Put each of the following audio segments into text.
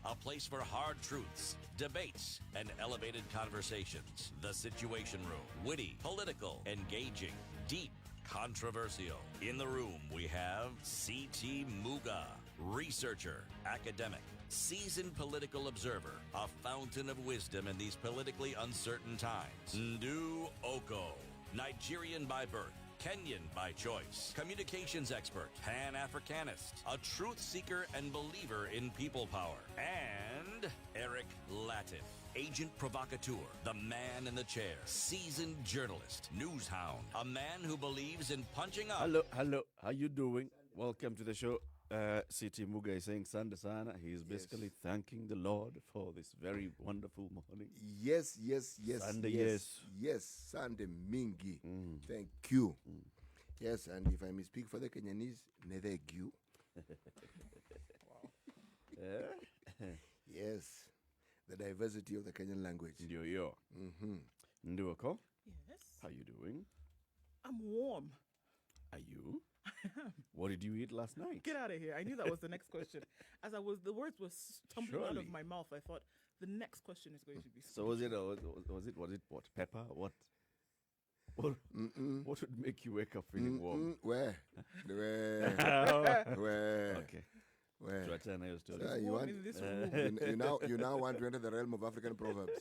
a place for hard truths, debates, and elevated conversations. The Situation Room. Witty, political, engaging, deep, controversial. In the room, we have C.T. Muga, researcher, academic, seasoned political observer, a fountain of wisdom in these politically uncertain times. Nduh Okoh, Nigerian by birth, Kenyan by choice, communications expert, Pan-Africanist, a truth seeker and believer in people power, and Eric Latiff, agent provocateur, the man in the chair, seasoned journalist, news hound, a man who believes in punching up. Hello, how you doing? Welcome to the show. C.T. Muga is saying Sande Sana. He is basically thanking the Lord for this very wonderful morning. Yes. Sande, yes. Sande Mingi. Thank you. Yes, and if I may speak for the Kenyanese, Nedegu. Yes, the diversity of the Kenyan language. Nduh Okoh, Yes. how you doing? I'm warm. Are you? What did you eat last night? Get out of here. I knew that was the next question. As the words were tumbling out of Surely. my mouth, I thought the next question is going to be. So was it what? Pepper? What would make you wake up feeling warm? Where? Okay. Where? Tuachane na hiyo story. Sir, you, warm want, in this room. you now want to enter the realm of African proverbs.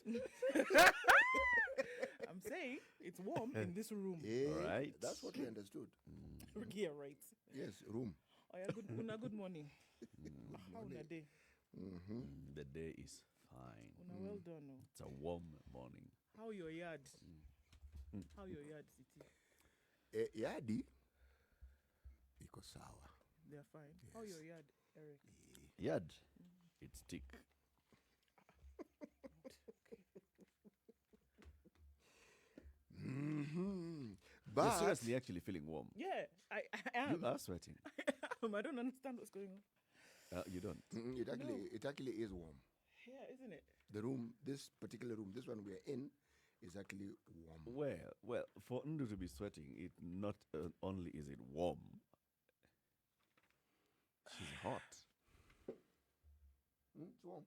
I'm saying it's warm in this room. Yeah, Right. That's what we understood. Yeah, right. Yes, room. Oh, yeah, good morning. How una day? The day is fine. Una well done. No. It's a warm morning. How your yard? How your yard, City? Yadi. Iko sawa. They're fine. How your yard, Eric? Yard, it's thick. You're But seriously actually feeling warm. Yeah, I You am. are sweating. I don't understand what's going on. You don't. it actually is warm. Yeah, isn't it? The room, this particular room, this one we're in, is actually warm. Well, for Nduh to be sweating, it not only is it warm, she's hot. It's warm.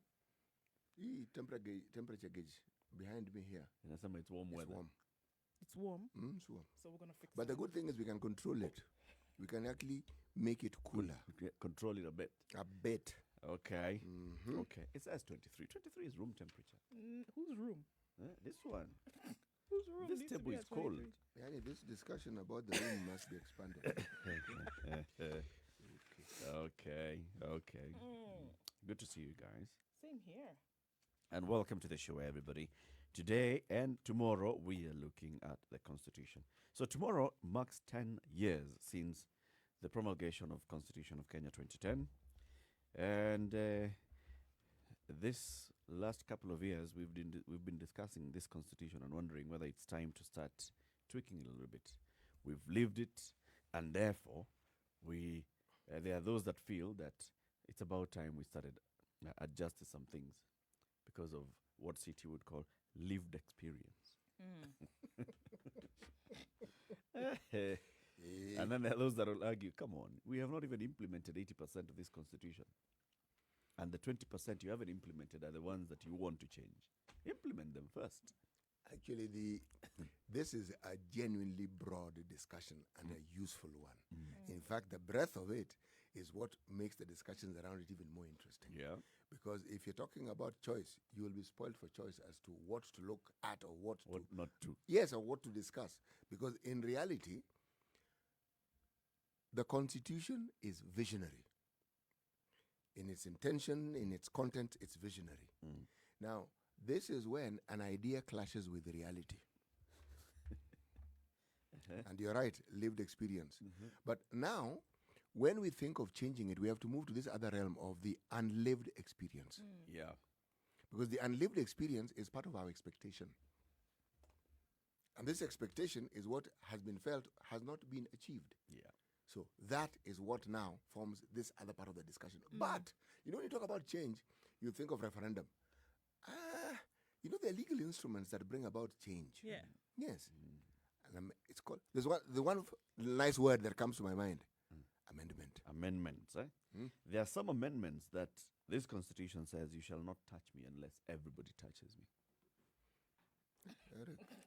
Temperature gauge behind me here. And some it's warm It's weather. warm. It's warm, It's warm. so we're gonna fix But it. the good thing is we can control it. We can actually make it cooler. Control it a bit. A bit. Okay. Okay. It says 23. 23 is room temperature. Whose room? This one. Whose room? This needs to table be is at cold. 23? Yani, this discussion about the room must be expanded. Okay. Good to see you guys. Same here. And welcome to the show, everybody. Today and tomorrow, we are looking at the Constitution. So tomorrow marks 10 years since the promulgation of Constitution of Kenya 2010. And this last couple of years, we've been discussing this Constitution and wondering whether it's time to start tweaking it a little bit. We've lived it, and therefore, there are those that feel that it's about time we started adjusting some things because of what City would call lived experience. And then there are those that will argue, come on, we have not even implemented 80% of this constitution. And the 20% you haven't implemented are the ones that you want to change. Implement them first. Actually, this is a genuinely broad discussion and a useful one. In fact, the breadth of it is what makes the discussions around it even more interesting. Yeah. Because if you're talking about choice, you will be spoiled for choice as to what to look at or what not to. Yes, or what to discuss. Because in reality, the Constitution is visionary. In its intention, in its content, it's visionary. Now, this is when an idea clashes with reality. And you're right, lived experience. But now, when we think of changing it, we have to move to this other realm of the unlived experience. Yeah. Because the unlived experience is part of our expectation. And this expectation is what has been felt has not been achieved. Yeah. So that is what now forms this other part of the discussion. But, when you talk about change, you think of referendum. There are legal instruments that bring about change. Yeah. Yes. And it's called, the one nice word that comes to my mind, Amendments, eh? There are some amendments that this constitution says you shall not touch me unless everybody touches me.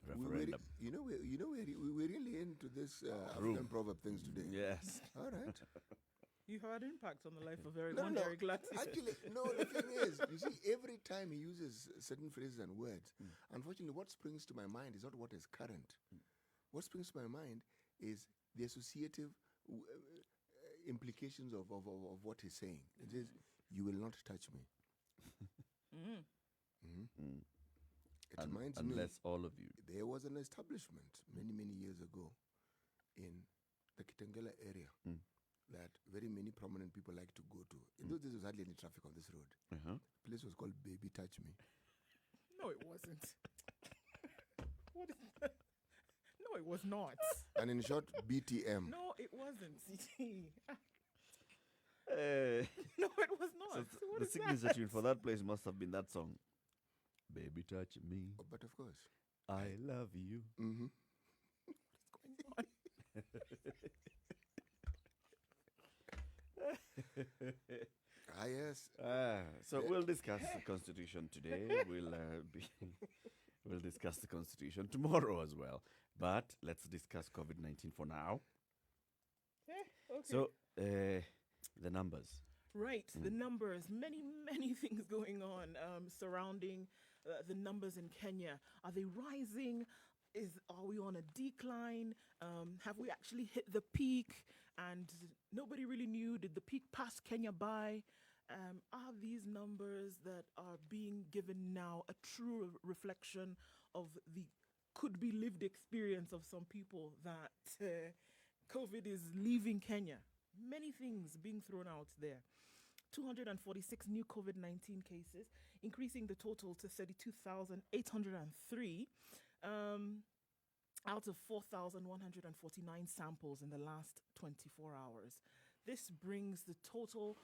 Referendum. We're really into this African proverb things today. Yes. All right. You had impact on the life of very No, Njeri Thorne. actually, no, the thing is, you see, every time he uses certain phrases and words, unfortunately, what springs to my mind is not what is current. What springs to my mind is the associative implications of what he's saying. It is, you will not touch me. It reminds me, unless all of you. there was an establishment many years ago in the Kitengela area that very many prominent people like to go to. In those days, there was hardly any traffic on this road. The place was called Baby Touch Me. No, it wasn't. What is that? No, it was not. And in short, BTM. No, it wasn't. Eh, No, it was not. so What the is signature that? tune for that place must have been that song. Baby, touch me. Oh, but of course. I love you. Mm-hmm. Yes. So we'll discuss the Constitution today. We'll discuss the Constitution tomorrow as well. But let's discuss COVID-19 for now. Okay. So the numbers. Right, the numbers, many things going on surrounding the numbers in Kenya. Are they rising? Are we on a decline? Have we actually hit the peak? And nobody really knew. Did the peak pass Kenya by? Are these numbers that are being given now a true reflection of the could-be lived experience of some people that COVID is leaving Kenya? Many things being thrown out there. 246 new COVID-19 cases, increasing the total to 32,803 out of 4,149 samples in the last 24 hours. This brings the total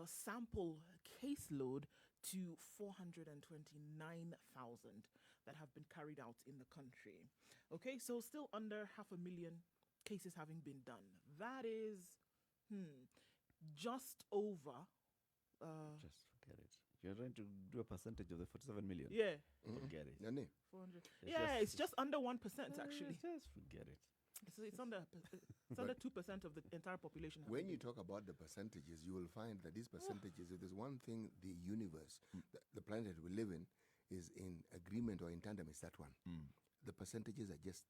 sample caseload to 429,000 that have been carried out in the country. Okay, so still under 500,000 cases having been done. That is just over. Just forget it. You're trying to do a percentage of the 47 million. Yeah. Forget it. Nani? 400. It's Yeah, just- it's just under 1% actually. Just forget it. It's under 2% of the entire population. When you talk about the percentages, you will find that these percentages, if there's one thing the universe, the planet we live in, is in agreement or in tandem, is that one. The percentages are just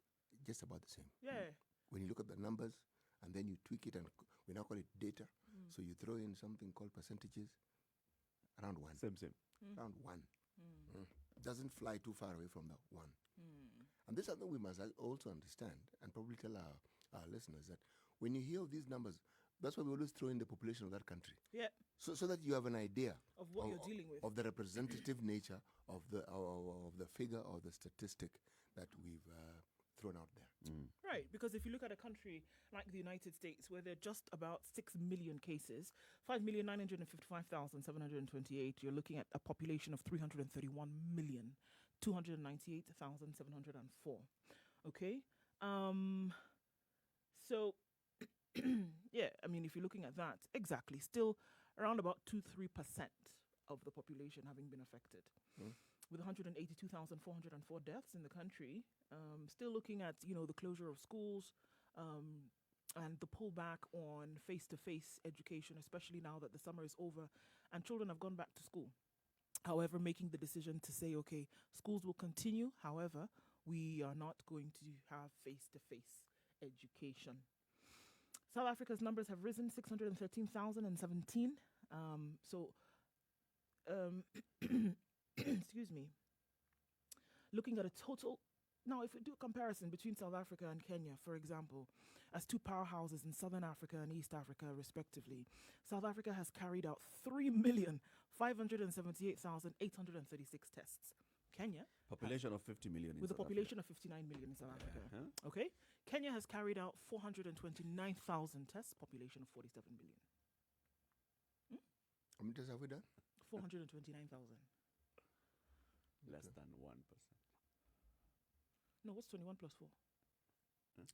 about the same. Yeah. When you look at the numbers and then you tweak it, and we now call it data, so you throw in something called percentages, around one. Same. Around one. Doesn't fly too far away from the one. And this is something we must also understand and probably tell our listeners that when you hear of these numbers, that's why we always throw in the population of that country. Yeah. So that you have an idea Of what you're dealing with. of the representative nature of the figure or the statistic that we've thrown out there. Right, because if you look at a country like the United States, where there are just about 6 million cases, 5,955,728, you're looking at a population of 331,298,704. Okay? So, yeah, I mean, if you're looking at that, exactly, still around about 2-3% of the population having been affected. With 182,404 deaths in the country, still looking at, the closure of schools and the pullback on face-to-face education, especially now that the summer is over and children have gone back to school. However, making the decision to say, okay, schools will continue. However, we are not going to have face-to-face education. South Africa's numbers have risen 613,017. Excuse me. Looking at a total, now if we do a comparison between South Africa and Kenya, for example, as two powerhouses in Southern Africa and East Africa, respectively, South Africa has carried out 3,578,836 tests. Kenya, Population of 50 million. with a population of 59 million in South Africa. Okay? Kenya has carried out 429,000 tests, population of 47 million. How many tests have we done? 429,000. Less than 1%. No, what's 21 plus 4?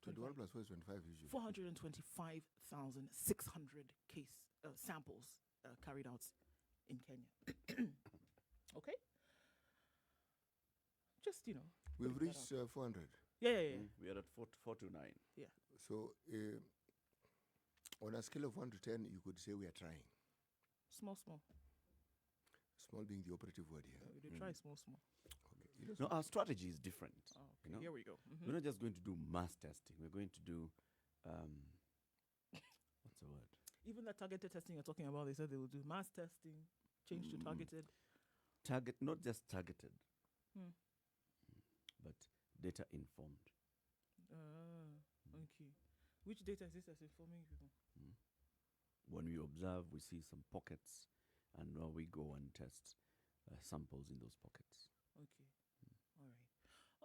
21 plus 4 is 25 usually. 425,600 samples carried out in Kenya. Okay? Just, We've putting that reached out. 400. Yeah. We are at 429. Yeah. So on a scale of 1 to 10, you could say we are trying. Small. Small being the operative word here. We did try small. Okay. No, our strategy is different. Oh, okay. You know? Here we go. We're not just going to do mass testing. We're going to do, what's the word? Even that targeted testing you're talking about, they said they will do mass testing, change to targeted. Not just targeted, Hmm. but data informed. Okay. Which data is this that's informing people? When we observe, we see some pockets, and we go and test samples in those pockets. Okay. All right.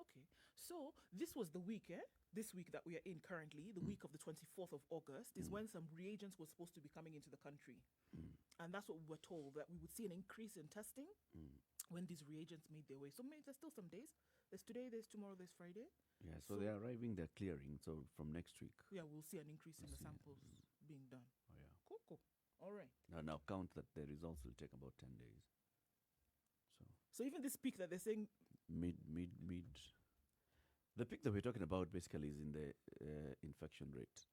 Okay. So this was the week, this week that we are in currently, the week of the 24th of August, is when some reagents were supposed to be coming into the country. And that's what we were told, that we would see an increase in testing when these reagents made their way. So there's still some days. There's today, there's tomorrow, there's Friday. Yeah, so they're arriving, they're clearing. So from next week. Yeah, we'll see an increase in the samples being done. Oh, yeah. Cool. All right. Now count that the results will take about 10 days. So even this peak that they're saying... Mid. The peak that we're talking about basically is in the infection rate.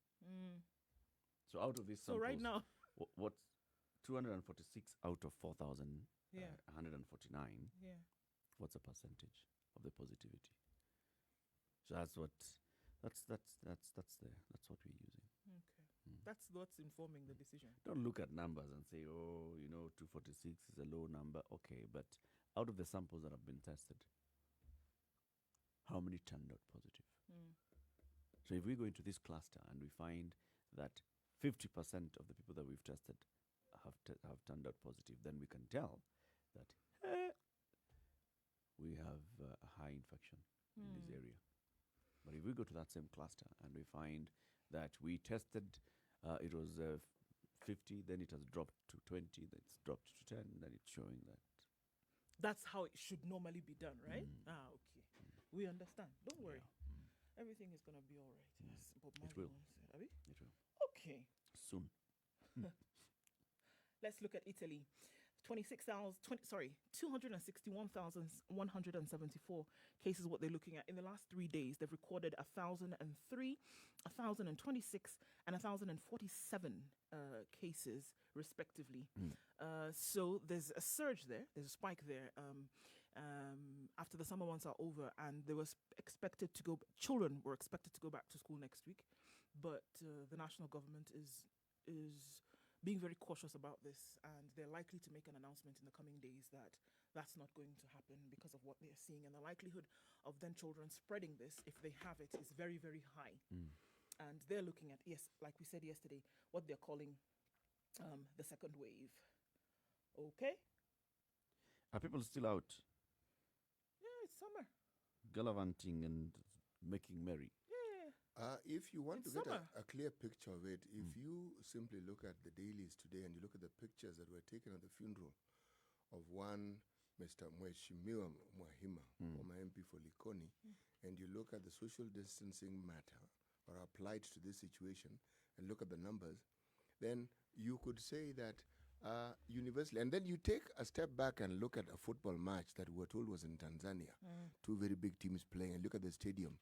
So out of these samples... So right now... What's 246 out of 4,149? Yeah. What's the percentage of the positivity? So that's what we're using. Okay. That's what's informing the decision. Don't look at numbers and say, 246 is a low number. Okay, but out of the samples that have been tested, how many turned out positive? So if we go into this cluster and we find that 50% of the people that we've tested have turned out positive, then we can tell that we have a high infection in this area. But if we go to that same cluster and we find that we tested, it was 50, then it has dropped to 20, then it's dropped to 10, then it's showing that. That's how it should normally be done, right? Okay. We understand. Don't worry. Everything is going to be all right. Yes. But It will. Abi? It will. Okay. Soon. Let's look at Italy. 261,174 cases, what they're looking at. In the last 3 days, they've recorded 1,003, 1,026, and 1,047 cases, respectively. So there's a surge there, there's a spike there. After the summer months are over, and children were expected to go back to school next week, but the national government is being very cautious about this, and they're likely to make an announcement in the coming days that that's not going to happen because of what they're seeing, and the likelihood of then children spreading this, if they have it, is very, very high. And they're looking at, yes, like we said yesterday, what they're calling the second wave. Okay? Are people still out Yeah, it's summer. gallivanting and making merry? Yeah. If you want It's to get summer. a clear picture of it, if you simply look at the dailies today and you look at the pictures that were taken at the funeral of one Mr. Mheshimiwa Mwahima, former MP for Likoni, and you look at the social distancing matter or applied to this situation and look at the numbers, then you could say that universally, and then you take a step back and look at a football match that we were told was in Tanzania, two very big teams playing, and look at the stadium.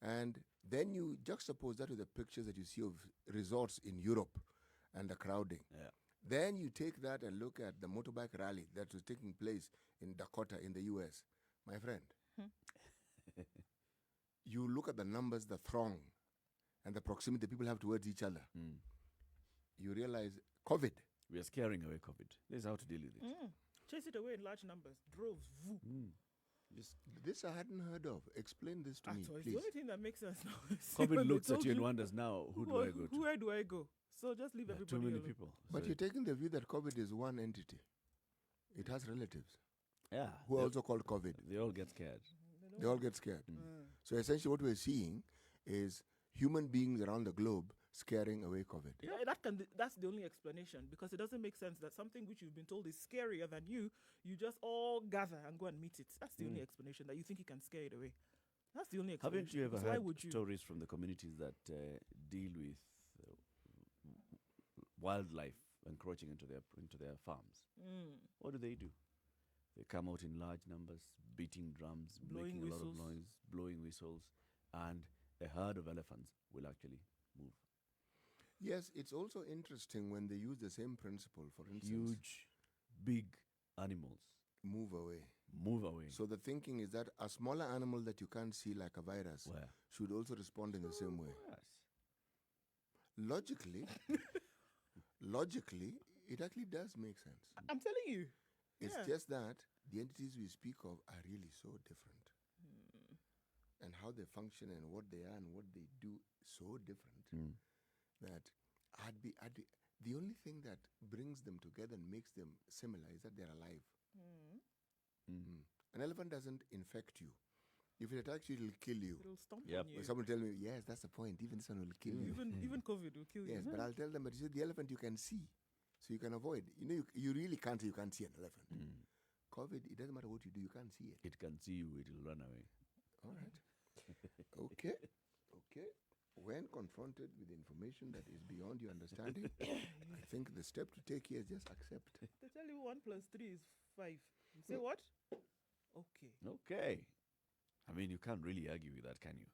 And then you juxtapose that with the pictures that you see of resorts in Europe and the crowding. Yeah. Then you take that and look at the motorbike rally that was taking place in Dakota in the US. My friend, you look at the numbers, the throng, and the proximity people have towards each other. You realize COVID. We are scaring away COVID. This is how to deal with it. Chase it away in large numbers. Droves. Voo. Just This I hadn't heard of. Explain this to me, So it's please. the only thing that makes sense now. is COVID when they looks at told you and wonders now, who do I go to? Where do I go? So just leave There are everybody too many alone. people. But So you're taking the view that COVID is one entity. It has relatives yeah, who are also called COVID. they all get scared. They all get scared. So essentially what we're seeing is human beings around the globe scaring away COVID. Yeah, that's the only explanation, because it doesn't make sense that something which you've been told is scarier than you just all gather and go and meet it. That's the only explanation, that you think you can scare it away. That's the only explanation. Haven't you ever because why heard would you? stories from the communities that deal with wildlife encroaching into their farms? What do? They come out in large numbers, beating drums, Blowing making a lot of whistles. noise, blowing whistles, and a herd of elephants will actually move. Yes, it's also interesting when they use the same principle. For instance, Huge, big animals move away. move away. So the thinking is that a smaller animal that you can't see, like a virus, Where? should also respond in the same way. Yes. Logically, it actually does make sense. I'm telling you. It's Yeah. just that the entities we speak of are really so different. And how they function and what they are and what they do so different that the only thing that brings them together and makes them similar is that they're alive. An elephant doesn't infect you. If it attacks you, it'll kill you. It'll stomp Yep. on When you. someone tell me, yes, that's the point. Even this one will kill you. Even COVID will kill Yes, you. but I'll tell them, but you see, the elephant you can see, so you can avoid. You know, you really can't say you can't see an elephant. COVID, it doesn't matter what you do, you can't see it. It can see you, it will run away. All right. Okay. When confronted with information that is beyond your understanding, I think the step to take here is just accept. They tell you 1 + 3 is 5. You say what? Okay. Okay. I mean, you can't really argue with that, can you?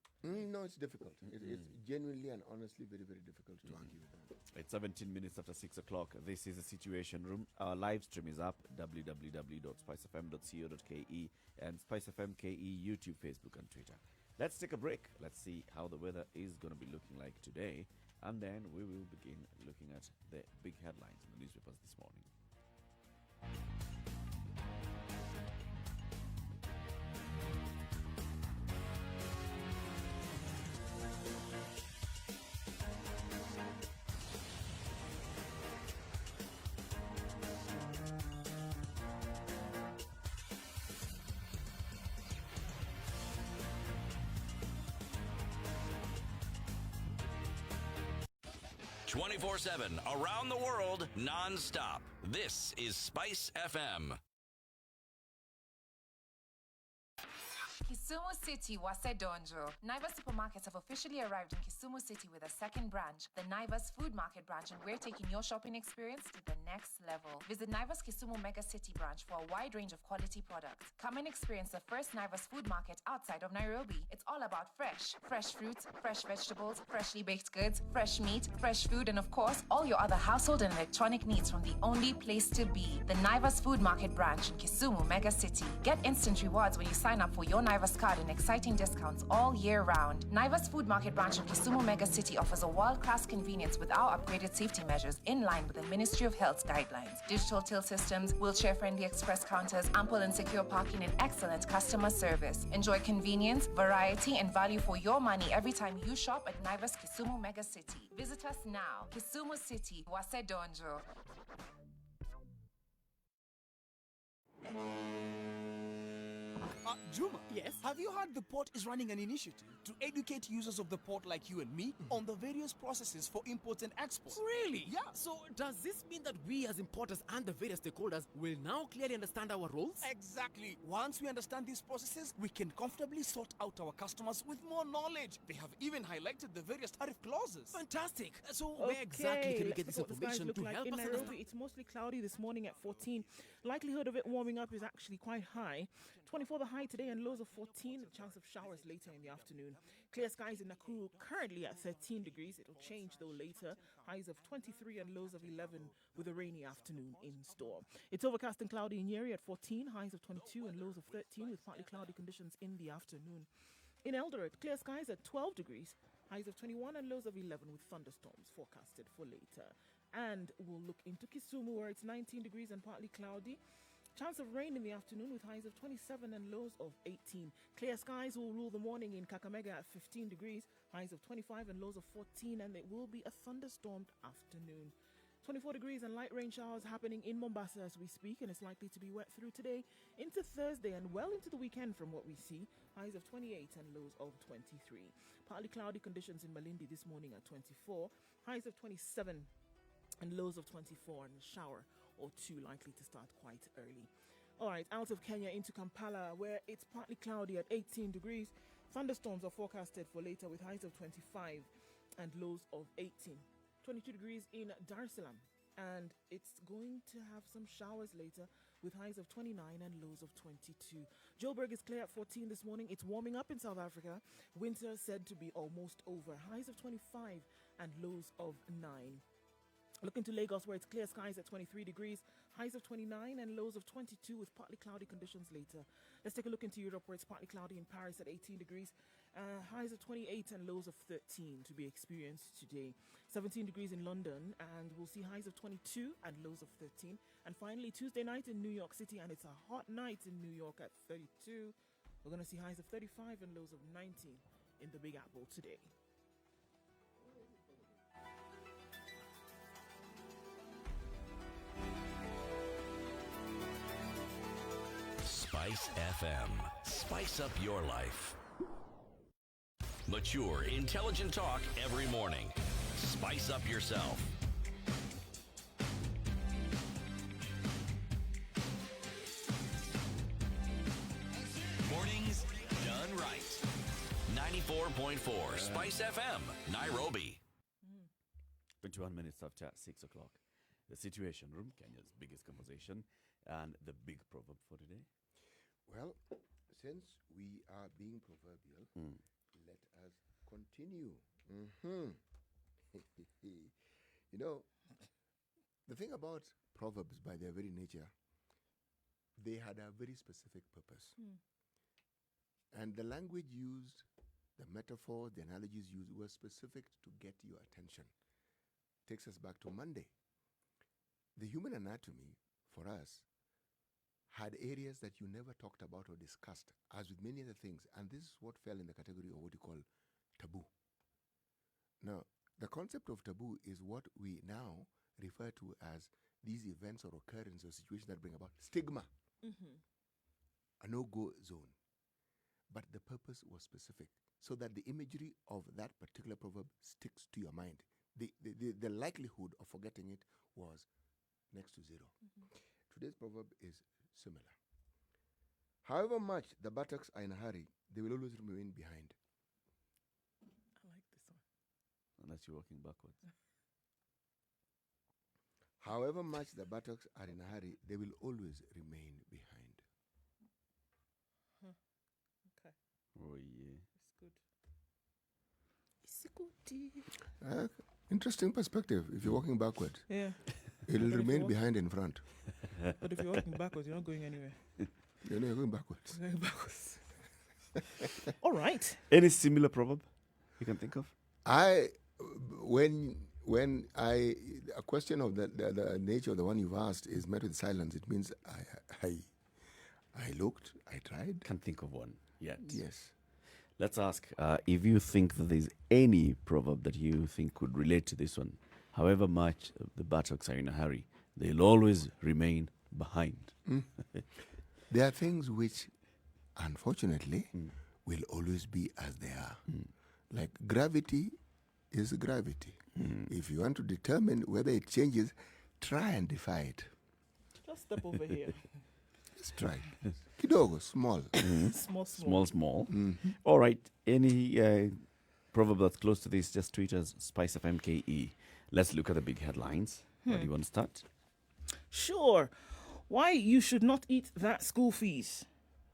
No, it's difficult. It's genuinely and honestly very, very difficult to argue with that. It's 17 minutes after 6 o'clock. This is the Situation Room. Our live stream is up, www.spicefm.co.ke and SpiceFM KE, YouTube, Facebook, and Twitter. Let's take a break. Let's see how the weather is going to be looking like today. And then we will begin looking at the big headlines in the newspapers this morning. 24/7 around the world, non-stop. This is Spice FM. Kisumu City, Wasedonjo. Naivas supermarkets have officially arrived in Kisumu City with a second branch, the Naivas Food Market branch, and we're taking your shopping experience to the next level. Visit Naivas Kisumu Mega City branch for a wide range of quality products. Come and experience the first Naivas Food Market outside of Nairobi. It's all about fresh fruits, fresh vegetables, freshly baked goods, fresh meat, fresh food, and of course, all your other household and electronic needs from the only place to be, the Naivas Food Market branch in Kisumu Mega City. Get instant rewards when you sign up for your Naivas card and exciting discounts all year round. Naivas Food Market branch in Kisumu Mega City offers a world-class convenience with our upgraded safety measures in line with the Ministry of Health's guidelines. Digital till systems, wheelchair-friendly express counters, ample and secure parking, and excellent customer service. Enjoy convenience, variety, and value for your money every time you shop at Naivas Kisumu Mega City. Visit us now. Kisumu City, Wasedonjo. Juma, Yes? have you heard the port is running an initiative to educate users of the port like you and me on the various processes for imports and exports? Really? Yeah. So does this mean that we as importers and the various stakeholders will now clearly understand our roles? Exactly. Once we understand these processes, we can comfortably sort out our customers with more knowledge. They have even highlighted the various tariff clauses. Fantastic. So where exactly can we get this let's look what the skies information look to like help in us Nairobi. understand? It's mostly cloudy this morning at 14. Likelihood of it warming up is actually quite high. 24 the high today and lows of 14. A chance of showers later in the afternoon. Clear skies in Nakuru currently at 13 degrees. It'll change though later. Highs of 23 and lows of 11 with a rainy afternoon in store. It's overcast and cloudy in Njeri at 14. Highs of 22 and lows of 13 with partly cloudy conditions in the afternoon. In Eldoret, clear skies at 12 degrees. Highs of 21 and lows of 11 with thunderstorms forecasted for later. And we'll look into Kisumu where it's 19 degrees and partly cloudy. Chance of rain in the afternoon with highs of 27 and lows of 18. Clear skies will rule the morning in Kakamega at 15 degrees, highs of 25 and lows of 14, and it will be a thunderstormed afternoon. 24 degrees and light rain showers happening in Mombasa as we speak, and it's likely to be wet through today into Thursday and well into the weekend from what we see. Highs of 28 and lows of 23. Partly cloudy conditions in Malindi this morning at 24. Highs of 27 and lows of 24, and a shower or two likely to start quite early. All right, out of Kenya into Kampala, where it's partly cloudy at 18 degrees. Thunderstorms are forecasted for later with highs of 25 and lows of 18. 22 degrees in Dar es Salaam. And it's going to have some showers later with highs of 29 and lows of 22. Joburg is clear at 14 this morning. It's warming up in South Africa. Winter said to be almost over. Highs of 25 and lows of 9. Looking to Lagos, where it's clear skies at 23 degrees, highs of 29 and lows of 22 with partly cloudy conditions later. Let's take a look into Europe, where it's partly cloudy in Paris at 18 degrees, highs of 28 and lows of 13 to be experienced today. 17 degrees in London, and we'll see highs of 22 and lows of 13. And finally, Tuesday night in New York City, and it's a hot night in New York at 32. We're going to see highs of 35 and lows of 19 in the Big Apple today. Spice FM. Spice up your life. Mature, intelligent talk every morning. Spice up yourself. Mornings done right. 94.4 Spice FM, Nairobi. 21 minutes after 6 o'clock. The Situation Room, Kenya's biggest conversation, and the big proverb for today. Well, since we are being proverbial, let us continue. You know, the thing about proverbs, by their very nature, they had a very specific purpose. And the language used, the metaphor, the analogies used were specific to get your attention. Takes us back to Monday. The human anatomy, for us, had areas that you never talked about or discussed, as with many other things. And this is what fell in the category of what you call taboo. Now, the concept of taboo is what we now refer to as these events or occurrences or situations that bring about stigma, a no-go zone. But the purpose was specific, so that the imagery of that particular proverb sticks to your mind. The likelihood of forgetting it was next to zero. Today's proverb is similar. However much the buttocks are in a hurry, they will always remain behind. I like this one. Unless you're walking backwards. However much the buttocks are in a hurry, they will always remain behind. Okay. Oh, yeah. It's good. Interesting perspective. If you're walking backwards, Yeah. it'll But if remain you're behind in front. But if you're walking backwards, you're not going anywhere. You know, you're going backwards. You're going backwards. All right. Any similar proverb you can think of? When a question of the nature of the one you've asked is met with silence, it means I looked, I tried. Can't think of one yet. Yes. Let's ask if you think that there's any proverb that you think could relate to this one. However much the buttocks are in a hurry, they'll always remain behind. There are things which, unfortunately, will always be as they are. Like gravity is gravity. If you want to determine whether it changes, try and defy it. Just step over here. Let's try. Kidogo, small. Small. All right. Any proverb that's close to this, just tweet us, Spice of MKE. Let's look at the big headlines. Where do you want to start? Sure. Why you should not eat that school fees.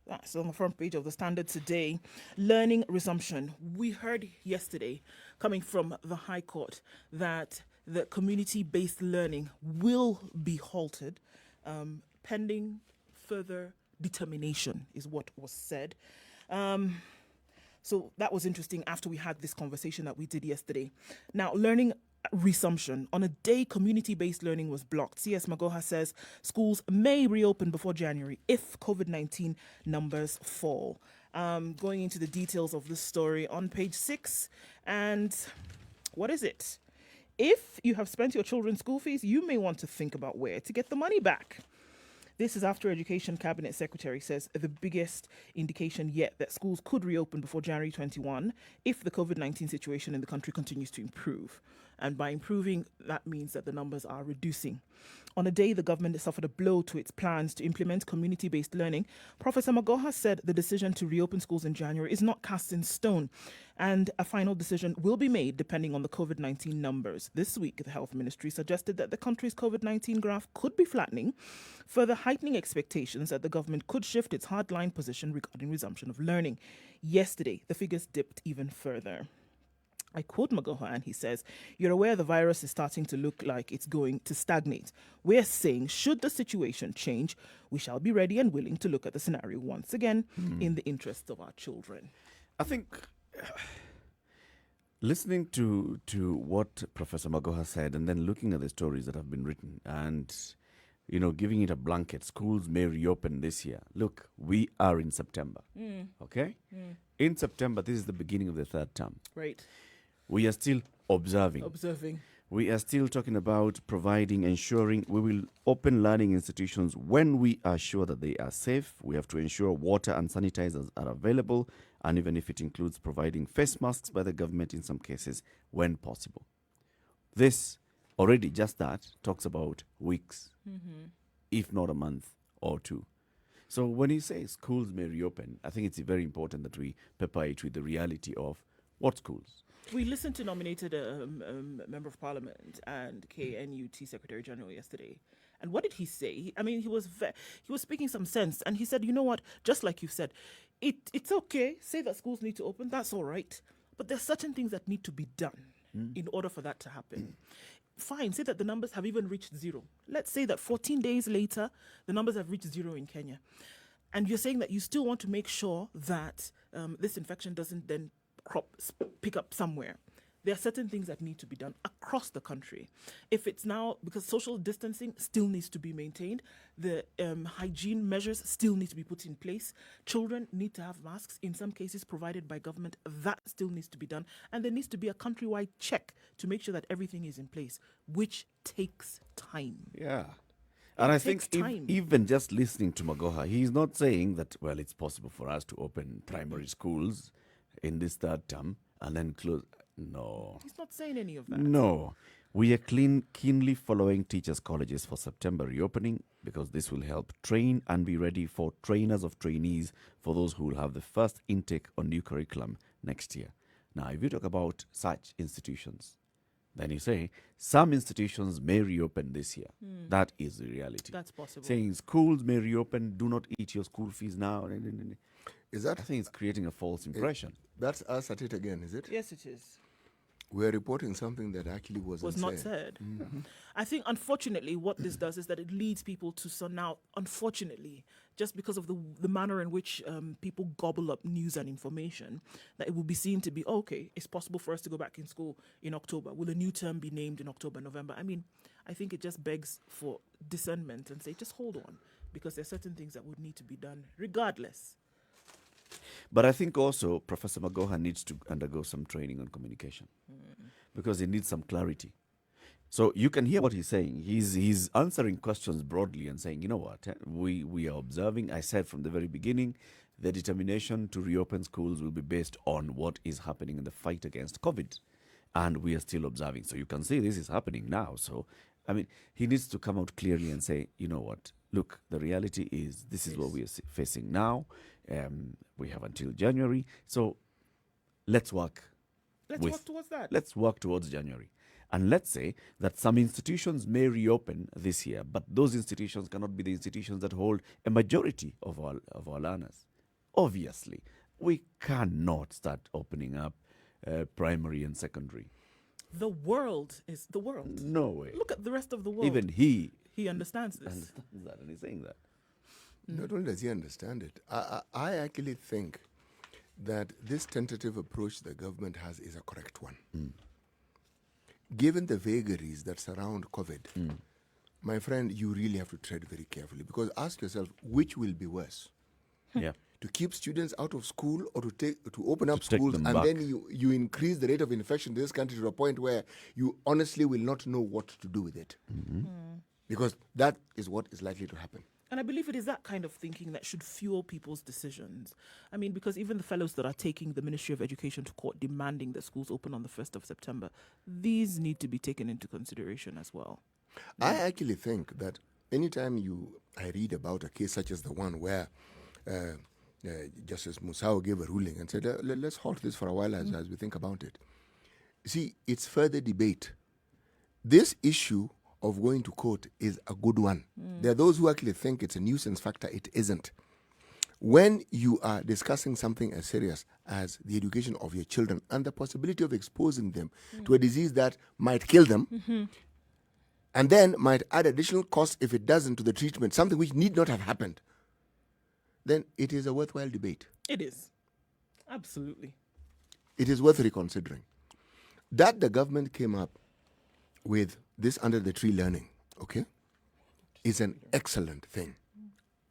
That's on the front page of the Standard today. Learning resumption. We heard yesterday, coming from the High Court, that the community-based learning will be halted pending further determination, is what was said. So that was interesting after we had this conversation that we did yesterday. Now, learning resumption. On a day community-based learning was blocked, CS Magoha says schools may reopen before January if COVID-19 numbers fall. Going into the details of this story on page 6. And what is it? If you have spent your children's school fees, you may want to think about where to get the money back. This is after Education Cabinet Secretary says the biggest indication yet that schools could reopen before January 21 if the COVID-19 situation in the country continues to improve. And by improving, that means that the numbers are reducing. On a day the government suffered a blow to its plans to implement community-based learning, Professor Magoha said the decision to reopen schools in January is not cast in stone, and a final decision will be made depending on the COVID-19 numbers. This week, the Health Ministry suggested that the country's COVID-19 graph could be flattening, further heightening expectations that the government could shift its hardline position regarding resumption of learning. Yesterday, the figures dipped even further. I quote Magoha, and he says, "You're aware the virus is starting to look like it's going to stagnate. We're saying, should the situation change, we shall be ready and willing to look at the scenario once again in the interests of our children." I think listening to what Professor Magoha said and then looking at the stories that have been written and, giving it a blanket, schools may reopen this year. Look, we are in September, okay? In September, this is the beginning of the third term. Right. We are still observing. We are still talking about ensuring we will open learning institutions when we are sure that they are safe. We have to ensure water and sanitizers are available, and even if it includes providing face masks by the government in some cases when possible. This, already just that, talks about weeks, if not a month or two. So when he says schools may reopen, I think it's very important that we pepper it with the reality of what schools. We listened to nominated Member of Parliament and KNUT Secretary General yesterday. And what did he say? He was speaking some sense. And he said, you know what, just like you said, it's okay, say that schools need to open, that's all right. But there's certain things that need to be done in order for that to happen. Fine, say that the numbers have even reached zero. Let's say that 14 days later, the numbers have reached zero in Kenya. And you're saying that you still want to make sure that this infection doesn't then pick up somewhere. There are certain things that need to be done across the country. If it's now, because social distancing still needs to be maintained, the hygiene measures still need to be put in place. Children need to have masks, in some cases provided by government. That still needs to be done. And there needs to be a countrywide check to make sure that everything is in place, which takes time. Yeah. And I think even just listening to Magoha, he's not saying that, well, it's possible for us to open primary schools in this third term and then close. No. He's not saying any of that. No. We are keenly following teachers' colleges for September reopening because this will help train and be ready for trainers of trainees for those who will have the first intake on new curriculum next year. Now, if you talk about such institutions, then you say some institutions may reopen this year. That is the reality. That's possible. Saying schools may reopen, do not eat your school fees now. Is that? I think it's creating a false impression. That's us at it again, is it? Yes, it is. We're reporting something that actually wasn't not said. I think, unfortunately, what this does is that it leads people to now, unfortunately, just because of the manner in which people gobble up news and information, that it will be seen to be, okay, it's possible for us to go back in school in October. Will a new term be named in October, November? I think it just begs for discernment and say, just hold on, because there are certain things that would need to be done regardless. But I think also Professor Magoha needs to undergo some training on communication because he needs some clarity. So you can hear what he's saying. He's answering questions broadly and saying, you know what, we are observing. I said from the very beginning, the determination to reopen schools will be based on what is happening in the fight against COVID. And we are still observing. So you can see this is happening now. So, he needs to come out clearly and say, you know what, look, the reality is this is what we are facing now. We have until January. So let's work. Let's work towards that. Let's work towards January. And let's say that some institutions may reopen this year, but those institutions cannot be the institutions that hold a majority of our learners. Obviously, we cannot start opening up primary and secondary. The world is the world. No way. Look at the rest of the world. Even he understands this. Understands that, and he's saying that. Not only does he understand it, I actually think that this tentative approach the government has is a correct one. Given the vagaries that surround COVID, my friend, you really have to tread very carefully because ask yourself, which will be worse? Yeah. To keep students out of school or to open up take schools them and back. then you increase the rate of infection in this country to a point where you honestly will not know what to do with it. Because that is what is likely to happen. And I believe it is that kind of thinking that should fuel people's decisions. I mean, because even the fellows that are taking the Ministry of Education to court demanding that schools open on the 1st of September, these need to be taken into consideration as well. I actually think that anytime I read about a case such as the one where Justice Musao gave a ruling and said, let's halt this for a while as we think about it. See, it's further debate. This issue of going to court is a good one. There are those who actually think it's a nuisance factor. It isn't. When you are discussing something as serious as the education of your children and the possibility of exposing them to a disease that might kill them, and then might add additional costs if it doesn't to the treatment, something which need not have happened, then it is a worthwhile debate. It is. Absolutely. It is worth reconsidering. That the government came up with this under the tree learning, okay, is an excellent thing.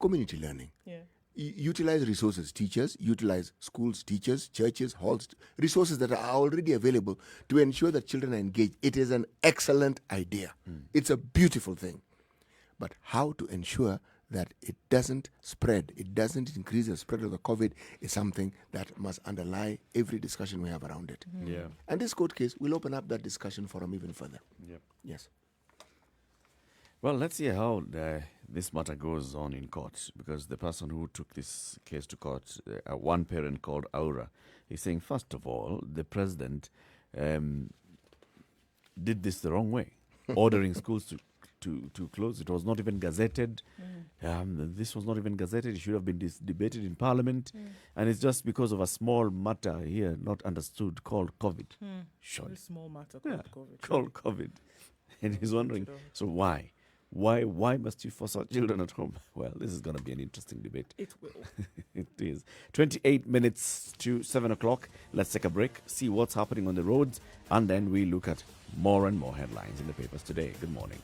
Community learning. Yeah. Utilize resources, teachers, utilize schools, teachers, churches, halls, resources that are already available to ensure that children are engaged. It is an excellent idea. It's a beautiful thing. But how to ensure that it doesn't spread, it doesn't increase the spread of the COVID is something that must underlie every discussion we have around it. Yeah. And this court case will open up that discussion forum even further. Yep. Yes. Well, let's see how this matter goes on in court, because the person who took this case to court, one parent called Aura, is saying, first of all, the president did this the wrong way, ordering schools to close. It was not even gazetted. This was not even gazetted. It should have been debated in Parliament. And it's just because of a small matter here, not understood, called COVID. Surely. Very small matter called COVID. Called COVID. And he's wondering, so why? Why must you force our children at home? Well, this is going to be an interesting debate. It will. It is. 28 minutes to 7 o'clock. Let's take a break, see what's happening on the roads, and then we look at more and more headlines in the papers today. Good morning.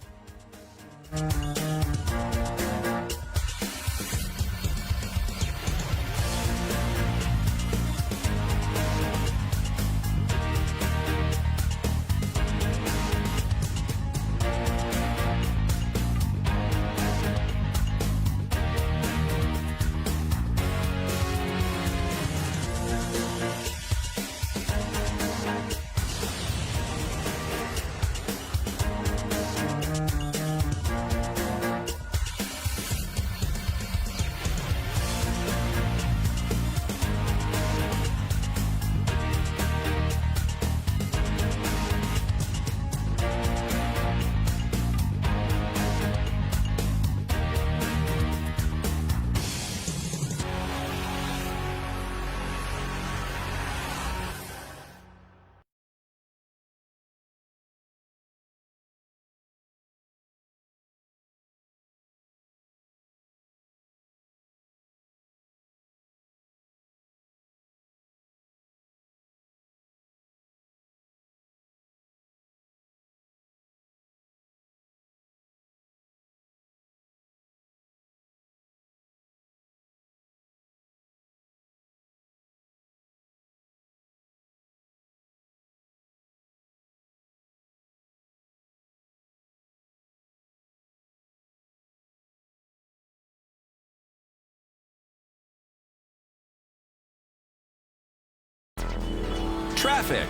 Traffic.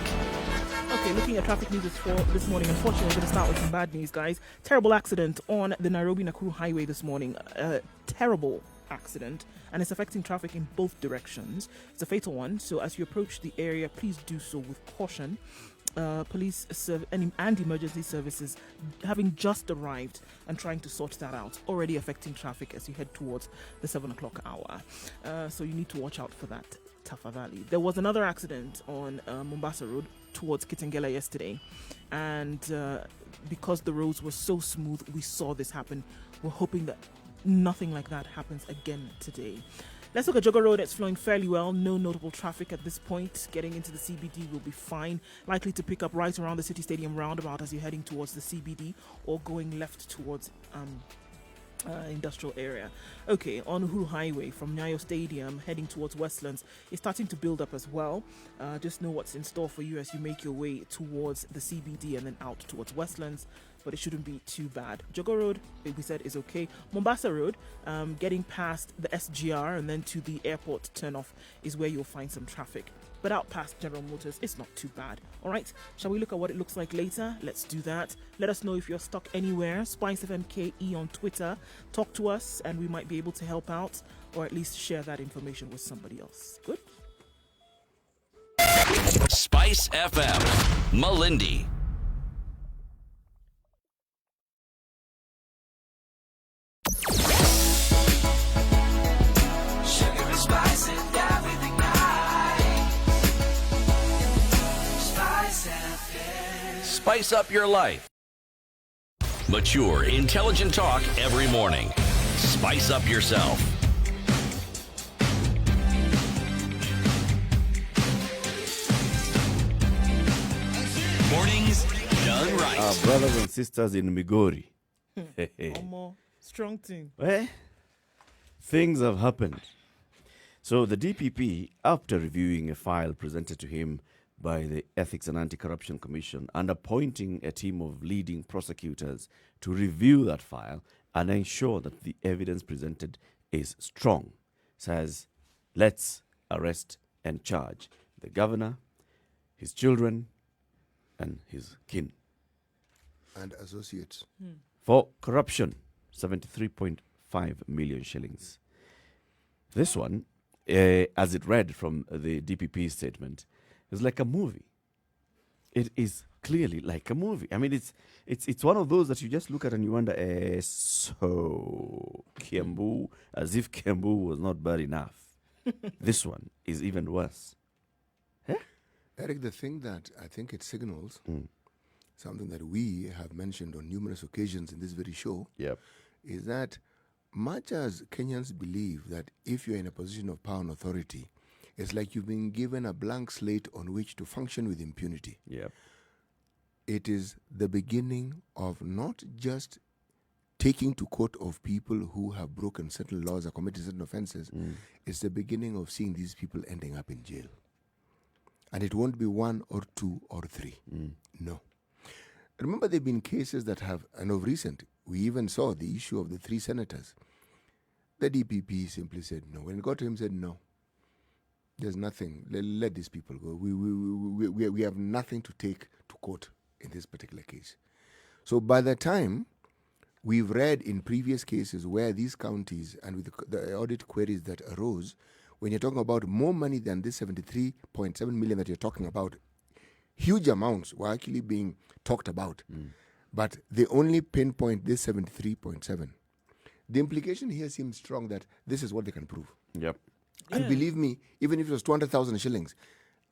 Okay, looking at traffic news for this morning. Unfortunately, I'm going to start with some bad news, guys. Terrible accident on the Nairobi-Nakuru highway this morning. Terrible accident, and it's affecting traffic in both directions. It's a fatal one, so as you approach the area, please do so with caution. Police and emergency services having just arrived and trying to sort that out, already affecting traffic as you head towards the 7 o'clock hour. So you need to watch out for that. Tafa Valley. There was another accident on Mombasa Road towards Kitengela yesterday, and because the roads were so smooth, we saw this happen. We're hoping that nothing like that happens again today. Let's look at Jogo Road. It's flowing fairly well. No notable traffic at this point. Getting into the CBD will be fine. Likely to pick up right around the City Stadium roundabout as you're heading towards the CBD or going left towards industrial area. Okay, on Uhuru Highway from Nyayo Stadium heading towards Westlands, it's starting to build up as well. Just know what's in store for you as you make your way towards the CBD and then out towards Westlands. but it shouldn't be too bad. Jogo Road, we said, is okay. Mombasa Road, getting past the SGR and then to the airport turnoff is where you'll find some traffic. But out past General Motors, it's not too bad. All right, shall we look at what it looks like later? Let's do that. Let us know if you're stuck anywhere. Spice FMKE on Twitter. Talk to us and we might be able to help out or at least share that information with somebody else. Good? Spice FM, Malindi. Sugar and spice and everything nice. Spice FM. Spice up your life. Mature, intelligent talk every morning. Spice up yourself. Mornings done right. Our brothers and sisters in Migori. More strong team. Eh? Things have happened. So the DPP, after reviewing a file presented to him by the Ethics and Anti-Corruption Commission and appointing a team of leading prosecutors to review that file and ensure that the evidence presented is strong, says, let's arrest and charge the governor, his children, and his kin And associates. for corruption, 73.5 million shillings. This one, as it read from the DPP statement, is like a movie. It is clearly like a movie. I mean, it's one of those that you just look at and you wonder, so Kiambu, as if Kiambu was not bad enough. This one is even worse. Eric, the thing that I think it signals, something that we have mentioned on numerous occasions in this very show, Yep. is that much as Kenyans believe that if you're in a position of power and authority, it's like you've been given a blank slate on which to function with impunity. Yep. It is the beginning of not just taking to court of people who have broken certain laws or committed certain offenses. It's the beginning of seeing these people ending up in jail. And it won't be one or two or three. No. Remember, there have been cases that have, and of recent, we even saw the issue of the 3 senators. The DPP simply said no. When it got to him, said no. There's nothing. Let these people go. We have nothing to take to court in this particular case. So by the time we've read in previous cases where these counties and with the audit queries that arose, when you're talking about more money than this 73.7 million that you're talking about, huge amounts were actually being talked about. But they only pinpoint this 73.7. The implication here seems strong that this is what they can prove. Yep. And believe me, even if it was 200,000 shillings,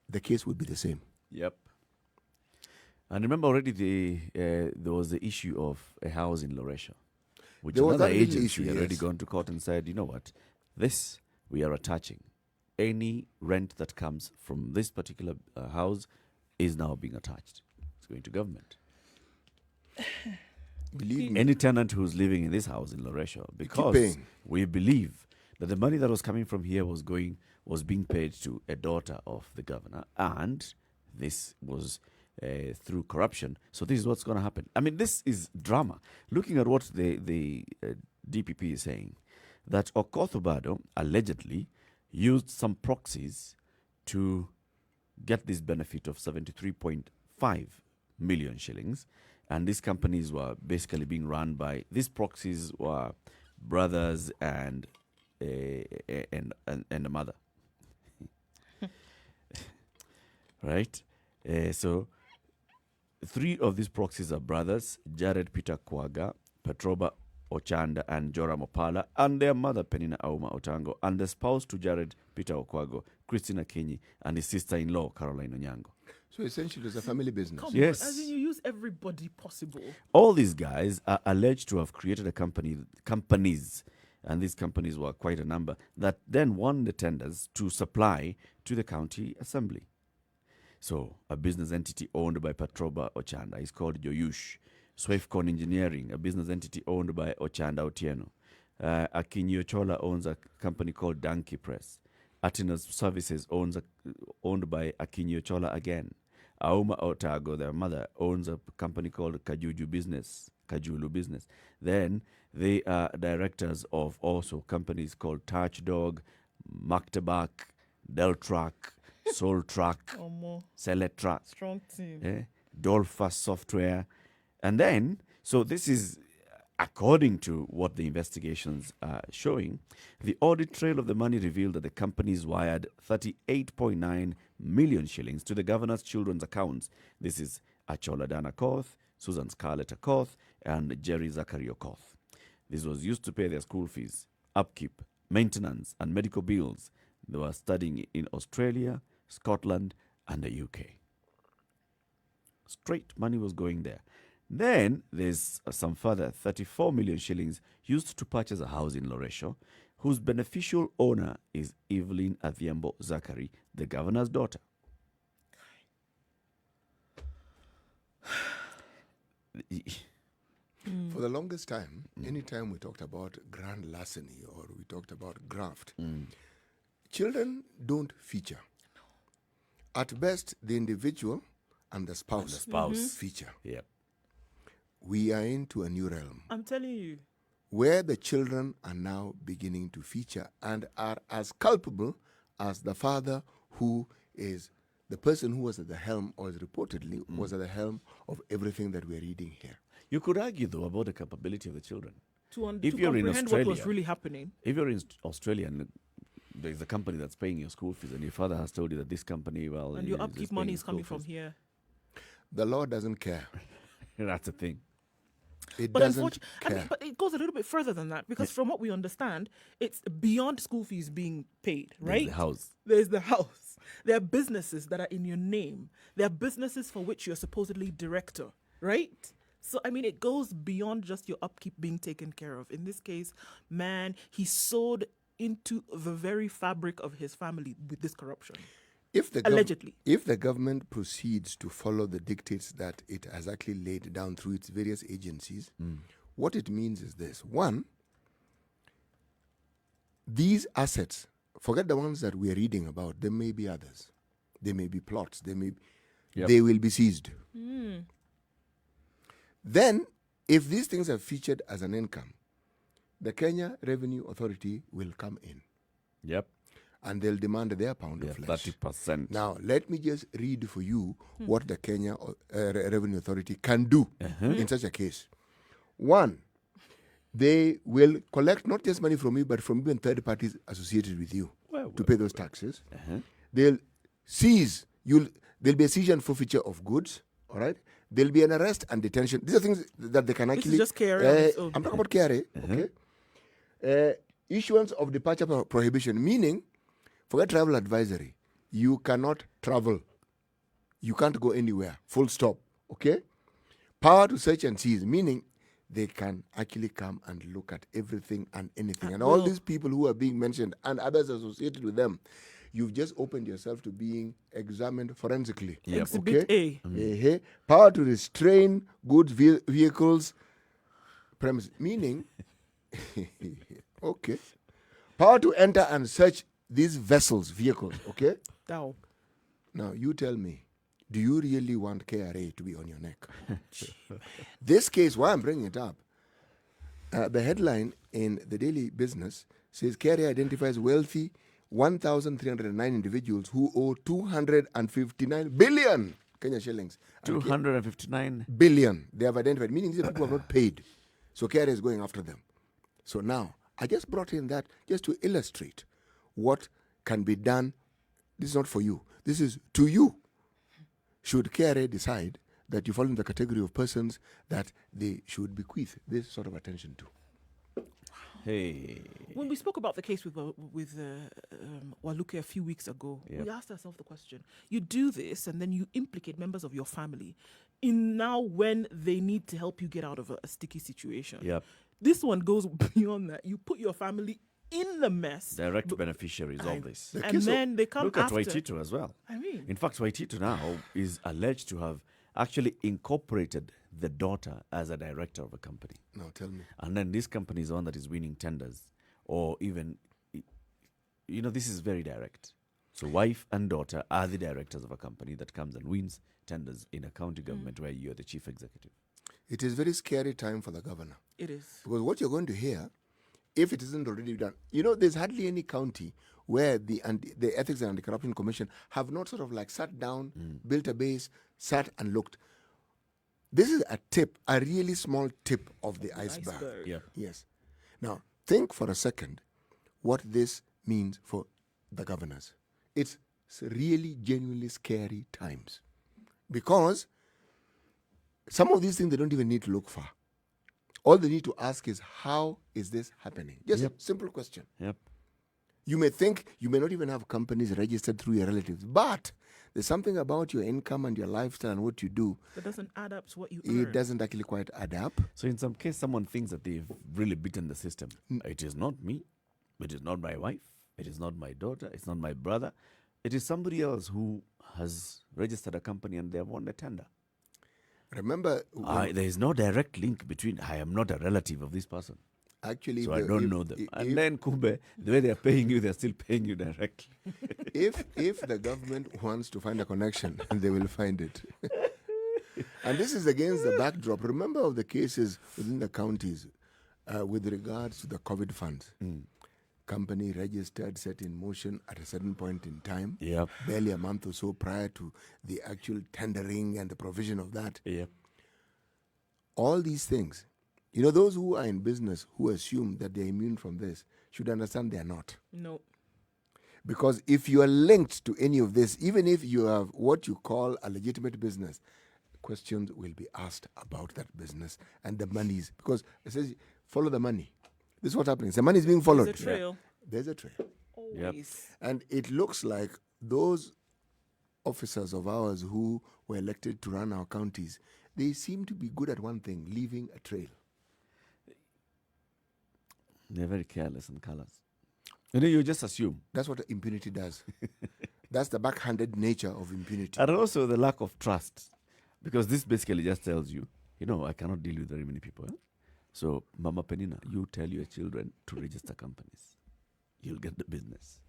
the case would be the same. Yep. And remember already there was the issue of a house in Loresha, which There was another that little agency issue, had already yes. gone to court and said, you know what, this we are attaching. Any rent that comes from this particular house is now being attached. It's going to government. Believe me. Any tenant who's living in this house in Loresha, because paying. we believe that the money that was coming from here was being paid to a daughter of the governor, and this was through corruption. So this is what's going to happen. I mean, this is drama. Looking at what the DPP is saying, that Okoth allegedly used some proxies to get this benefit of 73.5 million shillings. And these companies were basically being run by, these proxies were brothers and a mother. Right? So 3 of these proxies are brothers, Jared Peter Kwaga, Petroba Ochanda, and Joram Opala, and their mother, Penina Auma Otango, and the spouse to Jared Peter Okwago, Christina Kinyi, and his sister-in-law, Caroline Onyango. So essentially, it's a family business. Come Yes. on, as in you use everybody possible. All these guys are alleged to have created companies, and these companies were quite a number, that then won the tenders to supply to the county assembly. So a business entity owned by Patroba Ochanda is called Joyush. Swefcon Engineering, a business entity owned by Ochanda Otieno. Akinyi Ochola owns a company called Donkey Press. Atinas Services owned by Akinyi Ochola again. Auma Otago, their mother, owns a company called Kajulu Business. Then they are directors of also companies called Touchdog, Maktabak, Deltrack, Soultrack, Seletrack, Strong team. Dolphus Software. And then, so this is according to what the investigations are showing. The audit trail of the money revealed that the companies wired 38.9 million shillings to the governor's children's accounts. This is Achola Dan Okoh, Susan Scarlett Okoh, and Njeri Okoh. This was used to pay their school fees, upkeep, maintenance, and medical bills. They were studying in Australia, Scotland, and the UK. Straight money was going there. Then there's some further 34 million shillings used to purchase a house in Loresho, whose beneficial owner is Evelyn Adhiambo Zachary, the governor's daughter. For the longest time, anytime we talked about grand larceny or we talked about graft, children don't feature. At best, the individual and the spouse, feature. Yep. We are into a new realm I'm telling you. where the children are now beginning to feature and are as culpable as the father, who is the person who was at the helm, or is reportedly was at the helm of everything that we're reading here. You could argue, though, about the capability of the children. To If you're in comprehend what was Australia- really happening. If you're in Australia and there's a company that's paying your school fees, and your father has told you that this company, well, And your is upkeep paying money your is coming school from fees. here. The law doesn't care. That's the thing. It But doesn't unfortunately, care. but it goes a little bit further than that, because from what we understand, it's beyond school fees being paid, There's right? the house. There's the house. There are businesses that are in your name. There are businesses for which you're supposedly director, right? So, I mean, it goes beyond just your upkeep being taken care of. In this case, man, he sowed into the very fabric of his family with this corruption. If the Allegedly. if the government proceeds to follow the dictates that it has actually laid down through its various agencies, what it means is this. One, these assets, forget the ones that we're reading about, there may be others. There may be plots. They will be seized. Then, if these things are featured as an income, the Kenya Revenue Authority will come in Yep. and they'll demand their pound Yeah, of flesh. 30%. Now, let me just read for you what the Kenya Revenue Authority can do in such a case. One, they will collect not just money from you, but from even third parties associated with you to pay those taxes. They'll seize, there'll be a seizure and forfeiture of goods, all right? There'll be an arrest and detention. These are things that they can This is actually... just KRA on its own. I'm talking about KRA, okay? Issuance of departure prohibition, meaning, forget travel advisory. You cannot travel. You can't go anywhere. Full stop. Okay? Power to search and seize, meaning they can actually come and look at everything and anything. And all these people who are being mentioned and others associated with them, you've just opened yourself to being examined forensically. Yep. Exhibit A. Power to restrain goods, vehicles, premises, meaning, okay. Power to enter and search these vessels, vehicles, okay? Down. Now, you tell me, do you really want KRA to be on your neck? This case, why I'm bringing it up, the headline in the Daily Business says KRA identifies wealthy 1,309 individuals who owe 259 billion Kenya shillings. And 259. billion they have identified, meaning these are people who have not paid. So KRA is going after them. So now, I just brought in that just to illustrate what can be done. This is not for you. This is to you. Should KRA decide that you fall in the category of persons that they should bequeath this sort of attention to? Hey. When we spoke about the case with Waluke a few weeks ago, we asked ourselves the question: you do this, and then you implicate members of your family in now when they need to help you get out of a sticky situation. Yep. This one goes beyond that. You put your family in the mess. Direct beneficiaries of this. And then they come Look at after. Waititu as well. I mean, In fact, Waititu now is alleged to have actually incorporated the daughter as a director of a company. Now tell me. And then this company is the one that is winning tenders. Or even, this is very direct. So wife and daughter are the directors of a company that comes and wins tenders in a county government where you're the chief executive. It is very scary time for the governor. It is. Because what you're going to hear, if it isn't already done, you know, there's hardly any county where the Ethics and Anti-Corruption Commission have not sort of like sat down, built a base, sat and looked. This is a tip, a really small tip of the iceberg. Yeah. Yes. Now, think for a second what this means for the governors. It's really genuinely scary times. Because some of these things they don't even need to look far. All they need to ask is, how is this happening? Just a simple question. Yep. You may think you may not even have companies registered through your relatives, but there's something about your income and your lifestyle and what you do. That doesn't add up to what you earn. It doesn't actually quite add up. So in some case, someone thinks that they've really beaten the system. It is not me. It is not my wife. It is not my daughter. It's not my brother. It is somebody else who has registered a company and they have won a tender. Remember, There is no direct link between, I am not a relative of this person. actually, So I don't know them. And then Kumbe, the way they are paying you, they're still paying you directly. if the government wants to find a connection, they will find it. And this is against the backdrop. Remember of the cases within the counties with regards to the COVID funds. Company registered, set in motion at a certain point in time, Yep. barely a month or so prior to the actual tendering and the provision of that. Yep. All these things, you know, those who are in business who assume that they're immune from this should understand they are not. No. Because if you are linked to any of this, even if you have what you call a legitimate business, questions will be asked about that business and the monies. Because it says, follow the money. This is what's happening. The money is being followed. There's a trail. There's a trail. Always. And it looks like those officers of ours who were elected to run our counties, they seem to be good at one thing, leaving a trail. They're very careless and callous. You know, you just assume. That's what impunity does. That's the backhanded nature of impunity. And also the lack of trust. Because this basically just tells you, you know, I cannot deal with very many people. So, Mama Penina, you tell your children to register companies. You'll get the business.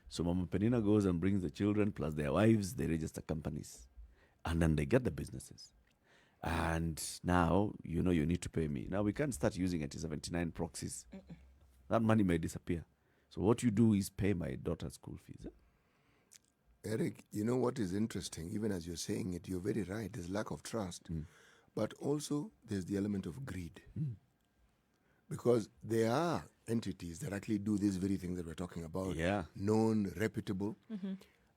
So, Mama Penina goes and brings the children plus their wives, they register companies. And then they get the businesses. And now, you know, you need to pay me. Now, we can't start using IT79 proxies. That money may disappear. So, what you do is pay my daughter's school fees. Eric, you know what is interesting? Even as you're saying it, you're very right. There's lack of trust. But also, there's the element of greed. Because there are entities that actually do this very thing that we're talking about. Yeah. Known, reputable.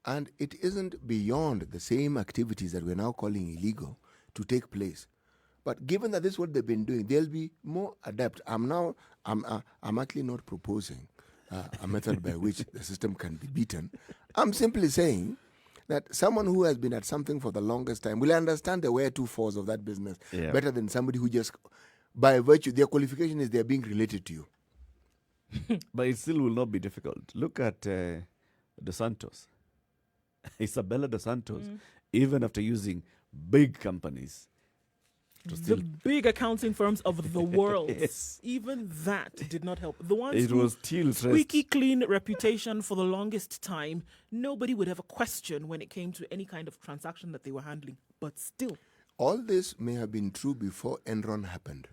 And it isn't beyond the same activities that we're now calling illegal to take place. But given that this is what they've been doing, they'll be more adept. I'm actually not proposing a method by which the system can be beaten. I'm simply saying that someone who has been at something for the longest time will understand the where-to-fors of that business better than somebody who just, by virtue, their qualification is they're being related to you. But it still will not be difficult. Look at Dos Santos. Isabella Dos Santos, even after using big companies, The big accounting firms of the world. Yes. Even that did not help. The ones it who was still squeaky clean reputation for the longest time, nobody would ever question when it came to any kind of transaction that they were handling. But still. All this may have been true before Enron happened.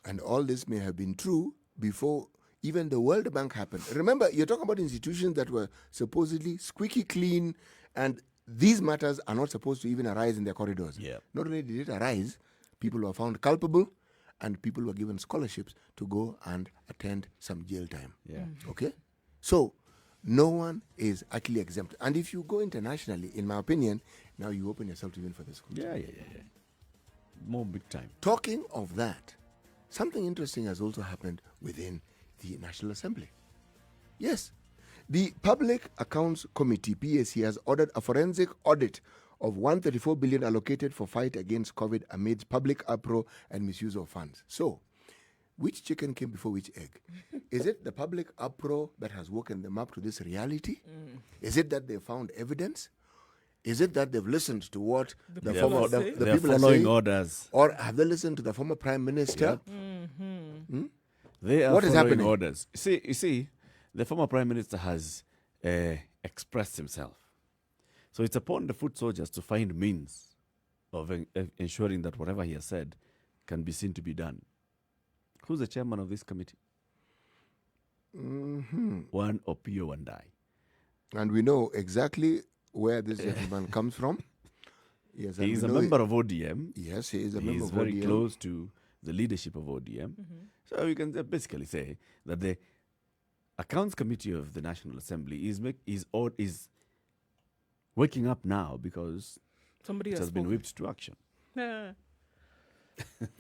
And all this may have been true before even the World Bank happened. Remember, you're talking about institutions that were supposedly squeaky clean, and these matters are not supposed to even arise in their corridors. Yeah. Not only did it arise, people were found culpable, and people were given scholarships to go and attend some jail time. Yeah. Okay? So, no one is actually exempt. And if you go internationally, in my opinion, now you open yourself to even for this. Yeah. More big time. Talking of that, something interesting has also happened within the National Assembly. Yes, the Public Accounts Committee, PAC, has ordered a forensic audit of 134 billion allocated for fight against COVID amidst public uproar and misuse of funds. So, which chicken came before which egg? Is it the public uproar that has woken them up to this reality? Is it that they found evidence? Is it that they've listened to what the They're former fo- the They're people are following saying? orders. Or have they listened to the former Prime Minister? They are What is following happening? orders. You see, the former Prime Minister has expressed himself. So it's upon the foot soldiers to find means of ensuring that whatever he has said can be seen to be done. Who's the chairman of this committee? One Opio Wandai. And we know exactly where this gentleman comes from. Yes, and He is we a know member of ODM. Yes, he is a He member is of very ODM. close to the leadership of ODM. So you can basically say that the Accounts Committee of the National Assembly is waking up now because Somebody it has been whipped to action. Yeah.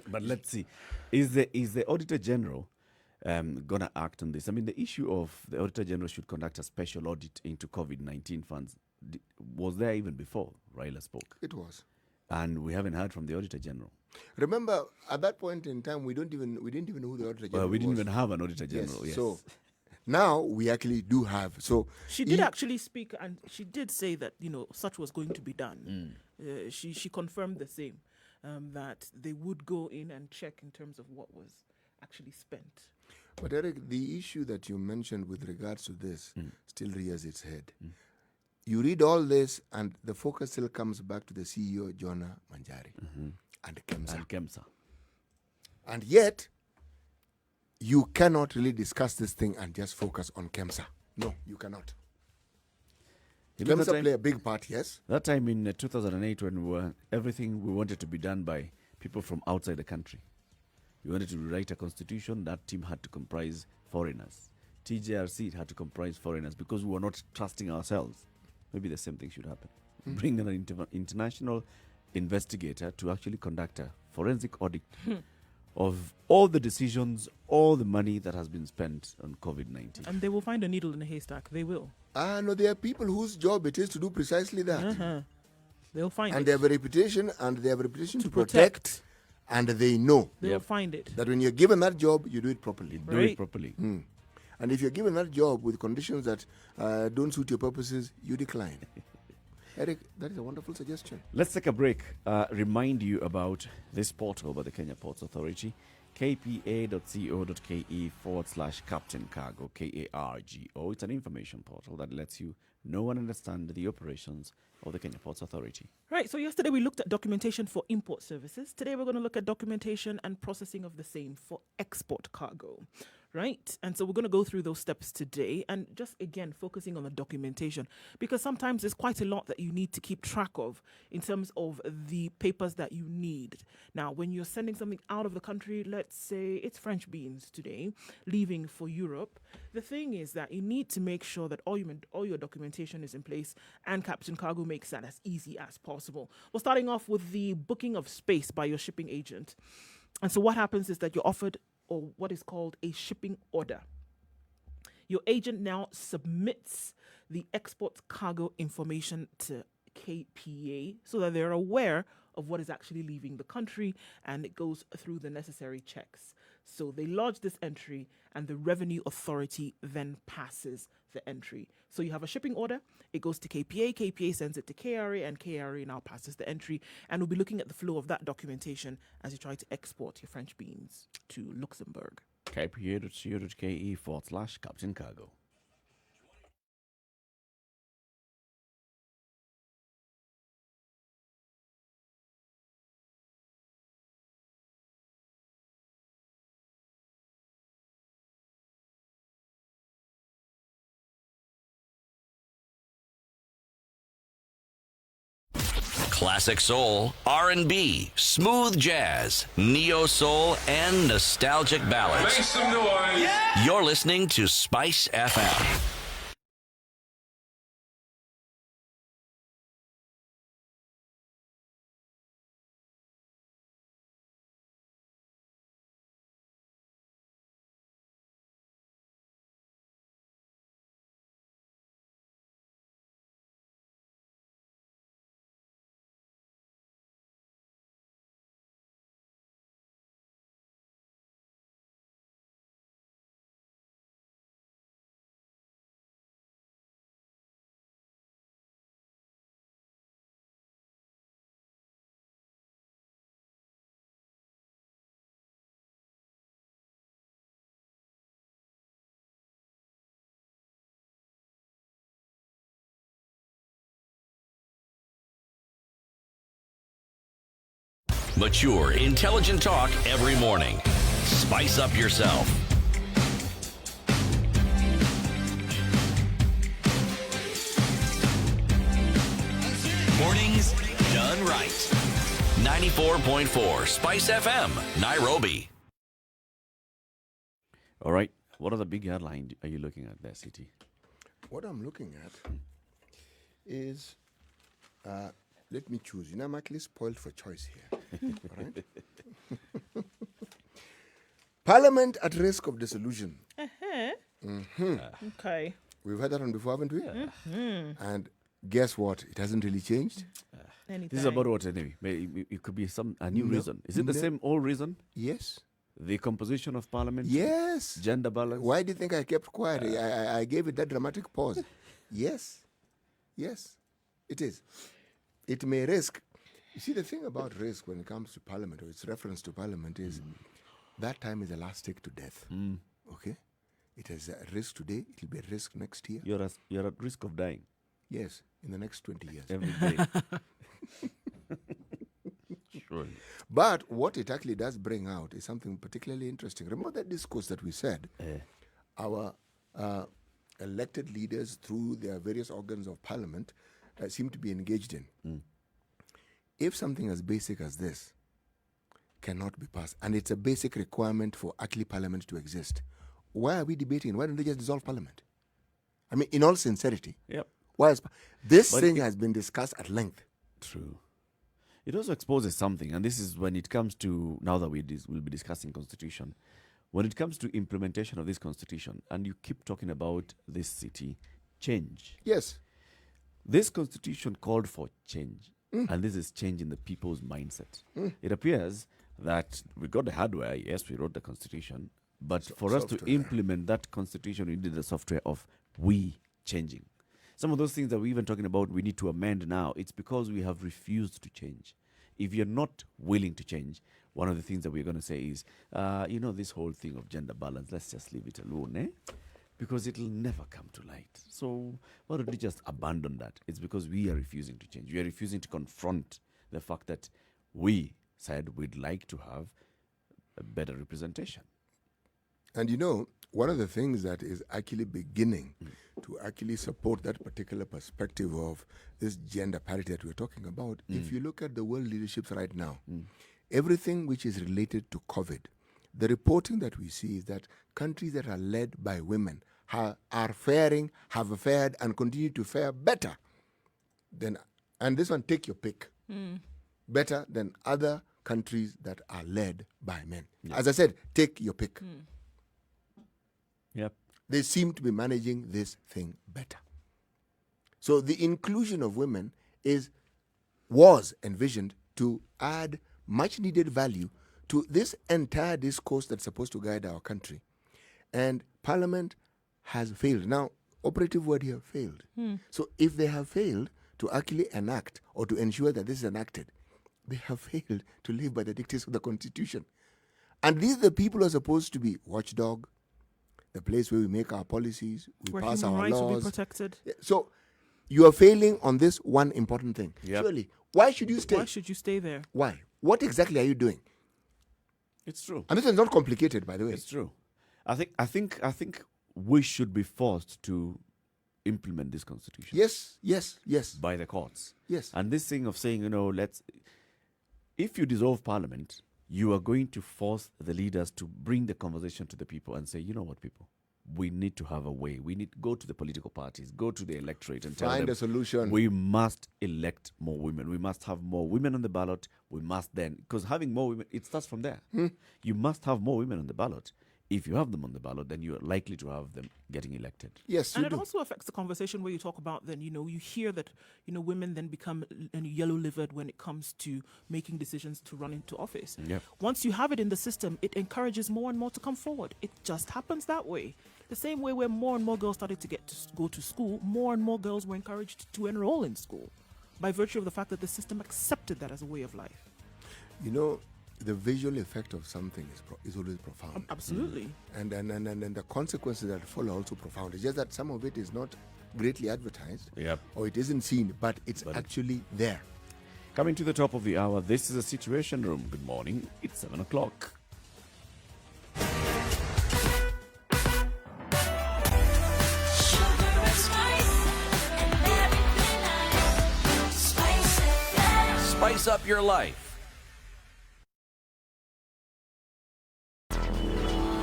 But let's see, is the Auditor General gonna act on this? I mean, the issue of the Auditor General should conduct a special audit into COVID-19 funds was there even before Raila spoke, It was. and we haven't heard from the Auditor General. Remember, at that point in time, we didn't even know who the Auditor General Well, we didn't was. even have an Auditor General. Yes. So now we actually do have. So She did actually speak, and she did say that such was going to be done. She confirmed the same, that they would go in and check in terms of what was actually spent. But Eric, the issue that you mentioned with regards to this still rears its head. You read all this, and the focus still comes back to the CEO, Jonah Manjari, and KEMSA. And KEMSA. And yet, you cannot really discuss this thing and just focus on KEMSA. No, you cannot. You know, KEMSA play a big part, yes? that time in 2008, when everything we wanted to be done by people from outside the country. We wanted to rewrite a constitution. That team had to comprise foreigners. TJRC had to comprise foreigners because we were not trusting ourselves. Maybe the same thing should happen. Bring an international investigator to actually conduct a forensic audit of all the decisions, all the money that has been spent on COVID-19. And they will find a needle in a haystack. They will. No, there are people whose job it is to do precisely that. They'll find And it. they have a reputation, and they have a reputation to protect. protect, and they know They'll find it. that when you're given that job, you do it properly. Do Right. it properly. And if you're given that job with conditions that don't suit your purposes, you decline. Eric, that is a wonderful suggestion. Let's take a break. Remind you about this portal by the Kenya Ports Authority, kpa.co.ke/Captain Cargo, KARGO. It's an information portal that lets you know and understand the operations of the Kenya Ports Authority. Right, so yesterday we looked at documentation for import services. Today we're going to look at documentation and processing of the same for export cargo. Right, and so we're going to go through those steps today, and just again focusing on the documentation, because sometimes there's quite a lot that you need to keep track of in terms of the papers that you need. Now, when you're sending something out of the country, let's say it's French beans today, leaving for Europe, the thing is that you need to make sure that all your documentation is in place, and Captain Cargo makes that as easy as possible. We're starting off with the booking of space by your shipping agent. And so what happens is that you're offered or what is called a shipping order. Your agent now submits the export cargo information to KPA so that they're aware of what is actually leaving the country, and it goes through the necessary checks. So they lodge this entry, and the Revenue Authority then passes the entry. So you have a shipping order, it goes to KPA, KPA sends it to KRA, and KRA now passes the entry. And we'll be looking at the flow of that documentation as you try to export your French beans to Luxembourg. kpa.co.ke/Captain Cargo. Classic soul, R&B, smooth jazz, neo soul, and nostalgic ballads. Make some noise. You're listening to Spice FM. Mature, intelligent talk every morning. Spice up yourself. Mornings done right. 94.4 Spice FM, Nairobi. All right. What are the big headlines are you looking at there, City? What I'm looking at is, let me choose. You know, I'm actually spoiled for choice here. All right? Parliament at risk of dissolution. Okay. We've had that one before, haven't we? And guess what? It hasn't really changed. Anything. This is about what anyway? It could be a new reason. Is it the same old reason? Yes. The composition of parliament? Yes. Gender balance? Why do you think I kept quiet? I gave it that dramatic pause. Yes. Yes. It is. It may risk. You see, the thing about risk when it comes to parliament, or its reference to parliament, is that time is elastic to death. Okay? It is a risk today. It will be a risk next year. You're at risk of dying Yes, in the next 20 years. every day. Surely. But what it actually does bring out is something particularly interesting. Remember that discourse that we said? Our elected leaders, through their various organs of parliament, seem to be engaged in. If something as basic as this cannot be passed, and it's a basic requirement for actually parliament to exist, why are we debating? Why don't they just dissolve parliament? I mean, in all sincerity. Yep. Why is this But thing has been discussed at length? True. It also exposes something, and this is when it comes to, now that we'll be discussing constitution, when it comes to implementation of this constitution, and you keep talking about this city, change. Yes. This constitution called for change, and this is change in the people's mindset. It appears that we got the hardware, yes, we wrote the constitution, but for us to software. implement that constitution, we needed the software of we changing. Some of those things that we're even talking about, we need to amend now. It's because we have refused to change. If you're not willing to change, one of the things that we're going to say is, this whole thing of gender balance, let's just leave it alone, because it'll never come to light. So why don't we just abandon that? It's because we are refusing to change. We are refusing to confront the fact that we said we'd like to have a better representation. And one of the things that is actually beginning to actually support that particular perspective of this gender parity that we're talking about, if you look at the world leaderships right now, everything which is related to COVID, the reporting that we see is that countries that are led by women have fared and continue to fare better than, and this one, take your pick, better than other countries that are led by men. As I said, take your pick. Yep. They seem to be managing this thing better. So the inclusion of women was envisioned to add much needed value to this entire discourse that's supposed to guide our country. And Parliament has failed. Now, operative word here, failed. So if they have failed to actually enact or to ensure that this is enacted, they have failed to live by the dictates of the Constitution. And these are the people who are supposed to be watchdog, the place where we make our policies, we Where pass human our rights laws. will be protected. So you are failing on this one important thing. Yep. Surely, why should you stay? Why should you stay there? Why? What exactly are you doing? It's true. And this is not complicated, by the way. It's true. I think we should be forced to implement this constitution. Yes. By the courts. Yes. And this thing of saying, if you dissolve parliament, you are going to force the leaders to bring the conversation to the people and say, you know what, people, we need to have a way. We need to go to the political parties, go to the electorate and tell Find them a solution. we must elect more women. We must have more women on the ballot. We must then, because having more women, it starts from there. You must have more women on the ballot. If you have them on the ballot, then you are likely to have them getting elected. Yes, And you it do. also affects the conversation where you talk about then, you hear that, women then become yellow-livered when it comes to making decisions to run into office. Yep. Once you have it in the system, it encourages more and more to come forward. It just happens that way. The same way where more and more girls started to go to school, more and more girls were encouraged to enroll in school by virtue of the fact that the system accepted that as a way of life. The visual effect of something is always profound. Absolutely. And the consequences that follow are also profound. It's just that some of it is not greatly advertised Yep. or it isn't seen, but it's actually there. Coming to the top of the hour, this is a Situation Room. Good morning. It's 7 o'clock. Sugar and spice, and everything I spice it. Spice up your life.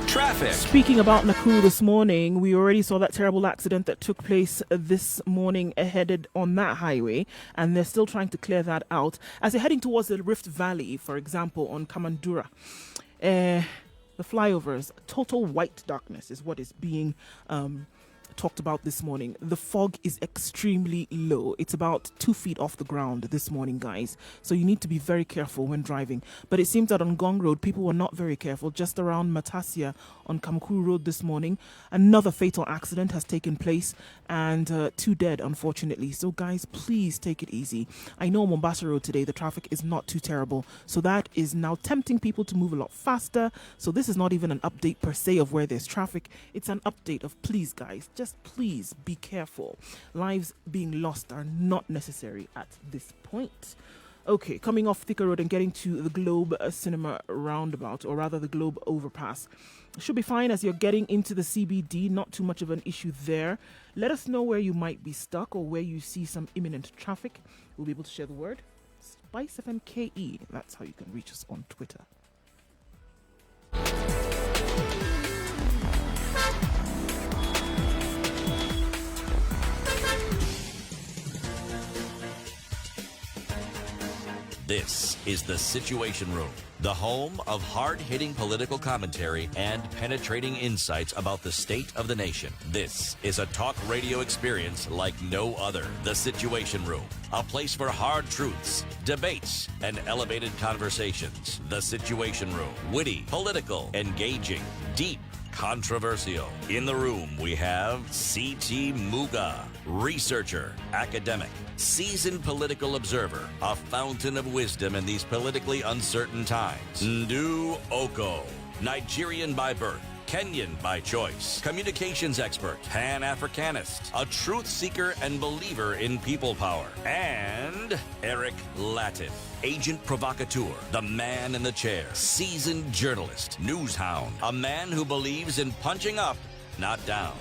Traffic. Speaking about Nakuru this morning, we already saw that terrible accident that took place this morning headed on that highway, and they're still trying to clear that out. As they're heading towards the Rift Valley, for example, on Kamandura, the flyovers, total white darkness is what is being talked about this morning. The fog is extremely low. It's about 2 feet off the ground this morning, guys. So you need to be very careful when driving. But it seems that on Gong Road, people were not very careful. Just around Matasia on Kamkuru Road this morning, another fatal accident has taken place and 2 dead, unfortunately. So guys, please take it easy. I know Mombasa Road today, the traffic is not too terrible. So that is now tempting people to move a lot faster. So this is not even an update per se of where there's traffic. It's an update of please, guys, just please be careful. Lives being lost are not necessary at this point. Okay, coming off Thika Road and getting to the Globe Cinema roundabout, or rather the Globe overpass. Should be fine as you're getting into the CBD, not too much of an issue there. Let us know where you might be stuck or where you see some imminent traffic. We'll be able to share the word. Spice FM KE, that's how you can reach us on Twitter. This is the Situation Room, the home of hard-hitting political commentary and penetrating insights about the state of the nation. This is a talk radio experience like no other. The Situation Room, a place for hard truths, debates, and elevated conversations. The Situation Room, witty, political, engaging, deep, controversial. In the room, we have C.T. Muga, researcher, academic, seasoned political observer, a fountain of wisdom in these politically uncertain times. Nduh Okoh, Nigerian by birth, Kenyan by choice, communications expert, Pan-Africanist, a truth seeker and believer in people power, and Eric Latiff, agent provocateur, the man in the chair, seasoned journalist, news hound, a man who believes in punching up, not down.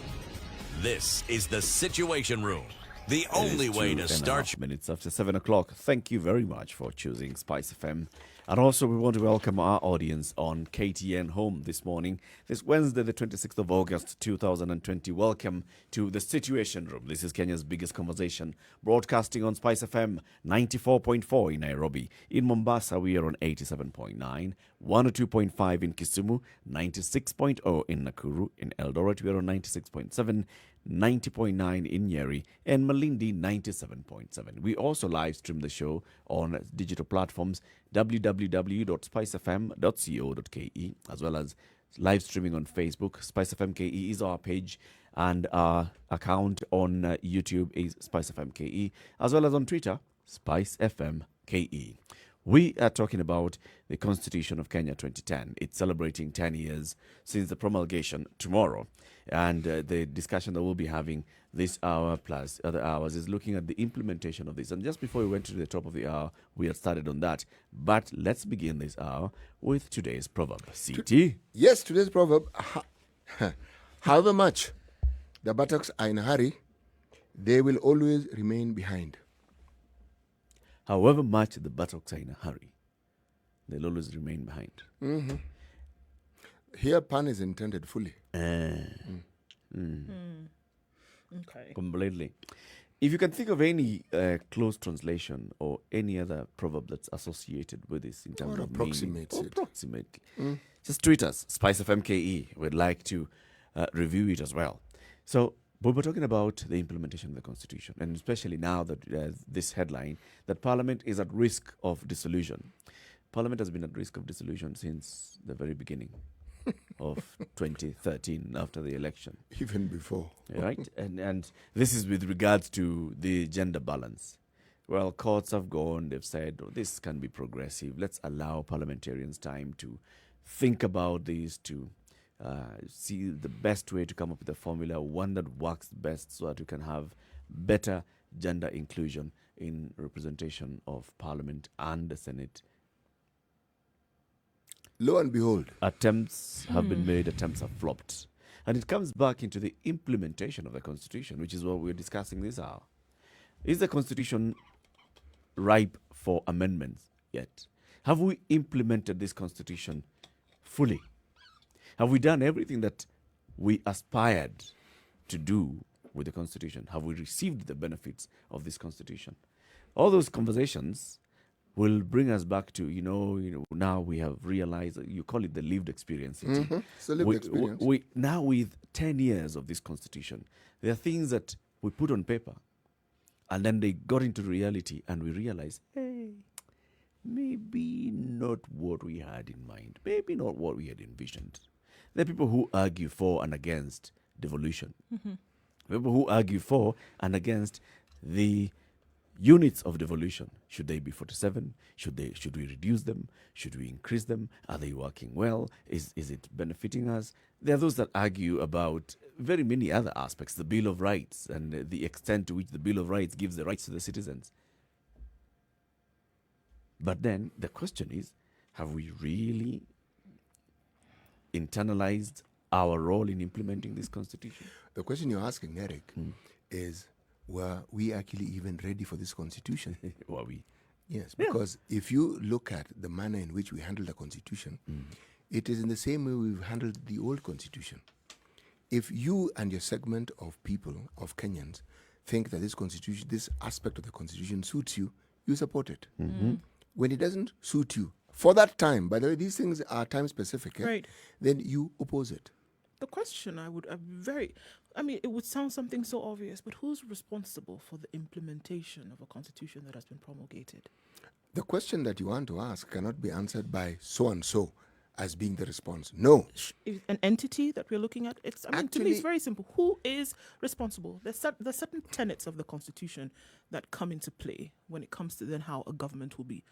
This is the Situation Room, the only way to start. Minutes after 7 o'clock. Thank you very much for choosing Spice FM. And also, we want to welcome our audience on KTN Home this morning. This Wednesday, the 26th of August, 2020. Welcome to the Situation Room. This is Kenya's biggest conversation, broadcasting on Spice FM 94.4 in Nairobi. In Mombasa, we are on 87.9, 102.5 in Kisumu, 96.0 in Nakuru. In Eldoret, we are on 96.7, 90.9 in Njeri, and Malindi 97.7. We also live stream the show on digital platforms www.spicefm.co.ke, as well as live streaming on Facebook. Spice FM KE is our page, and our account on YouTube is Spice FM KE, as well as on Twitter, Spice FM KE. We are talking about the Constitution of Kenya 2010. It's celebrating 10 years since the promulgation tomorrow. And the discussion that we'll be having this hour plus other hours is looking at the implementation of this. And just before we went to the top of the hour, we had started on that. But let's begin this hour with today's proverb. CT? Yes, today's proverb, however much the buttocks are in a hurry, they will always remain behind. However much the buttocks are in a hurry, they'll always remain behind. Mm-hmm. Here, pun is intended fully. Okay. Completely. If you can think of any close translation or any other proverb that's associated with this in terms Or of approximates meaning, it. approximately, just tweet us, Spice FM KE. We'd like to review it as well. So, but we're talking about the implementation of the Constitution, and especially now that this headline, that Parliament is at risk of dissolution. Parliament has been at risk of dissolution since the very beginning of 2013, after the election. Even before. Right? And this is with regards to the gender balance. Well, courts have gone, they've said, oh, this can be progressive. Let's allow parliamentarians time to think about this, to see the best way to come up with a formula, one that works best so that we can have better gender inclusion in representation of Parliament and the Senate. Lo and behold, Attempts have been made, attempts have flopped. And it comes back into the implementation of the Constitution, which is what we're discussing this hour. Is the Constitution ripe for amendments yet? Have we implemented this Constitution fully? Have we done everything that we aspired to do with the Constitution? Have we received the benefits of this Constitution? All those conversations will bring us back to, now we have realized, you call it the lived experience. it's a lived experience. Now with 10 years of this Constitution, there are things that we put on paper and then they got into reality and we realize, hey, maybe not what we had in mind, maybe not what we had envisioned. There are people who argue for and against devolution. People who argue for and against the units of devolution. Should they be 47? Should we reduce them? Should we increase them? Are they working well? Is it benefiting us? There are those that argue about very many other aspects, the Bill of Rights and the extent to which the Bill of Rights gives the rights to the citizens. But then the question is, have we really internalized our role in implementing this Constitution? The question you're asking, Eric, is, were we actually even ready for this Constitution? Were we? Yes, because if you look at the manner in which we handle the Constitution, it is in the same way we've handled the old Constitution. If you and your segment of people, of Kenyans, think that this Constitution, this aspect of the Constitution suits you, you support it. When it doesn't suit you, for that time, by the way, these things are time specific, Right. then you oppose it. The question it would sound something so obvious, but who's responsible for the implementation of a constitution that has been promulgated? The question that you want to ask cannot be answered by so-and-so as being the response. No. Is an entity that we're looking at? To me, Actually- it's very simple. Who is responsible? There's certain tenets of the constitution that come into play when it comes to then how a government will be,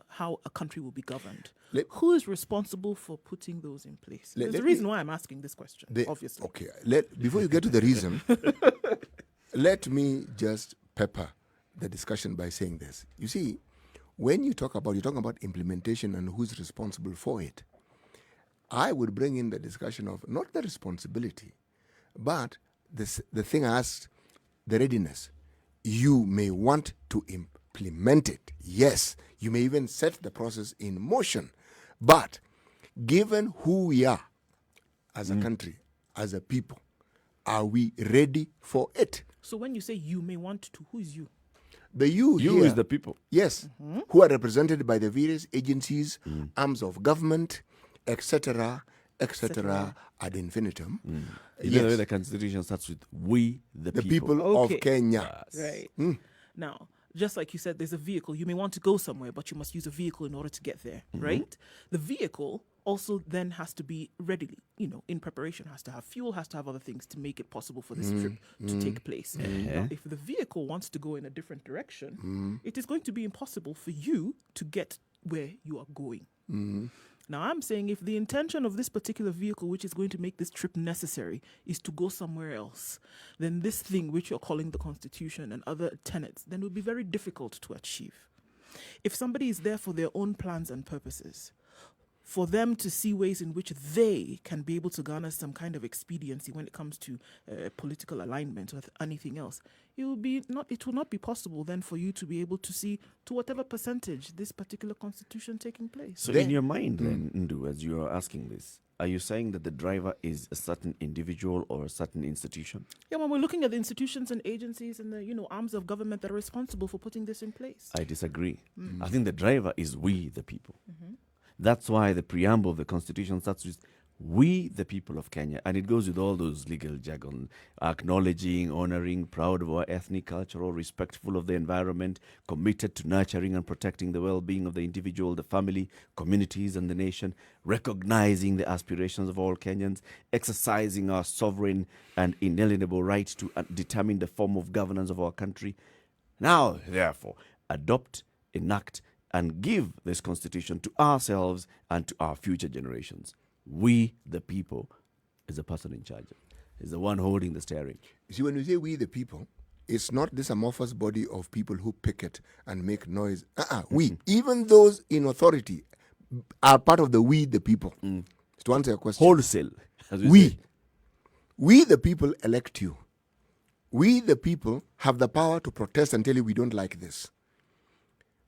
how a country will be governed. Who is responsible for putting those in place? There's a reason why I'm asking this question, obviously. Okay, before you get to the reason, let me just pepper the discussion by saying this. You see, when you're talking about implementation and who's responsible for it, I would bring in the discussion of not the responsibility, but the thing I asked, the readiness. You may want to implement it. Yes, you may even set the process in motion. But given who we are as a country, as a people, are we ready for it? So when you say you may want to, who is you? The you You here, is the people. yes, who are represented by the various agencies, arms of government, etc., ad infinitum. Even though the Constitution starts with we, the The people. people Okay. of Kenya. Right. Now, just like you said, there's a vehicle. You may want to go somewhere, but you must use a vehicle in order to get there, right? The vehicle also then has to be readily, in preparation, has to have fuel, has to have other things to make it possible for this trip to take place. Now, if the vehicle wants to go in a different direction, it is going to be impossible for you to get where you are going. Now, I'm saying if the intention of this particular vehicle, which is going to make this trip necessary, is to go somewhere else, then this thing, which you're calling the Constitution and other tenets, then it will be very difficult to achieve. If somebody is there for their own plans and purposes, for them to see ways in which they can be able to garner some kind of expediency when it comes to political alignment or anything else, it will not be possible then for you to be able to see to whatever percentage this particular constitution taking place. So in your mind then, Nduh, as you are asking this, are you saying that the driver is a certain individual or a certain institution? Yeah, when we're looking at the institutions and agencies and the arms of government that are responsible for putting this in place. I disagree. I think the driver is we, the people. That's why the preamble of the Constitution starts with we, the people of Kenya. And it goes with all those legal jargon, acknowledging, honoring, proud of our ethnic, cultural, respectful of the environment, committed to nurturing and protecting the well-being of the individual, the family, communities, and the nation, recognizing the aspirations of all Kenyans, exercising our sovereign and inalienable right to determine the form of governance of our country. Now, therefore, adopt, enact, and give this Constitution to ourselves and to our future generations. We, the people, is the person in charge, is the one holding the steering. You see, when we say we the people, it's not this amorphous body of people who picket and make noise. We, even those in authority, are part of the we, the people. To answer your question, Wholesale. As we say. we the people elect you. We the people have the power to protest and tell you we don't like this.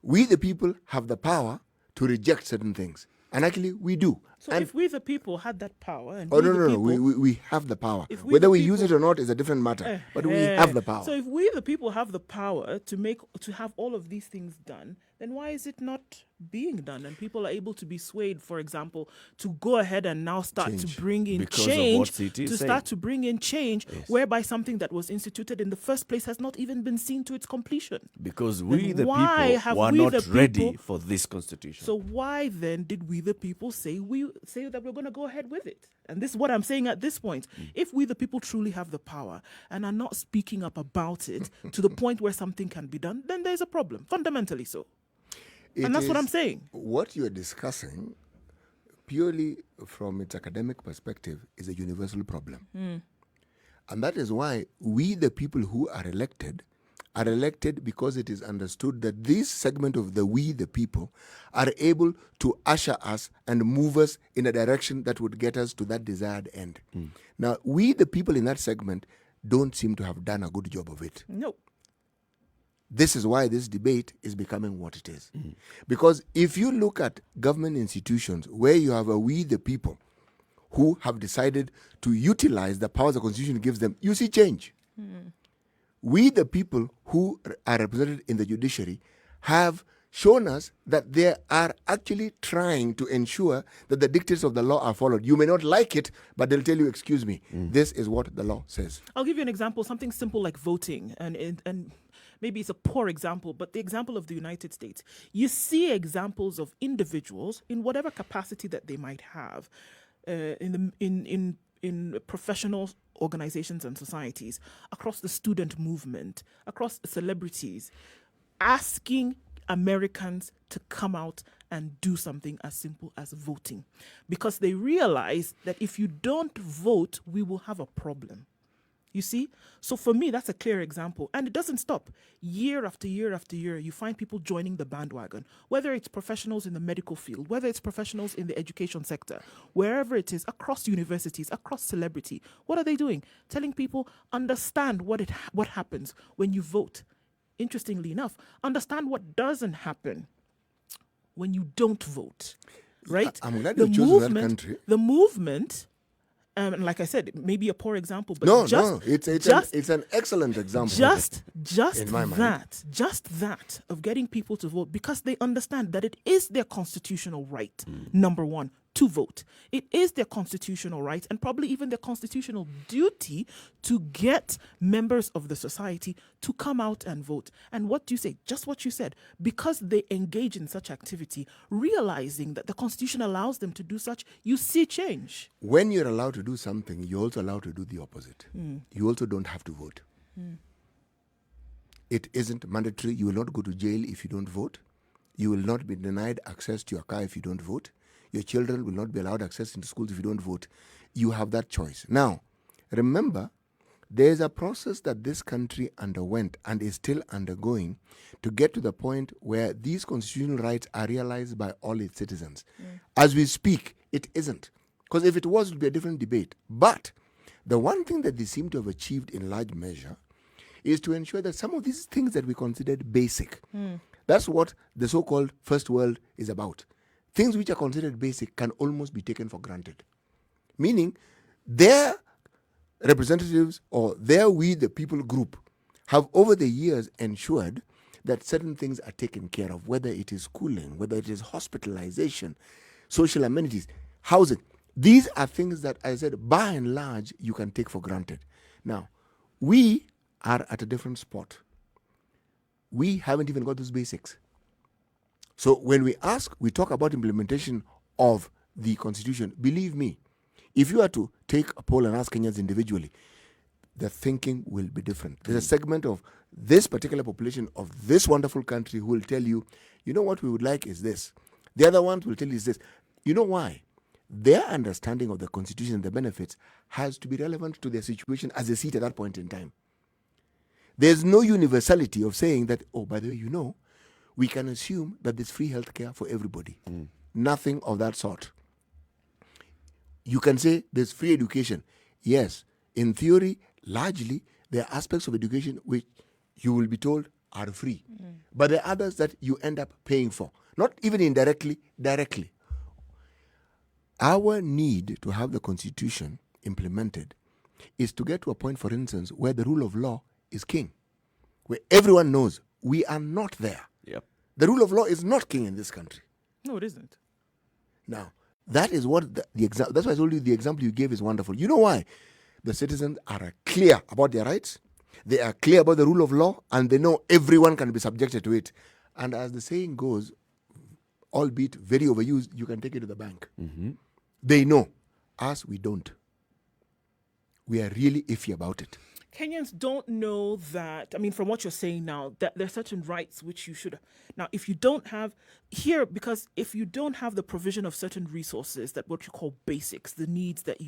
We the people have the power to reject certain things. And actually, we do. So And if we the people had that power, and oh, we the no, people, we have the power. If we Whether the we use it people- or not is a different matter. But we have the power. So if we the people have the power to have all of these things done, then why is it not being done? And people are able to be swayed, for example, to go ahead and now start Change. to bring in Because of change, what CT is to saying. start to bring in change, whereby something that was instituted in the first place has not even been seen to its completion. Because we, Then the why people, have were we not the ready people- for this constitution. So why then did we the people say that we're going to go ahead with it? And this is what I'm saying at this point. If we the people truly have the power and are not speaking up about it to the point where something can be done, then there's a problem, fundamentally so. And that's what I'm saying. What you're discussing, purely from its academic perspective, is a universal problem. And that is why we, the people who are elected because it is understood that this segment of the we, the people, are able to usher us and move us in a direction that would get us to that desired end. Now, we, the people in that segment, don't seem to have done a good job of it. No. This is why this debate is becoming what it is. Because if you look at government institutions where you have a we, the people, who have decided to utilize the powers the Constitution gives them, you see change. We, the people who are represented in the judiciary, have shown us that they are actually trying to ensure that the dictates of the law are followed. You may not like it, but they'll tell you, excuse me, this is what the law says. I'll give you an example, something simple like voting, and maybe it's a poor example, but the example of the United States. You see examples of individuals in whatever capacity that they might have in professional organizations and societies, across the student movement, across celebrities, asking Americans to come out and do something as simple as voting, because they realize that if you don't vote, we will have a problem. You see? So for me, that's a clear example. And it doesn't stop. Year after year after year, you find people joining the bandwagon, whether it's professionals in the medical field, whether it's professionals in the education sector, wherever it is, across universities, across celebrity. What are they doing? Telling people, understand what happens when you vote. Interestingly enough, understand what doesn't happen when you don't vote. Right? I'm glad you chose that country. The movement... and like I said, it may be a poor example, but it's an excellent example. Just in my mind. that of getting people to vote, because they understand that it is their constitutional right, number one, to vote. It is their constitutional right and probably even their constitutional duty to get members of the society to come out and vote. And what do you say? Just what you said. Because they engage in such activity, realizing that the Constitution allows them to do such, you see change. When you're allowed to do something, you're also allowed to do the opposite. You also don't have to vote. It isn't mandatory. You will not go to jail if you don't vote. You will not be denied access to your car if you don't vote. Your children will not be allowed access into schools if you don't vote. You have that choice. Now, remember, there is a process that this country underwent and is still undergoing to get to the point where these constitutional rights are realized by all its citizens. As we speak, it isn't. Because if it was, it would be a different debate. But the one thing that they seem to have achieved in large measure is to ensure that some of these things that we considered basic, that's what the so-called first world is about. Things which are considered basic can almost be taken for granted. Meaning, their representatives or their we, the people group, have over the years ensured that certain things are taken care of, whether it is schooling, whether it is hospitalization, social amenities, housing. These are things that, as I said, by and large, you can take for granted. Now, we are at a different spot. We haven't even got those basics. So when we talk about implementation of the Constitution, believe me, if you are to take a poll and ask Kenyans individually, the thinking will be different. There's a segment of this particular population of this wonderful country who will tell you, you know what we would like is this. The other ones will tell you is this. You know why? Their understanding of the Constitution and the benefits has to be relevant to their situation as they see it at that point in time. There's no universality of saying that, oh, by the way, we can assume that there's free healthcare for everybody. Nothing of that sort. You can say there's free education. Yes, in theory, largely, there are aspects of education which you will be told are free. But there are others that you end up paying for. Not even indirectly, directly. Our need to have the Constitution implemented is to get to a point, for instance, where the rule of law is king, where everyone knows we are not there. Yep. The rule of law is not king in this country. No, it isn't. Now, that is what that's why I told you the example you gave is wonderful. You know why? The citizens are clear about their rights, they are clear about the rule of law, and they know everyone can be subjected to it. And as the saying goes, albeit very overused, you can take it to the bank. They know. Us, we don't. We are really iffy about it. Kenyans don't know that, I mean, from what you're saying now, that there are certain rights which you should. Now, if you don't have here, because if you don't have the provision of certain resources, that what you call basics, the needs that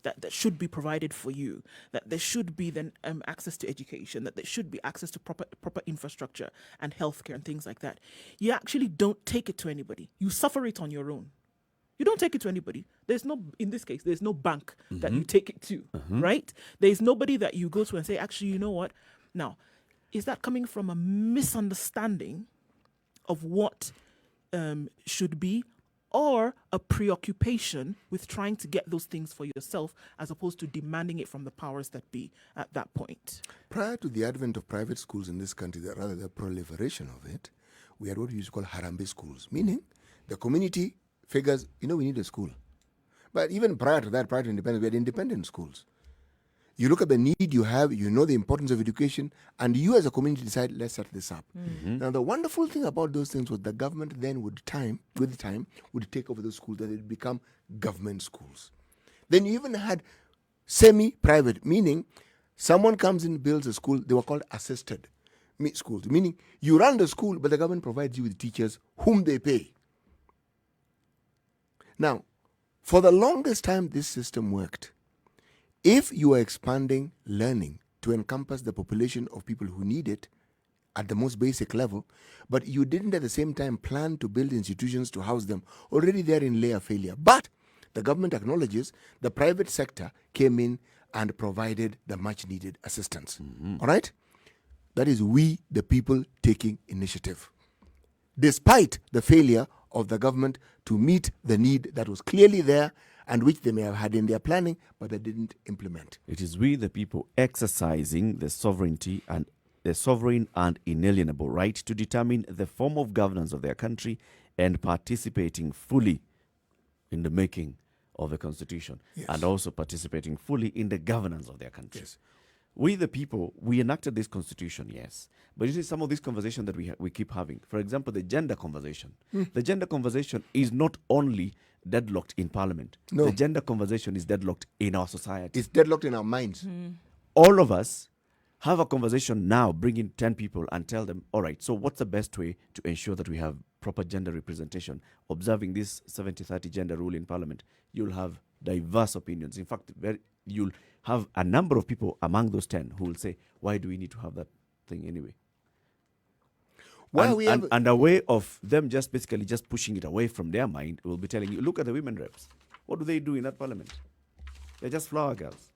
that should be provided for you, that there should be then access to education, that there should be access to proper infrastructure and healthcare and things like that, you actually don't take it to anybody. You suffer it on your own. You don't take it to anybody. In this case, there's no bank that you take it to, right? There's nobody that you go to and say, actually, you know what? Now, is that coming from a misunderstanding of what should be, or a preoccupation with trying to get those things for yourself as opposed to demanding it from the powers that be at that point? Prior to the advent of private schools in this country, rather the proliferation of it, we had what we used to call Harambee schools, meaning the community figures, we need a school. But even prior to that, prior to independence, we had independent schools. You look at the need you have, you know the importance of education, and you as a community decide, let's set this up. Now, the wonderful thing about those things was the government then with time, would take over those schools, that it become government schools. Then you even had semi-private, meaning someone comes in, builds a school, they were called assisted schools, meaning you run the school, but the government provides you with teachers whom they pay. Now, for the longest time, this system worked. If you are expanding learning to encompass the population of people who need it at the most basic level, but you didn't at the same time plan to build institutions to house them, already they're in layer failure. But the government acknowledges the private sector came in and provided the much needed assistance. All right? That is we, the people, taking initiative. Despite the failure of the government to meet the need that was clearly there and which they may have had in their planning, but they didn't implement. It is we, the people, exercising the sovereignty and the sovereign and inalienable right to determine the form of governance of their country and participating fully in the making of the Constitution, and also participating fully in the governance of their country. Yes. We, the people, we enacted this Constitution, yes. But you see some of this conversation that we keep having. For example, the gender conversation. The gender conversation is not only deadlocked in Parliament. No. The gender conversation is deadlocked in our society. It's deadlocked in our minds. All of us have a conversation now, bring in 10 people and tell them, all right, so what's the best way to ensure that we have proper gender representation? Observing this 70-30 gender rule in Parliament, you'll have diverse opinions. In fact, you'll have a number of people among those 10 who will say, why do we need to have that thing anyway? And a way of them just basically just pushing it away from their mind will be telling you, look at the women reps. What do they do in that Parliament? They're just flower girls.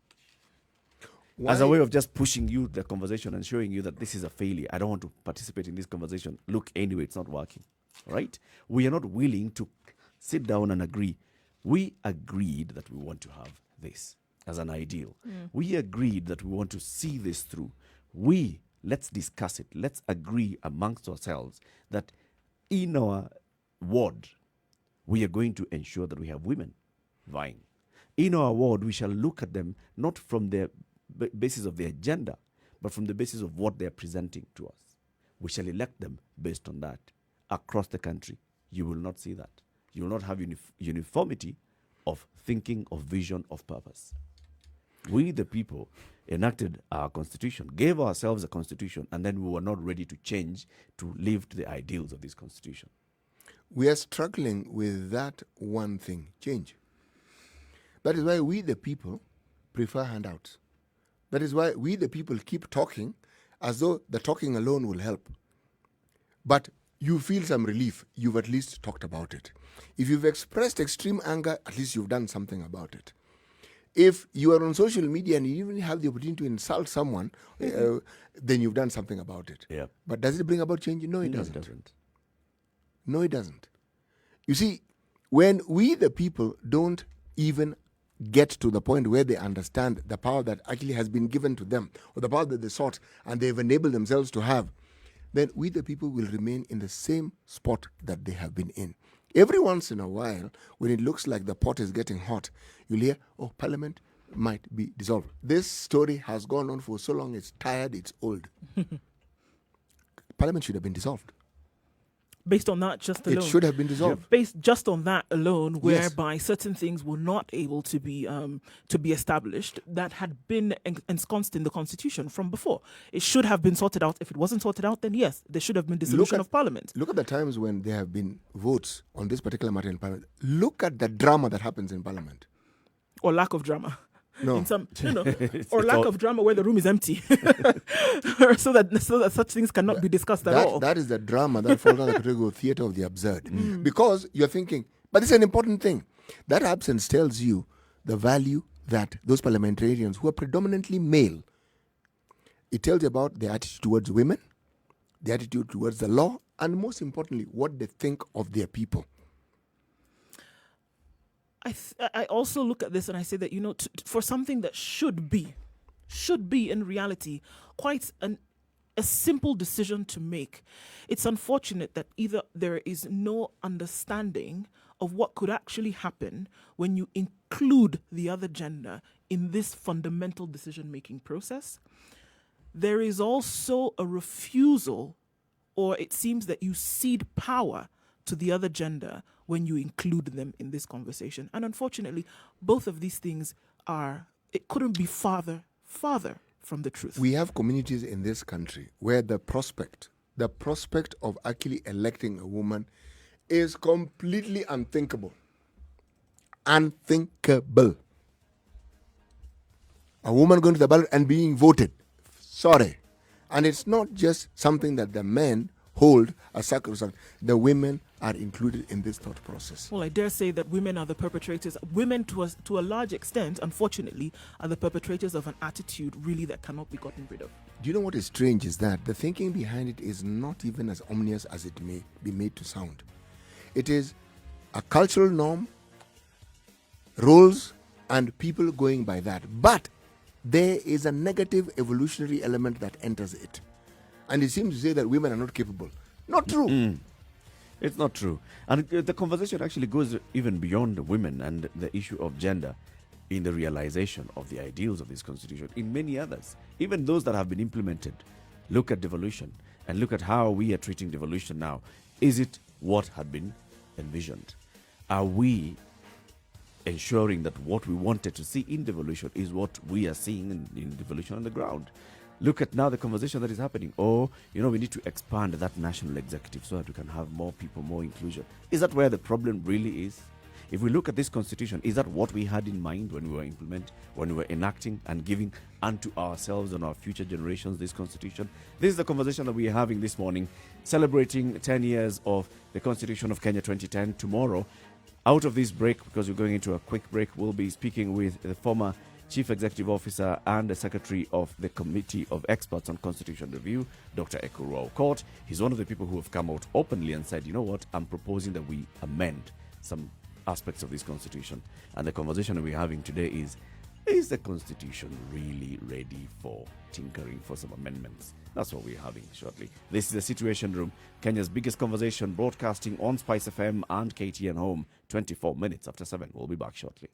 As a way of just pushing you the conversation and showing you that this is a failure. I don't want to participate in this conversation. Look, anyway, it's not working. Right? We are not willing to sit down and agree. We agreed that we want to have this as an ideal. We agreed that we want to see this through. Let's discuss it. Let's agree amongst ourselves that in our ward, we are going to ensure that we have women vying. In our ward, we shall look at them not from the basis of their gender, but from the basis of what they are presenting to us. We shall elect them based on that. Across the country, you will not see that. You will not have uniformity of thinking, of vision, of purpose. We, the people, enacted our constitution, gave ourselves a constitution, and then we were not ready to change to live to the ideals of this constitution. We are struggling with that one thing, change. That is why we, the people, prefer handouts. That is why we, the people, keep talking as though the talking alone will help. But you feel some relief. You've at least talked about it. If you've expressed extreme anger, at least you've done something about it. If you are on social media and you even have the opportunity to insult someone, then you've done something about it. Yeah. But does it bring about change? No, it doesn't. No, it doesn't. You see, when we, the people, don't even get to the point where they understand the power that actually has been given to them, or the power that they sought and they've enabled themselves to have, then we, the people, will remain in the same spot that they have been in. Every once in a while, when it looks like the pot is getting hot, you'll hear, oh, Parliament might be dissolved. This story has gone on for so long, it's tired, it's old. Parliament should have been dissolved. Based on that just alone. It should have been dissolved. Based just on that alone, Yes. whereby certain things were not able to be established that had been ensconced in the Constitution from before. It should have been sorted out. If it wasn't sorted out, then yes, there should have been dissolution of Parliament. Look at the times when there have been votes on this particular matter in Parliament. Look at the drama that happens in Parliament. Or lack of drama. No. Or lack of drama where the room is empty, so that such things cannot be discussed at all. That is the drama that falls under the category of theatre of the absurd. Because you're thinking, but it's an important thing. That absence tells you the value that those parliamentarians who are predominantly male, it tells you about their attitude towards women, their attitude towards the law, and most importantly, what they think of their people. I also look at this and I say that, for something that should be in reality quite a simple decision to make, it's unfortunate that either there is no understanding of what could actually happen when you include the other gender in this fundamental decision-making process. There is also a refusal, or it seems that you cede power to the other gender when you include them in this conversation. And unfortunately, both of these things it couldn't be farther from the truth. We have communities in this country where the prospect of actually electing a woman is completely unthinkable. Unthinkable. A woman going to the ballot and being voted. Sorry. And it's not just something that the men hold as sacrosanct. The women are included in this thought process. Well, I dare say that women are the perpetrators. Women, to a large extent, unfortunately, are the perpetrators of an attitude really that cannot be gotten rid of. Do you know what is strange is that the thinking behind it is not even as ominous as it may be made to sound. It is a cultural norm, roles, and people going by that. But there is a negative evolutionary element that enters it. And it seems to say that women are not capable. Not true. It's not true. And the conversation actually goes even beyond women and the issue of gender in the realization of the ideals of this constitution in many others, even those that have been implemented. Look at devolution and look at how we are treating devolution now. Is it what had been envisioned? Are we ensuring that what we wanted to see in devolution is what we are seeing in devolution on the ground? Look at now the conversation that is happening. Oh, we need to expand that national executive so that we can have more people, more inclusion. Is that where the problem really is? If we look at this constitution, is that what we had in mind when we were enacting and giving unto ourselves and our future generations this constitution? This is the conversation that we are having this morning, celebrating 10 years of the Constitution of Kenya 2010. Tomorrow, out of this break, because we're going into a quick break, we'll be speaking with the former Chief Executive Officer and the Secretary of the Committee of Experts on Constitution Review, Dr. Nduh Okoh. He's one of the people who have come out openly and said, you know what, I'm proposing that we amend some aspects of this constitution. And the conversation that we're having today is the constitution really ready for tinkering, for some amendments? That's what we're having shortly. This is the Situation Room, Kenya's biggest conversation, broadcasting on Spice FM and KTN Home, 24 minutes after 7. We'll be back shortly.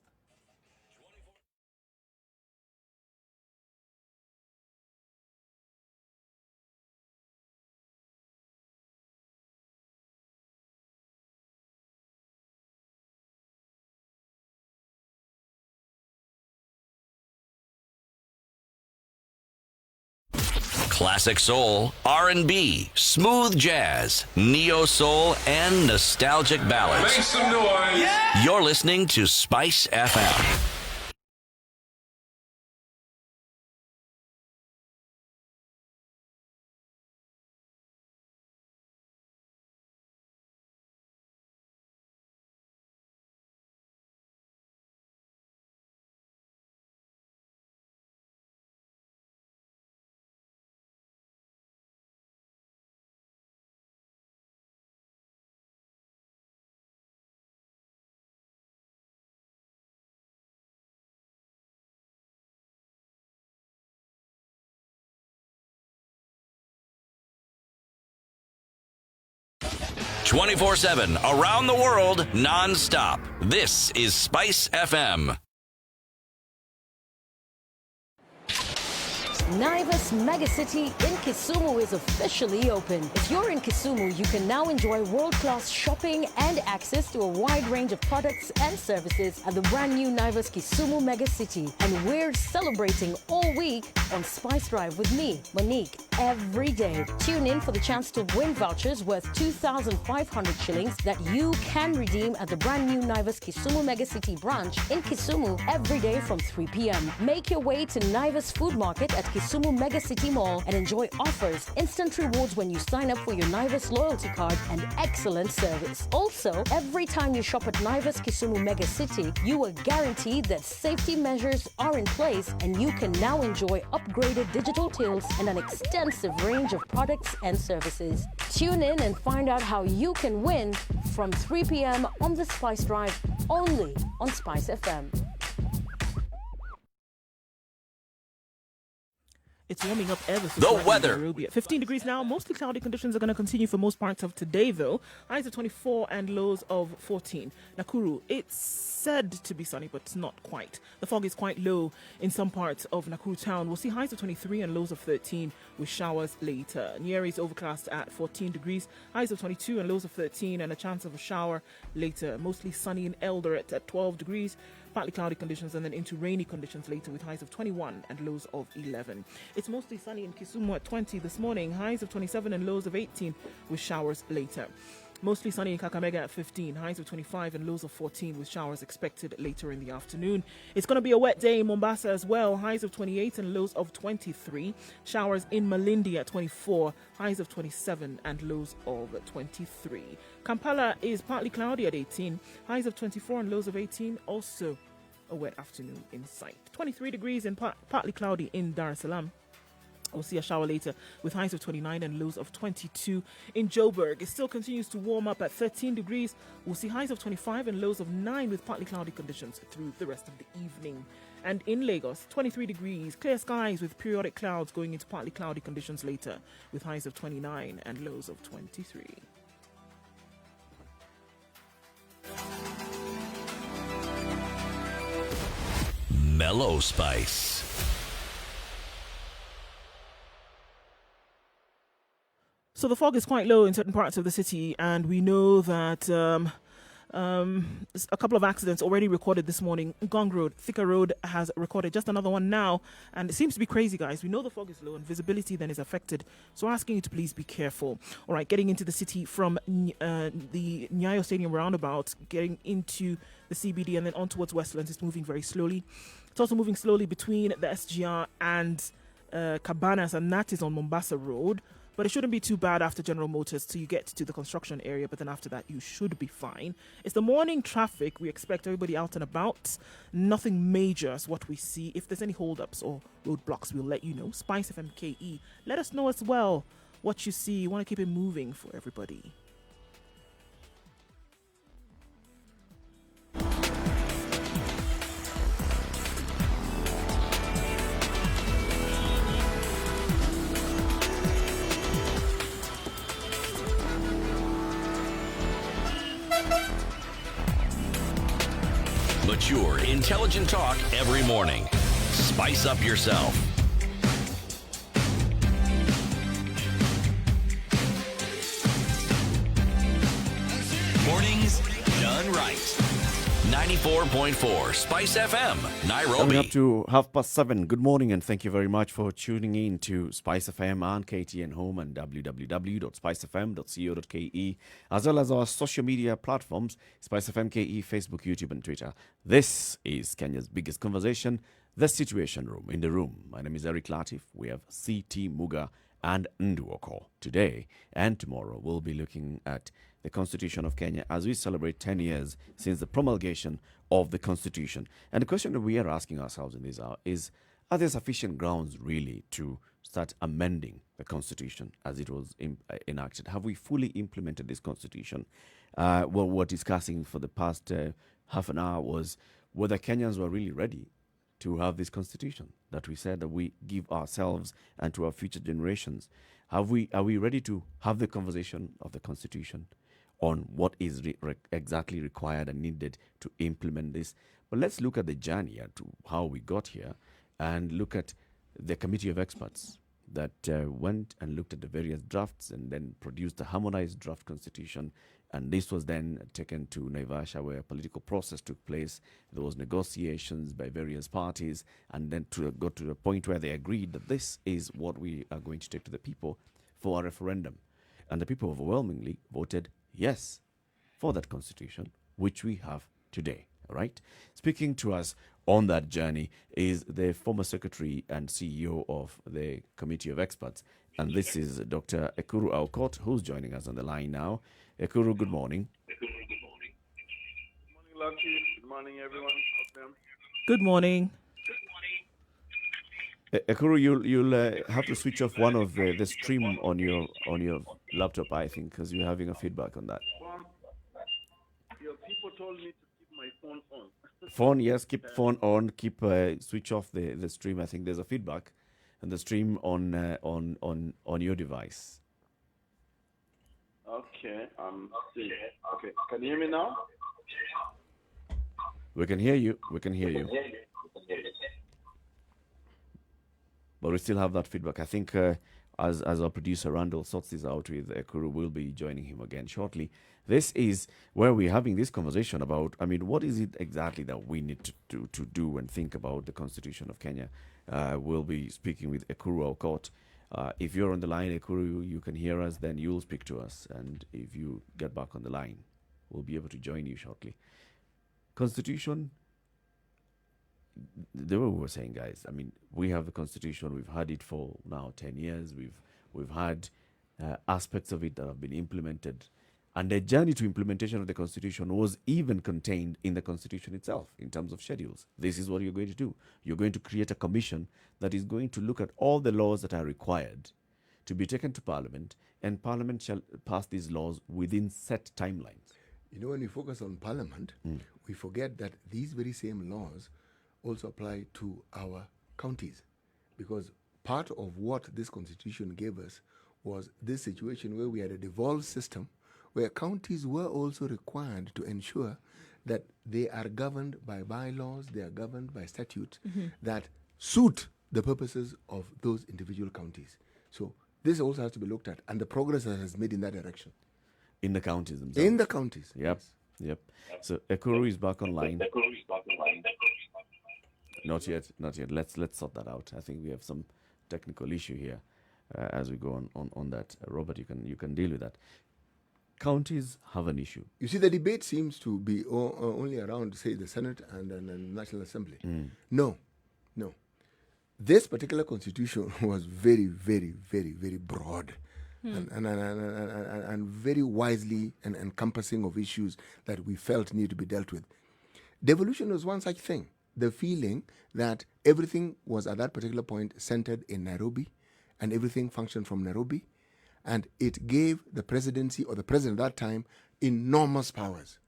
Classic soul, R&B, smooth jazz, neo soul, and nostalgic ballads. Make some noise. Yeah. You're listening to Spice FM. 24/7 around the world, non-stop. This is Spice FM. Naivas Megacity in Kisumu is officially open. If you're in Kisumu, you can now enjoy world-class shopping and access to a wide range of products and services at the brand new Naivas Kisumu Megacity. And we're celebrating all week on Spice Drive with me, Monique, every day. Tune in for the chance to win vouchers worth 2,500 shillings that you can redeem at the brand new Naivas Kisumu Megacity branch in Kisumu every day from 3 p.m. Make your way to Naivas Food Market at Kisumu Mega City Mall and enjoy offers, instant rewards when you sign up for your Naivas loyalty card, and excellent service. Also, every time you shop at Naivas Kisumu Mega City, you are guaranteed that safety measures are in place and you can now enjoy upgraded digital tills and an extensive range of products and services. Tune in and find out how you can win from 3 p.m. on the Spice Drive, only on Spice FM. It's warming up ever so The slightly in weather. Nairobi. At 15 degrees now. Mostly cloudy conditions are going to continue for most parts of today, though. Highs of 24 and lows of 14. Nakuru, it's said to be sunny, but it's not quite. The fog is quite low in some parts of Nakuru town. We'll see highs of 23 and lows of 13 with showers later. Njeri is overcast at 14 degrees. Highs of 22 and lows of 13 and a chance of a shower later. Mostly sunny in Eldoret at 12 degrees. Partly cloudy conditions and then into rainy conditions later with highs of 21 and lows of 11. It's mostly sunny in Kisumu at 20 this morning, highs of 27 and lows of 18 with showers later. Mostly sunny in Kakamega at 15, highs of 25 and lows of 14 with showers expected later in the afternoon. It's going to be a wet day in Mombasa as well, highs of 28 and lows of 23. Showers in Malindi at 24, highs of 27 and lows of 23. Kampala is partly cloudy at 18, highs of 24 and lows of 18, also a wet afternoon in sight. 23 degrees and partly cloudy in Dar es Salaam. We'll see a shower later with highs of 29 and lows of 22 in Joburg. It still continues to warm up at 13 degrees. We'll see highs of 25 and lows of 9 with partly cloudy conditions through the rest of the evening. And in Lagos, 23 degrees, clear skies with periodic clouds going into partly cloudy conditions later with highs of 29 and lows of 23. Mellow Spice. So the fog is quite low in certain parts of the city, and we know that a couple of accidents already recorded this morning. Gong Road, Thika Road has recorded just another one now, and it seems to be crazy, guys. We know the fog is low and visibility then is affected, so we're asking you to please be careful. All right, getting into the city from the Nyayo Stadium roundabout, getting into the CBD and then on towards Westlands is moving very slowly. It's also moving slowly between the SGR and Cabanas, and that is on Mombasa Road. But it shouldn't be too bad after General Motors till you get to the construction area. But then after that, you should be fine. It's the morning traffic. We expect everybody out and about. Nothing major is what we see. If there's any holdups or roadblocks, we'll let you know. Spice FM KE. Let us know as well what you see. You want to keep it moving for everybody. Mature, intelligent talk every morning. Spice up yourself. Mornings done right. 94.4 Spice FM, Nairobi. Coming up to 7:30. Good morning and thank you very much for tuning in to Spice FM on KTN Home and www.spicefm.co.ke, as well as our social media platforms, Spice FM KE, Facebook, YouTube and Twitter. This is Kenya's biggest conversation, The Situation Room. In the room, my name is Latiff. We have CT Muga and Nduh Okoh. Today and tomorrow we'll be looking at the Constitution of Kenya as we celebrate 10 years since the promulgation of the Constitution. And the question that we are asking ourselves in this hour is, are there sufficient grounds really to start amending the Constitution as it was enacted? Have we fully implemented this Constitution? What we're discussing for the past half an hour was whether Kenyans were really ready to have this Constitution that we said that we give ourselves and to our future generations. Are we ready to have the conversation of the Constitution? on what is exactly required and needed to implement this. But let's look at the journey to how we got here and look at the committee of experts that went and looked at the various drafts and then produced a harmonized draft constitution. And this was then taken to Naivasha, where a political process took place. There was negotiations by various parties, and then got to the point where they agreed that this is what we are going to take to the people for a referendum. And the people overwhelmingly voted yes for that constitution, which we have today. All right. Speaking to us on that journey is the former secretary and CEO of the Committee of Experts. And this is Dr. Nduh Okoh, who's joining us on the line now. Nduh, good morning. Good morning, Latiff. Good morning, everyone out there. Good morning. Nduh, you'll have to switch off one of the stream on your laptop, I think, because you're having a feedback on that. Your people told me to keep my phone on. Phone, yes, keep phone on. Keep switch off the stream. I think there's a feedback, and the stream on your device. Okay, okay. Can you hear me now? We can hear you. We can hear you. But we still have that feedback. I think as our producer Randall sorts this out with Nduh, we'll be joining him again shortly. This is where we're having this conversation about, what is it exactly that we need to do and think about the Constitution of Kenya. We'll be speaking with Nduh Okoh. If you're on the line, Nduh, you can hear us, then you'll speak to us. And if you get back on the line, we'll be able to join you shortly. Constitution, the way we were saying, guys, we have the Constitution. We've had it for now 10 years. We've had aspects of it that have been implemented. And the journey to implementation of the Constitution was even contained in the Constitution itself in terms of schedules. This is what you're going to do. You're going to create a commission that is going to look at all the laws that are required to be taken to Parliament, and Parliament shall pass these laws within set timelines. When we focus on Parliament, we forget that these very same laws also apply to our counties, because part of what this Constitution gave us was this situation where we had a devolved system where counties were also required to ensure that they are governed by bylaws, they are governed by statutes that suit the purposes of those individual counties. So this also has to be looked at, and the progress that has made in that direction. In the counties themselves. In the counties. Yep. So Nduh is back online. Not yet. Let's sort that out. I think we have some technical issue here as we go on that. Robert, you can deal with that. Counties have an issue. You see, the debate seems to be only around, say, the Senate and the National Assembly. No. This particular constitution was very, very, very, very broad and very wisely and encompassing of issues that we felt need to be dealt with. Devolution was one such thing. The feeling that everything was at that particular point centered in Nairobi and everything functioned from Nairobi. And it gave the presidency or the president at that time enormous powers.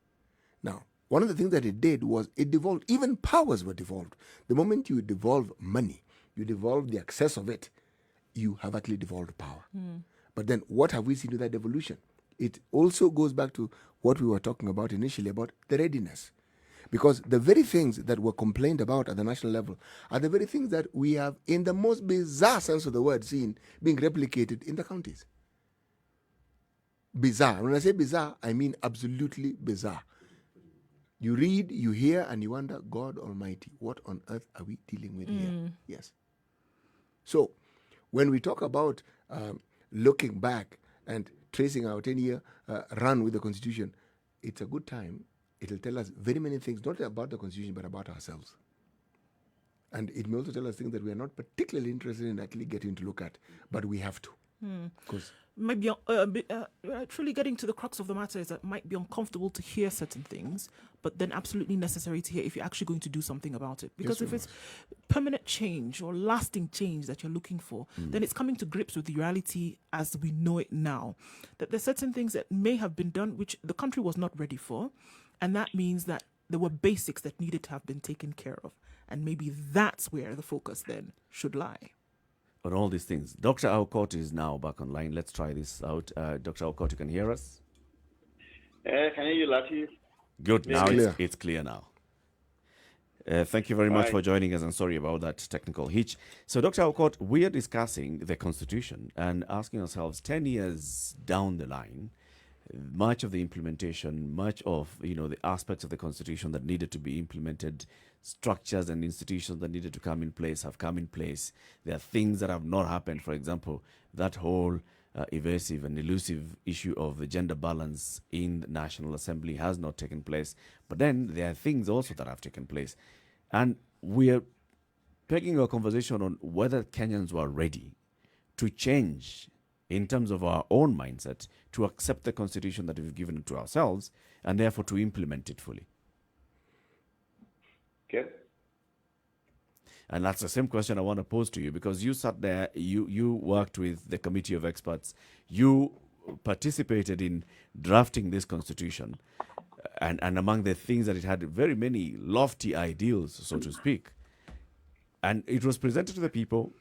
Now, one of the things that it did was it devolved, even powers were devolved. The moment you devolve money, you devolve the access of it, you have actually devolved power. But then what have we seen with that devolution? It also goes back to what we were talking about initially about the readiness. Because the very things that were complained about at the national level are the very things that we have, in the most bizarre sense of the word, seen being replicated in the counties. Bizarre. When I say bizarre, I mean absolutely bizarre. You read, you hear, and you wonder, God Almighty, what on earth are we dealing with here? Yes. So, when we talk about looking back and tracing our 10-year run with the Constitution, it's a good time. It'll tell us very many things, not about the Constitution, but about ourselves. And it may also tell us things that we are not particularly interested in actually getting to look at, but we have to. Because Maybe truly getting to the crux of the matter is that it might be uncomfortable to hear certain things, but then absolutely necessary to hear if you're actually going to do something about it. Because if it's permanent change or lasting change that you're looking for, then it's coming to grips with the reality as we know it now. That there's certain things that may have been done which the country was not ready for, and that means that there were basics that needed to have been taken care of. And maybe that's where the focus then should lie. On all these things. Dr. Okoh is now back online. Let's try this out. Dr. Okoh, you can hear us? Can you hear Latiff? Good. Yeah, Now clear. it's clear now. Thank you very much Right. for joining us, and sorry about that technical hitch. So, Dr. Okoh, we are discussing the Constitution and asking ourselves, 10 years down the line, much of the implementation, much of the aspects of the Constitution that needed to be implemented, structures and institutions that needed to come in place have come in place. There are things that have not happened. For example, that whole evasive and elusive issue of the gender balance in the National Assembly has not taken place. But then there are things also that have taken place. And we are pegging our conversation on whether Kenyans were ready to change in terms of our own mindset, to accept the Constitution that we've given to ourselves, and therefore to implement it fully. Okay. And that's the same question I want to pose to you, because you sat there, you worked with the committee of experts, you participated in drafting this Constitution, and among the things that it had very many lofty ideals, so to speak. And it was presented to the people.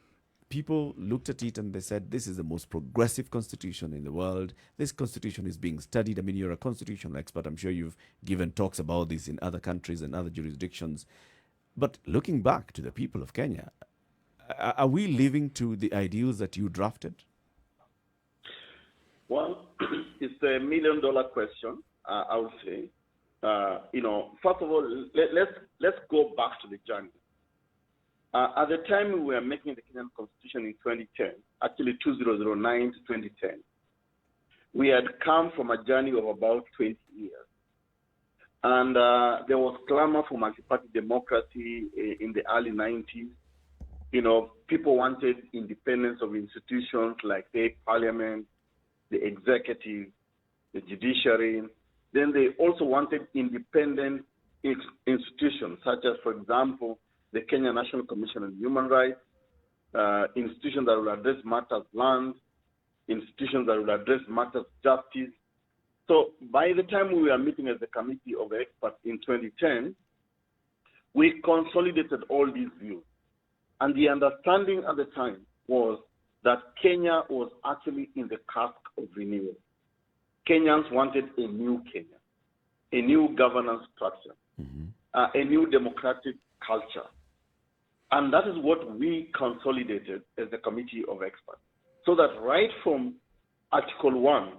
People looked at it and they said, this is the most progressive constitution in the world. This constitution is being studied. I mean, you're a constitutional expert. I'm sure you've given talks about this in other countries and other jurisdictions. But looking back to the people of Kenya, are we living to the ideals that you drafted? Well, it's a $1 million question, I would say. First of all, let's go back to the journey. At the time we were making the Kenyan Constitution in 2010, actually 2009 to 2010, we had come from a journey of about 20 years. And there was clamor for multi-party democracy in the early 90s. People wanted independence of institutions like the parliament, the executive, the judiciary. Then they also wanted independent institutions, such as, for example, the Kenya National Commission on Human Rights, institutions that will address matters land, institutions that will address matters justice. So by the time we were meeting as a committee of experts in 2010, we consolidated all these views. And the understanding at the time was that Kenya was actually in the cusp of renewal. Kenyans wanted a new Kenya, a new governance structure, a new democratic culture. And that is what we consolidated as the committee of experts. So that right from Article 1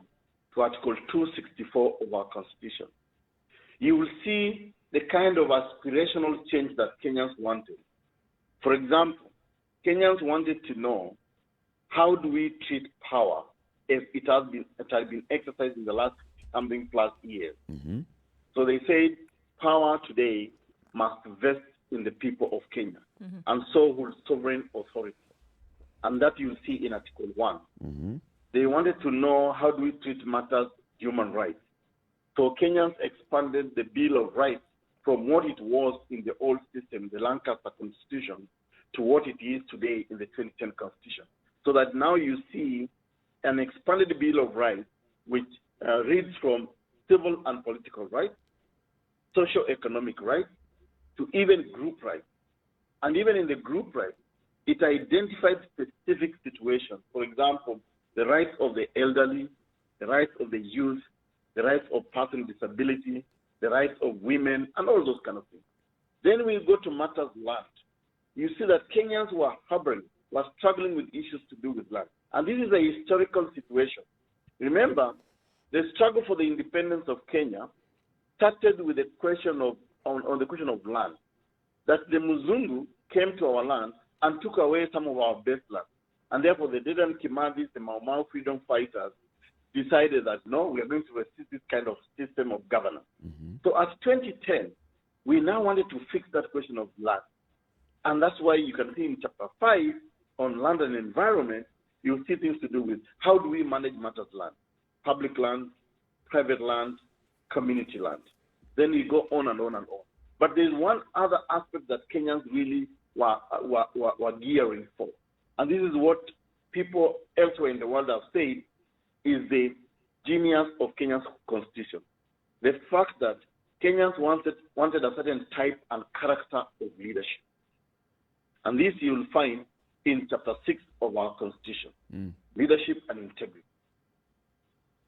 to Article 264 of our Constitution, you will see the kind of aspirational change that Kenyans wanted. For example, Kenyans wanted to know, how do we treat power if it has been exercised in the last something plus years? So they said power today must vest in the people of Kenya, and so will sovereign authority. And that you see in Article 1. They wanted to know, how do we treat matters human rights? So Kenyans expanded the Bill of Rights from what it was in the old system, the Lancaster Constitution, to what it is today in the 2010 Constitution. So that now you see an expanded Bill of Rights, which reads from civil and political rights, socio-economic rights, to even group rights. And even in the group rights, it identifies specific situations. For example, the rights of the elderly, the rights of the youth, the rights of persons with disability, the rights of women, and all those kind of things. Then we go to matters land. You see that Kenyans were struggling with issues to do with land. And this is a historical situation. Remember, the struggle for the independence of Kenya started with the question of on the question of land. That the Muzungu came to our land and took away some of our best land. And therefore, the Dedan Kimathis, the Mau Mau freedom fighters, decided that, no, we are going to resist this kind of system of governance. So at 2010, we now wanted to fix that question of land. And that's why you can see in Chapter 5 on land and environment, you'll see things to do with how do we manage matters land, public land, private land, community land. Then we go on and on and on. But there's one other aspect that Kenyans really were gearing for. And this is what people elsewhere in the world have said is the genius of Kenya's constitution. The fact that Kenyans wanted a certain type and character of leadership. And this you'll find in Chapter 6 of our Constitution, leadership and integrity.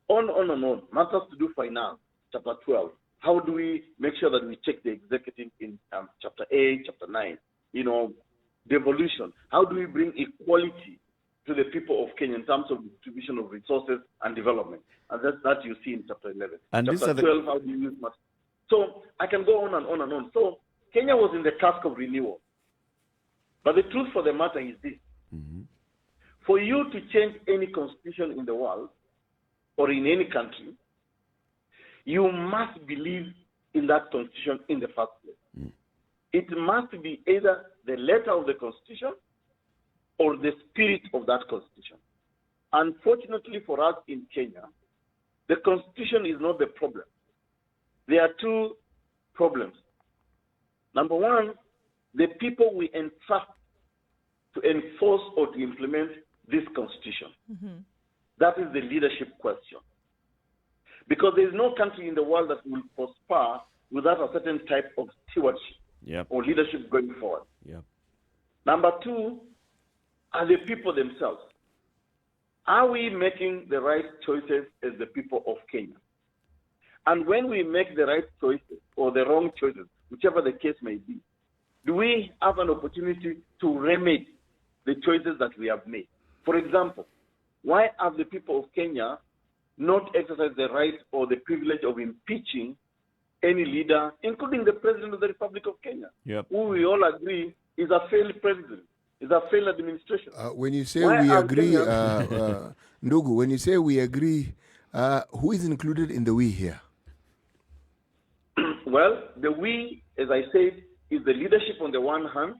On and on. Matters to do finance, chapter 12? How do we make sure that we check the executive in chapter 8, chapter 9? You know, devolution. How do we bring equality to the people of Kenya in terms of distribution of resources and development? And that's that you see in chapter 11. And chapter 12, how do you use math? So I can go on and on and on. So Kenya was in the task of renewal. But the truth for the matter is this. For you to change any constitution in the world or in any country, you must believe in that constitution in the first place. It must be either the letter of the constitution or the spirit of that constitution. Unfortunately for us in Kenya, the constitution is not the problem. There are two problems. Number one, the people we entrust to enforce or to implement this constitution. That is the leadership question. Because there is no country in the world that will prosper without a certain type of stewardship or leadership going forward. Number two are the people themselves. Are we making the right choices as the people of Kenya? And when we make the right choices or the wrong choices, whichever the case may be, do we have an opportunity to remedy the choices that we have made? For example, why have the people of Kenya not exercised the right or the privilege of impeaching any leader, including the President of the Republic of Kenya, who we all agree is a failed president, is a failed administration? When you say we agree, Ndugu, when you say we agree, who is included in the we here? Well, the we, as I said, is the leadership on the one hand,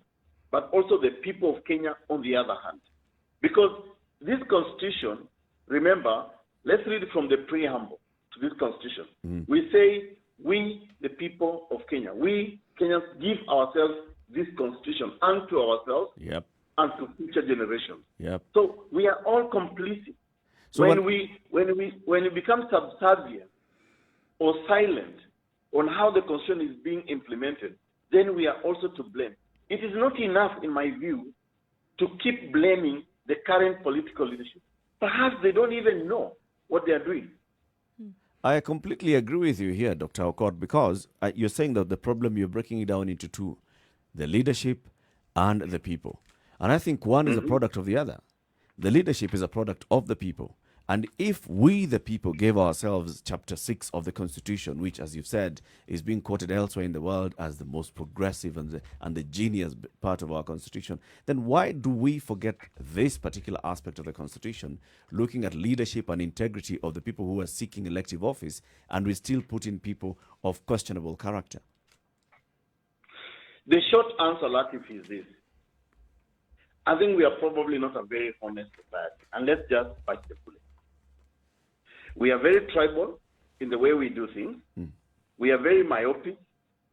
but also the people of Kenya on the other hand. Because this constitution, remember, let's read from the preamble to this constitution. We say, we, the people of Kenya, we Kenyans give ourselves this constitution unto ourselves and to future generations. So we are all complicit. So when we become subservient or silent on how the constitution is being implemented, then we are also to blame. It is not enough, in my view, to keep blaming the current political leadership. Perhaps they don't even know what they are doing. I completely agree with you here, Dr. Okoh, because you're saying that the problem, you're breaking it down into two, the leadership and the people. And I think one is a product of the other. The leadership is a product of the people. And if we, the people, gave ourselves chapter 6 of the Constitution, which, as you've said, is being quoted elsewhere in the world as the most progressive and the genius part of our Constitution, then why do we forget this particular aspect of the Constitution, looking at leadership and integrity of the people who are seeking elective office, and we still put in people of questionable character? The short answer, Latiff, is this. I think we are probably not a very honest society, and let's just bite the bullet. We are very tribal in the way we do things. We are very myopic.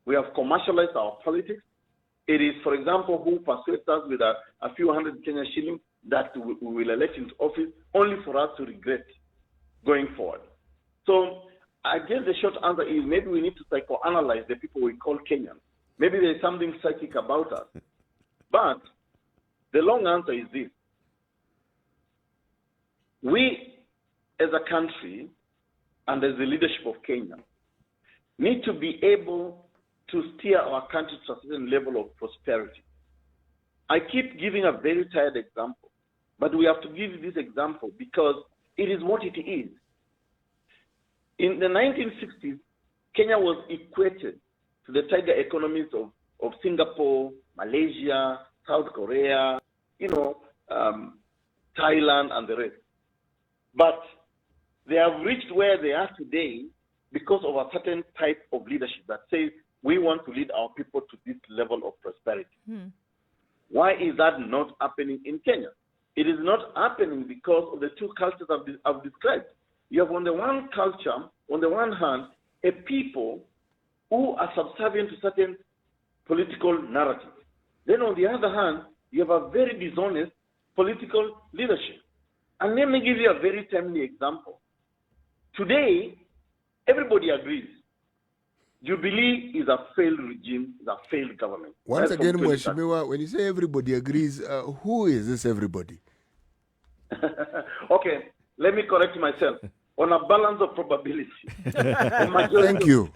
We have commercialized our politics. It is, for example, who persuades us with a few hundred Kenya shillings that we will elect into office, only for us to regret going forward. So I guess the short answer is maybe we need to psychoanalyze the people we call Kenyans. Maybe there's something psychic about us. But the long answer is this. We, as a country and as the leadership of Kenya, need to be able to steer our country to a certain level of prosperity. I keep giving a very tired example, but we have to give this example because it is what it is. In the 1960s, Kenya was equated to the tiger economies of Singapore, Malaysia, South Korea, Thailand, and the rest. But they have reached where they are today because of a certain type of leadership that says we want to lead our people to this level of prosperity. Why is that not happening in Kenya? It is not happening because of the two cultures I've described. You have on the one culture, on the one hand, a people who are subservient to certain political narratives. Then on the other hand, you have a very dishonest political leadership. And let me give you a very timely example. Today, everybody agrees. Jubilee is a failed regime, is a failed government. Once again, Mheshimiwa, when you say everybody agrees, who is this everybody? Okay, let me correct myself. on a balance of probability. Thank you.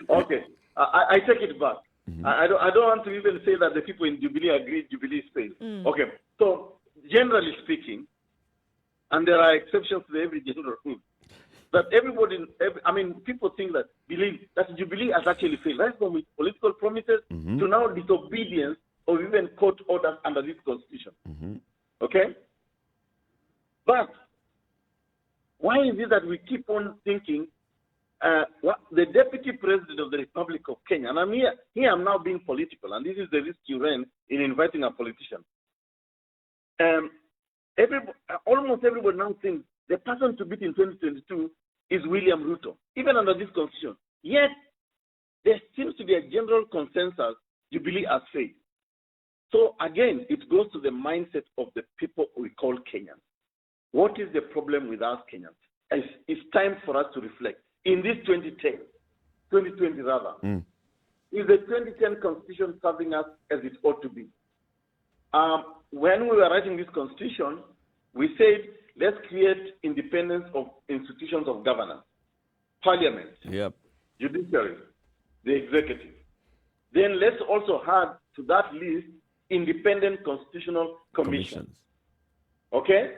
Okay, I take it back. I don't want to even say that the people in Jubilee agree Jubilee failed. Okay, so generally speaking, and there are exceptions to every general rule, that people think that, believe that Jubilee has actually failed, right from its political promises to now disobedience or even court orders under this constitution. Okay? But why is it that we keep on thinking the deputy president of the Republic of Kenya, and I'm now being political, and this is the risk you run in inviting a politician. Almost everybody now thinks the person to beat in 2022 is William Ruto, even under this constitution. Yet, there seems to be a general consensus Jubilee has failed. So again, it goes to the mindset of the people we call Kenyans. What is the problem with us Kenyans? It's time for us to reflect. In this 2020 rather, is the 2010 constitution serving us as it ought to be? When we were writing this constitution, we said, let's create independence of institutions of governance, parliament, judiciary, the executive. Then let's also add to that list independent constitutional commissions. Okay?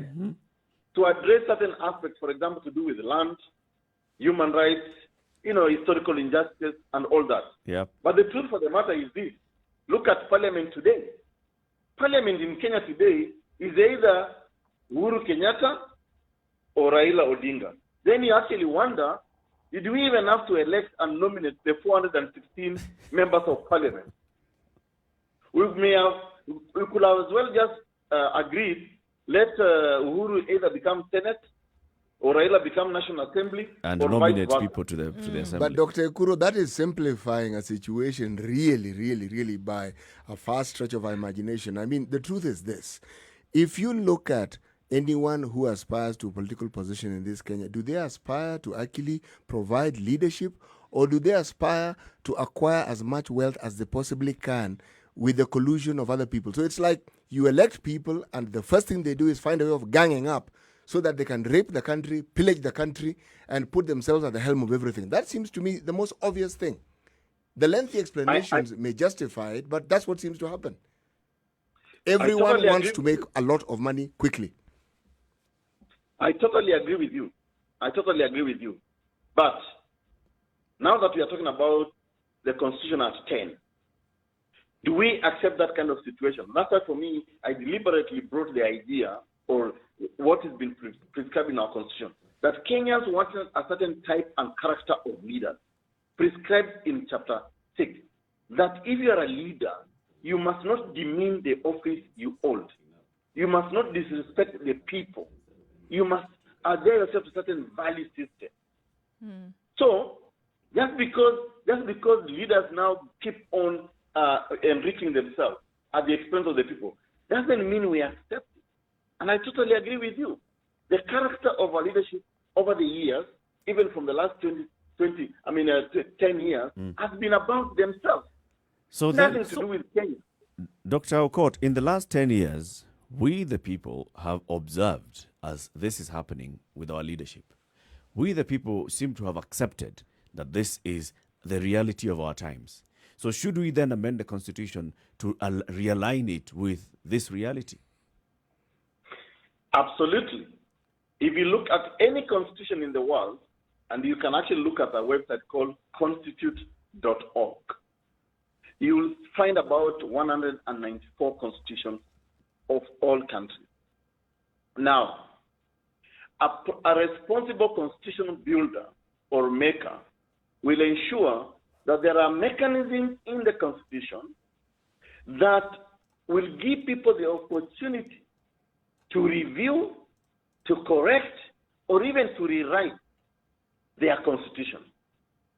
To address certain aspects, for example, to do with land, human rights, historical injustice, and all that. But the truth of the matter is this. Look at parliament today. Parliament in Kenya today is either Uhuru Kenyatta or Raila Odinga. Then you actually wonder, did we even have to elect and nominate the 416 members of parliament? We could have as well just agreed, let Uhuru either become Senate or Raila become National Assembly. And nominate people to the Assembly. But Dr. Ekuro, that is simplifying a situation really, really, really by a far stretch of our imagination. I mean, the truth is this. If you look at anyone who aspires to a political position in this Kenya, do they aspire to actually provide leadership, or do they aspire to acquire as much wealth as they possibly can with the collusion of other people? So it's like you elect people and the first thing they do is find a way of ganging up so that they can rape the country, pillage the country, and put themselves at the helm of everything. That seems to me the most obvious thing. The lengthy explanations may justify it, but that's what seems to happen. Everyone wants to make a lot of money quickly. I totally agree with you. But now that we are talking about the Constitution as 10, do we accept that kind of situation? That's why for me, I deliberately brought the idea, or what has been prescribed in our Constitution, that Kenyans want a certain type and character of leaders, prescribed in Chapter 6, that if you are a leader, you must not demean the office you hold. You must not disrespect the people. You must adhere yourself to certain value system. So, just because leaders now keep on enriching themselves at the expense of the people, doesn't mean we accept it. And I totally agree with you. The character of our leadership over the years, even from the last 10 years, has been about themselves. So nothing to do with Kenya. Dr. Okoh, in the last 10 years, we the people have observed as this is happening with our leadership. We the people seem to have accepted that this is the reality of our times. So should we then amend the Constitution to realign it with this reality? Absolutely. If you look at any constitution in the world, and you can actually look at a website called constitute.org, you will find about 194 constitutions of all countries. Now, a responsible constitutional builder or maker will ensure that there are mechanisms in the Constitution that will give people the opportunity to review, to correct, or even to rewrite their constitution.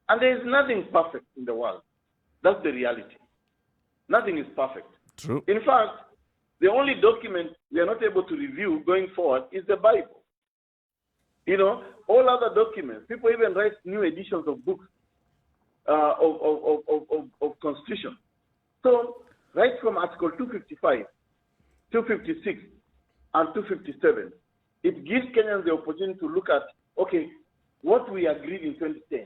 And there is nothing perfect in the world. That's the reality. Nothing is perfect. True. In fact, the only document we are not able to review going forward is the Bible. All other documents, people even write new editions of books of Constitution. So, right from Article 255, 256, and 257, it gives Kenyans the opportunity to look at, okay, what we agreed in 2010,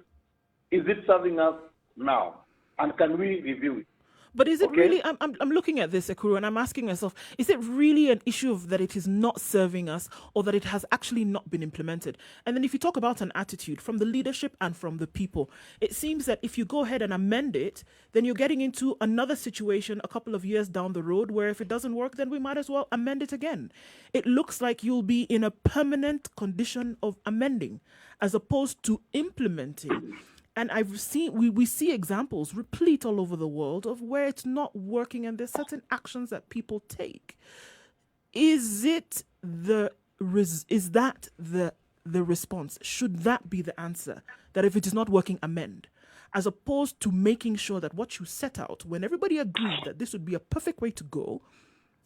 is it serving us now? And can we review it? But is it really, I'm looking at this, Ekuru, and I'm asking myself, is it really an issue of that it is not serving us or that it has actually not been implemented? And then if you talk about an attitude from the leadership and from the people, it seems that if you go ahead and amend it, then you're getting into another situation a couple of years down the road where if it doesn't work, then we might as well amend it again. It looks like you'll be in a permanent condition of amending as opposed to implementing. And I've seen, we see examples replete all over the world of where it's not working and there's certain actions that people take. Is that the response? Should that be the answer? That if it is not working, amend? As opposed to making sure that what you set out, when everybody agreed that this would be a perfect way to go,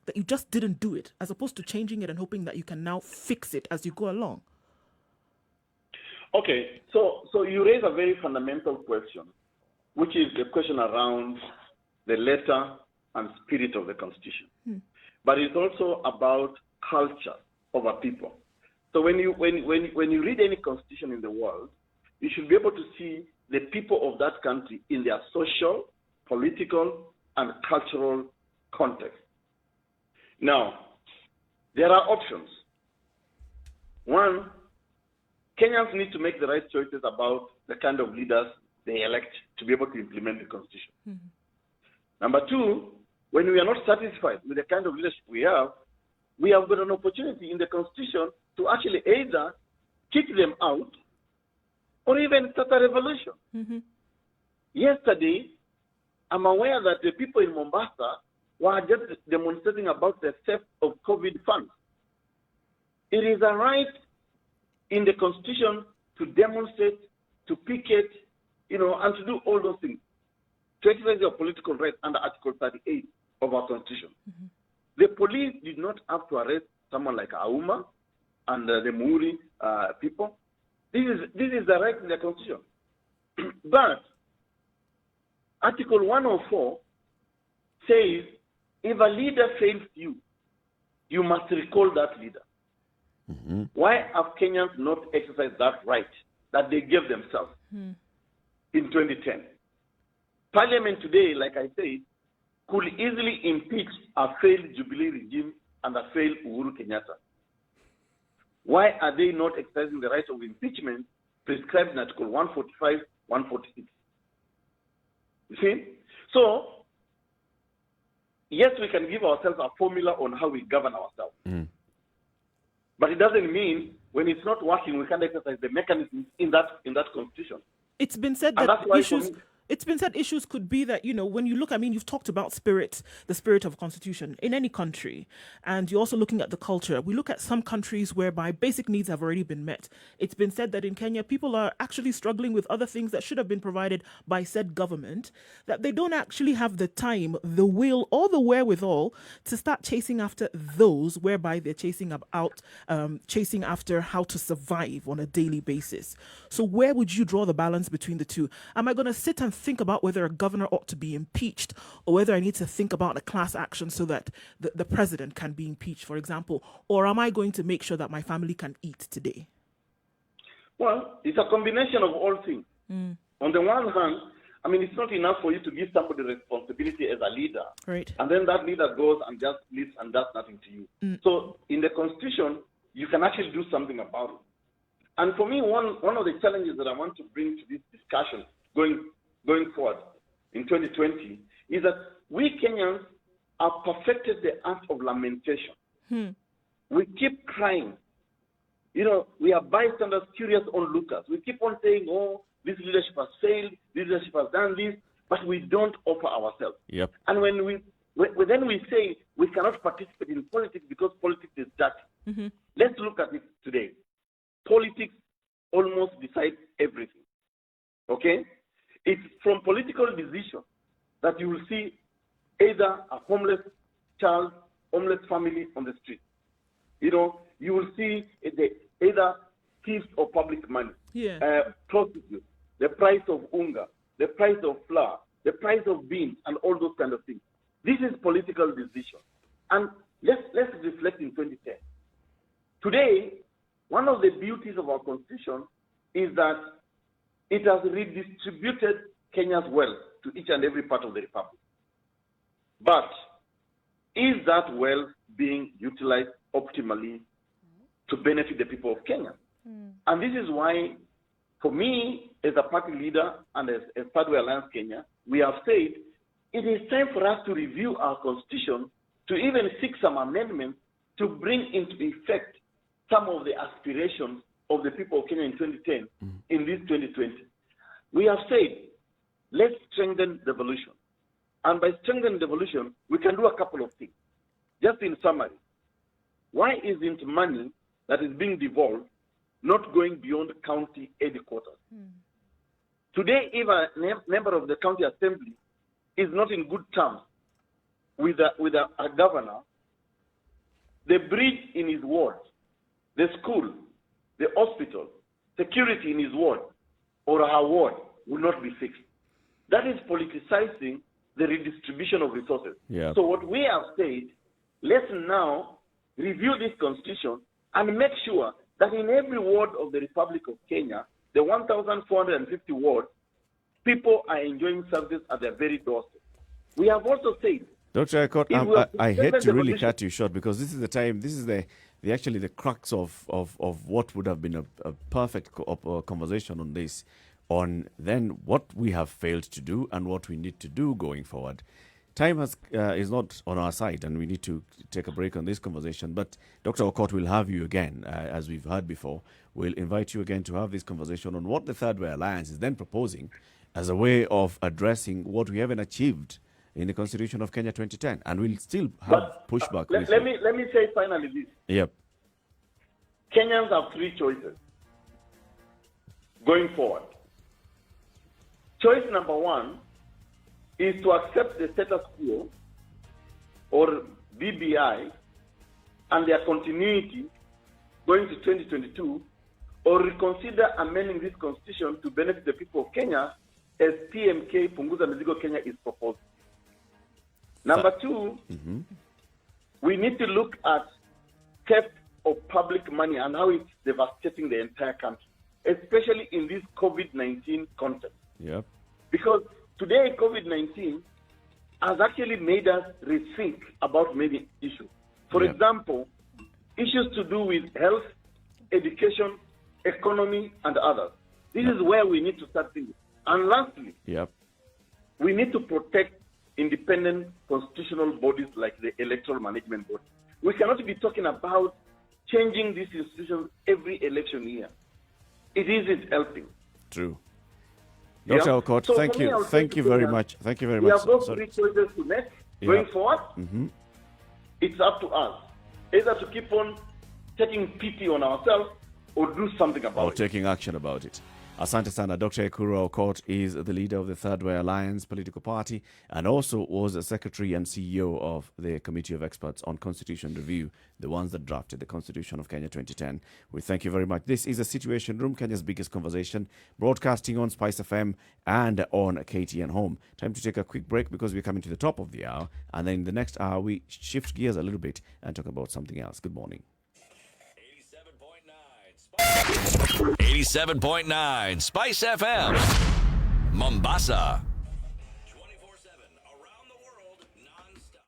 that you just didn't do it, as opposed to changing it and hoping that you can now fix it as you go along. Okay, so you raise a very fundamental question, which is the question around the letter and spirit of the Constitution. But it's also about culture of a people. So when you read any constitution in the world, you should be able to see the people of that country in their social, political, and cultural context. Now, there are options. One, Kenyans need to make the right choices about the kind of leaders they elect to be able to implement the Constitution. Number two, when we are not satisfied with the kind of leadership we have got an opportunity in the Constitution to actually either kick them out or even start a revolution. Yesterday, I'm aware that the people in Mombasa were just demonstrating about the theft of COVID funds. It is a right in the Constitution to demonstrate, to picket, and to do all those things, to exercise your political rights under Article 38 of our Constitution. The police did not have to arrest someone like Auma and the Muri people. This is the right in the Constitution. But Article 104 says if a leader fails you, you must recall that leader. Why have Kenyans not exercised that right that they gave themselves in 2010? Parliament today, like I said, could easily impeach a failed Jubilee regime and a failed Uhuru Kenyatta. Why are they not exercising the right of impeachment prescribed in Article 145, 146? You see? So, yes, we can give ourselves a formula on how we govern ourselves. But it doesn't mean when it's not working, we can't exercise the mechanisms in that Constitution. It's been said that issues could be that, when you look, you've talked about the spirit of Constitution in any country, and you're also looking at the culture. We look at some countries whereby basic needs have already been met. It's been said that in Kenya, people are actually struggling with other things that should have been provided by said government, that they don't actually have the time, the will, or the wherewithal to start chasing after those whereby they're chasing after how to survive on a daily basis. So where would you draw the balance between the two? Am I going to sit and think about whether a governor ought to be impeached, or whether I need to think about a class action so that the president can be impeached, for example? Or am I going to make sure that my family can eat today? Well, it's a combination of all things. On the one hand, it's not enough for you to give somebody responsibility as a leader, right? And then that leader goes and just lives and does nothing to you. So in the Constitution, you can actually do something about it. And for me, one of the challenges that I want to bring to this discussion going forward in 2020 is that we Kenyans have perfected the art of lamentation. We keep crying. We are bystanders, curious onlookers. We keep on saying, oh, this leadership has failed, this leadership has done this, but we don't offer ourselves. And when we say we cannot participate in politics because politics is dirty, let's look at it today. Politics almost decides everything. Okay? It's from political decision that you will see either a homeless child, homeless family on the street. You will see either thieves of public money, prostitutes, the price of unga, the price of flour, the price of beans, and all those kind of things. This is political decision. And let's reflect in 2010. Today, one of the beauties of our constitution is that it has redistributed Kenya's wealth to each and every part of the republic. But is that wealth being utilized optimally to benefit the people of Kenya? And this is why, for me, as a party leader and as Third-Way Alliance Kenya, we have said it is time for us to review our constitution, to even seek some amendments to bring into effect some of the aspirations of the people of Kenya in 2010 in this 2020. We have said, let's strengthen devolution. And by strengthening devolution, we can do a couple of things. Just in summary, why isn't money that is being devolved not going beyond county headquarters? Today, if a member of the county assembly is not in good terms with a governor, the bridge in his ward, the school, the hospital, security in his ward or her ward will not be fixed. That is politicizing the redistribution of resources. Yeah. So what we have said, let's now review this constitution and make sure that in every ward of the Republic of Kenya, the 1,450 wards, people are enjoying services at their very doorstep. We have also said, Dr. Okoh, if we have I hate to really devolution- cut you short because this is the time, this is the actually the crux of what would have been a perfect conversation on this, on then what we have failed to do and what we need to do going forward. Time is not on our side and we need to take a break on this conversation. But Dr. Okoh will have you again, as we've heard before. We'll invite you again to have this conversation on what the Third Way Alliance is then proposing as a way of addressing what we haven't achieved in the Constitution of Kenya 2010. And we'll still have pushback. with let you. me say finally this. Yep. Kenyans have three choices going forward. Choice number one is to accept the status quo or BBI and their continuity going to 2022, or reconsider amending this constitution to benefit the people of Kenya as PMK Punguza Mizigo Kenya is proposed. Number two, we need to look at theft of public money and how it's devastating the entire country, especially in this COVID-19 context. Yep. Because today, COVID-19 has actually made us rethink about many issues. For Yep. example, issues to do with health, education, economy, and others. This is where we need to start thinking. And lastly, Yep. we need to protect independent constitutional bodies like the Electoral Management Board. We cannot be talking about changing these institutions every election year. It isn't helping. True. Yeah. Dr. Okoh, So thank for me, you. I would Thank say you to very Kenya, much. Thank you very We much. have those Sorry. three choices to make Yeah. going forward. It's up to us either to keep on taking pity on ourselves or do something about Or it. taking action about it. Asante Sana. Dr. Njeri Thorne is the leader of the Third Way Alliance political party and also was a secretary and CEO of the Committee of Experts on Constitution Review, the ones that drafted the Constitution of Kenya 2010. We thank you very much. This is a Situation Room, Kenya's biggest conversation, broadcasting on Spice FM and on KTN Home. Time to take a quick break because we're coming to the top of the hour. And then in the next hour, we shift gears a little bit and talk about something else. Good morning. 87.9 Spice FM, Mombasa. 24/7 around the world, non-stop.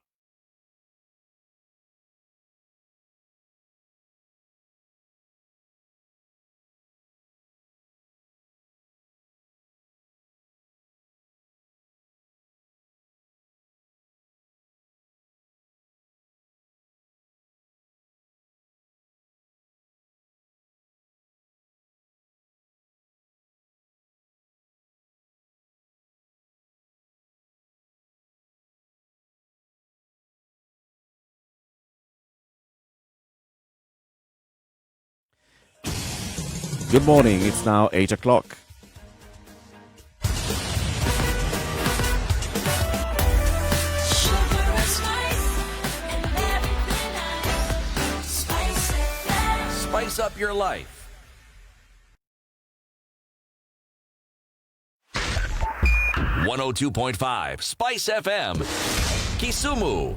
Good morning. It's now 8 o'clock. Sugar and spice and everything I spice it. Spice up your life. (102.5) Spice FM, Kisumu.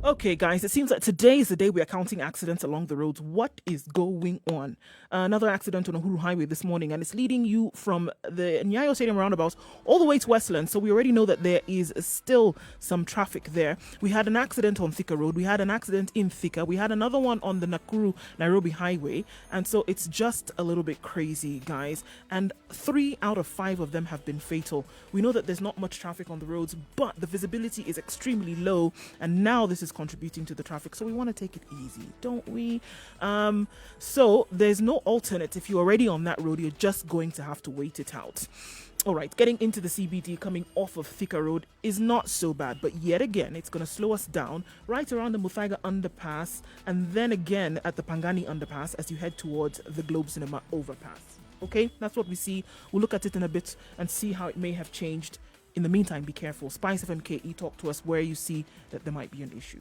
Okay, guys, it seems that today is the day we are counting accidents along the roads. What is going on? Another accident on Uhuru Highway this morning, and it's leading you from the Nyayo Stadium roundabouts all the way to Westland. So we already know that there is still some traffic there. We had an accident on Thika Road. We had an accident in Thika. We had another one on the Nakuru-Nairobi Highway. And so it's just a little bit crazy, guys. And 3 out of 5 of them have been fatal. We know that there's not much traffic on the roads, but the visibility is extremely low. And now this is contributing to the traffic, so we want to take it easy, don't we? So there's no alternate. If you're already on that road, you're just going to have to wait it out. All right, getting into the CBD coming off of Thika Road is not so bad, but yet again, it's going to slow us down right around the Muthaiga underpass, and then again at the Pangani underpass as you head towards the Globe Cinema overpass. Okay, that's what we see. We'll look at it in a bit and see how it may have changed. In the meantime, be careful. Spice FM KE, talk to us where you see that there might be an issue.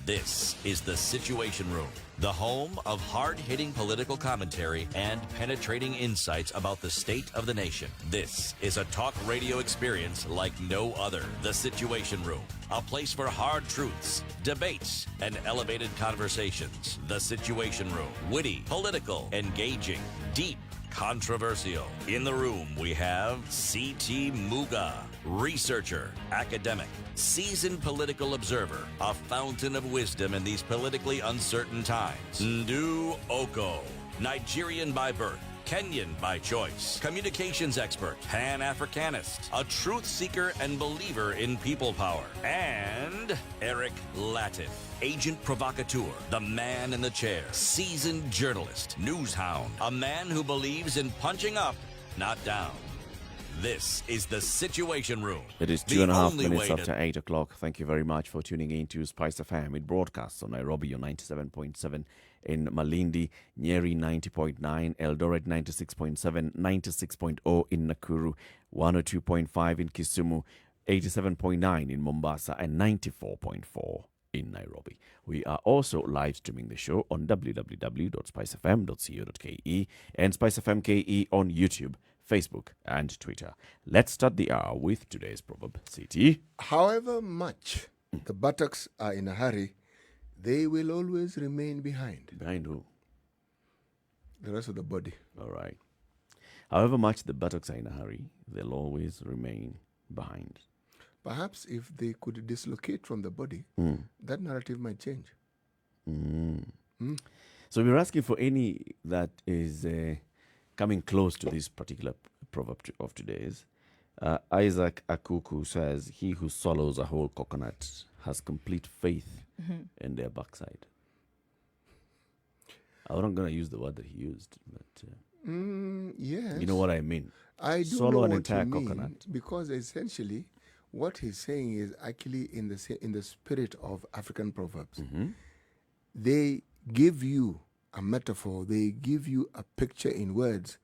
This is the Situation Room, the home of hard-hitting political commentary and penetrating insights about the state of the nation. This is a talk radio experience like no other. The Situation Room, a place for hard truths, debates, and elevated conversations. The Situation Room, witty, political, engaging, deep, controversial. In the room, we have C.T. Muga, researcher, academic, seasoned political observer, a fountain of wisdom in these politically uncertain times. Nduh Okoh, Nigerian by birth, Kenyan by choice, communications expert, Pan-Africanist, a truth seeker and believer in people power, and Eric Latiff, agent provocateur, the man in the chair, seasoned journalist, news hound, a man who believes in punching up, not down. This is the Situation Room. It is 2.5 minutes after 8 o'clock. Thank you very much for tuning in to Spice FM. It broadcasts on Nairobi on 97.7, in Malindi, Njeri 90.9, Eldoret 96.7, 96.0 in Nakuru, 102.5 in Kisumu, 87.9 in Mombasa, and 94.4 in Nairobi. We are also live streaming the show on www.spicefm.co.ke and Spice FM KE on YouTube, Facebook, and Twitter. Let's start the hour with today's proverb. CT. However much the buttocks are in a hurry, they will always remain behind. Behind who? The rest of the body. All right. However much the buttocks are in a hurry, they'll always remain behind. Perhaps if they could dislocate from the body, that narrative might change. So we're asking for any that is coming close to this particular proverb of today's. Isaac Akuku says, he who swallows a whole coconut has complete faith in their backside. I'm not going to use the word that he used, but yes. You know what I mean. I do Swallow know an what entire you mean, coconut. because essentially what he's saying is actually in the spirit of African proverbs. They give you a metaphor, they give you a picture in words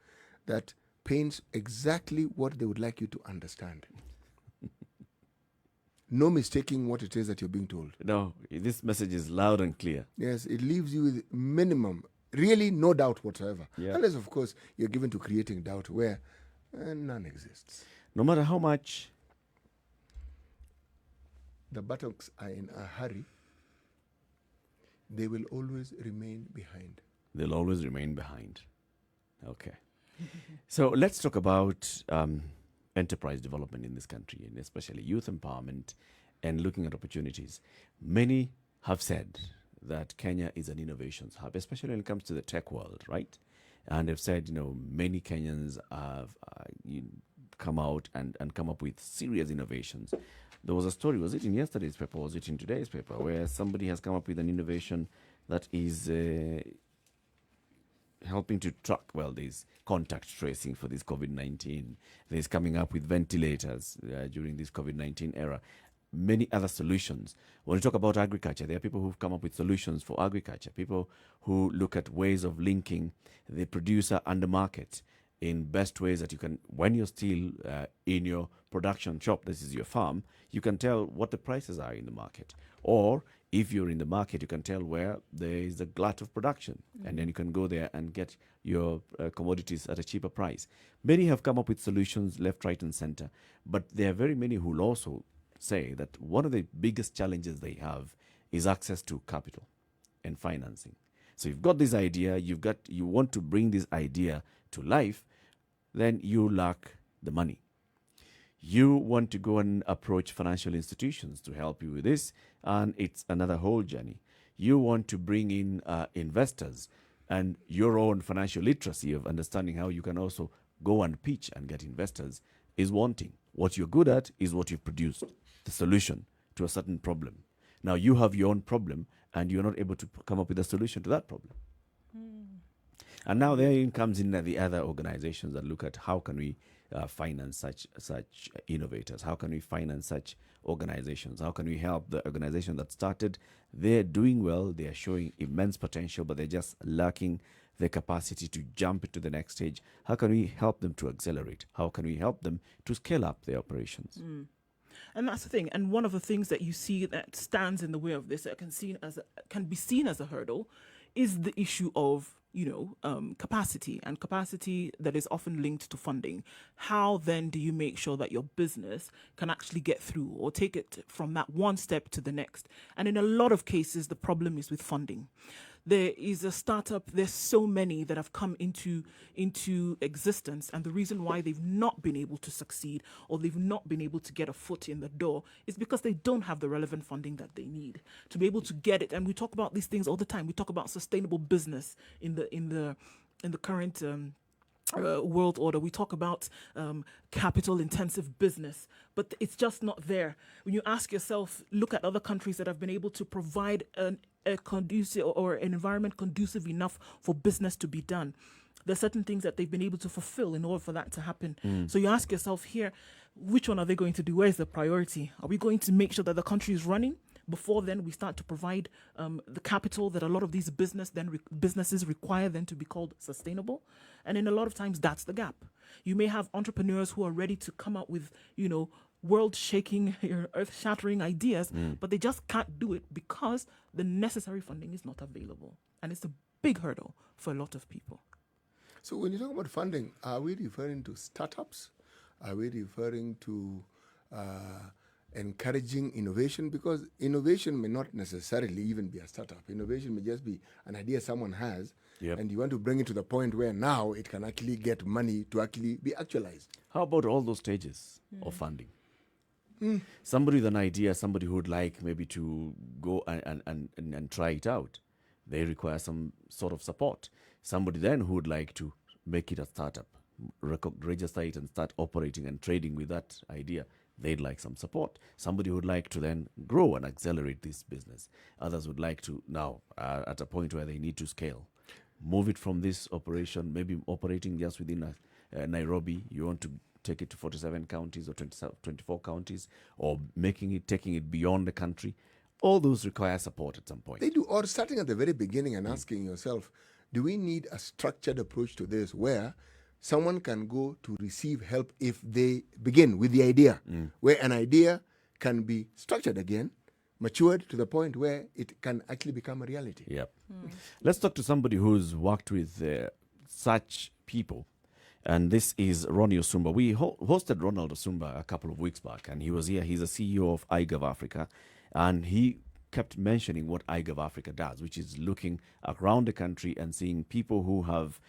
that paints exactly what they would like you to understand. No mistaking what it is that you're being told. No, this message is loud and clear. Yes, it leaves you with minimum, really no doubt whatsoever. Yeah. Unless, of course, you're given to creating doubt where none exists. No matter how much the buttocks are in a hurry, they will always remain behind. They'll always remain behind. Okay. So let's talk about enterprise development in this country, and especially youth empowerment and looking at opportunities. Many have said that Kenya is an innovations hub, especially when it comes to the tech world, right? And they've said, many Kenyans have come out and come up with serious innovations. There was a story, was it in yesterday's paper, was it in today's paper, where somebody has come up with an innovation that is helping to track, there's contact tracing for this COVID-19. There's coming up with ventilators during this COVID-19 era. Many other solutions. When we talk about agriculture, there are people who've come up with solutions for agriculture, people who look at ways of linking the producer and the market in best ways that you can, when you're still in your production shop, this is your farm, you can tell what the prices are in the market. Or If you're in the market, you can tell where there is a glut of production, and then you can go there and get your commodities at a cheaper price. Many have come up with solutions left, right, and center, but there are very many who will also say that one of the biggest challenges they have is access to capital and financing. So you've got this idea, you want to bring this idea to life, then you lack the money. You want to go and approach financial institutions to help you with this, and it's another whole journey. You want to bring in investors, and your own financial literacy of understanding how you can also go and pitch and get investors is wanting. What you're good at is what you've produced, the solution to a certain problem. Now you have your own problem, and you're not able to come up with a solution to that problem. And now therein comes in the other organizations that look at how can we finance such innovators? How can we finance such organizations? How can we help the organization that started? They're doing well, they are showing immense potential, but they're just lacking the capacity to jump into the next stage. How can we help them to accelerate? How can we help them to scale up their operations? And that's the thing. And one of the things that you see that stands in the way of this, that can be seen as a hurdle, is the issue of capacity, and capacity that is often linked to funding. How then do you make sure that your business can actually get through or take it from that one step to the next? And in a lot of cases, the problem is with funding. There is a startup, there's so many that have come into existence, and the reason why they've not been able to succeed or they've not been able to get a foot in the door is because they don't have the relevant funding that they need to be able to get it. And we talk about these things all the time. We talk about sustainable business in the current world order. We talk about capital intensive business, but it's just not there. When you ask yourself, look at other countries that have been able to provide a conducive or an environment conducive enough for business to be done. There's certain things that they've been able to fulfill in order for that to happen. So you ask yourself here, which one are they going to do? Where's the priority? Are we going to make sure that the country is running before then we start to provide the capital that a lot of these businesses require then to be called sustainable? And in a lot of times that's the gap. You may have entrepreneurs who are ready to come out with, world-shaking, earth-shattering ideas, but they just can't do it because the necessary funding is not available. And it's a big hurdle for a lot of people. So when you talk about funding, are we referring to startups? Are we referring to encouraging innovation? Because innovation may not necessarily even be a startup. Innovation may just be an idea someone has, and you want to bring it to the point where now it can actually get money to actually be actualized. How about all those stages of funding? Somebody with an idea, somebody who would like maybe to go and try it out, they require some sort of support. Somebody then who would like to make it a startup, register it and start operating and trading with that idea, they'd like some support. Somebody would like to then grow and accelerate this business. Others would like to now, at a point where they need to scale, move it from this operation, maybe operating just within Nairobi. You want to take it to 47 counties or 24 counties, or taking it beyond the country. All those require support at some point. They do, or starting at the very beginning and asking yourself, do we need a structured approach to this where someone can go to receive help if they begin with the idea, where an idea can be structured again, matured to the point where it can actually become a reality? Let's talk to somebody who's worked with such people. And this is Ronnie Osumba. We hosted Ronald Osumba a couple of weeks back, and he was here. He's a CEO of iGov Africa, and he kept mentioning what iGov Africa does, which is looking around the country and seeing people who have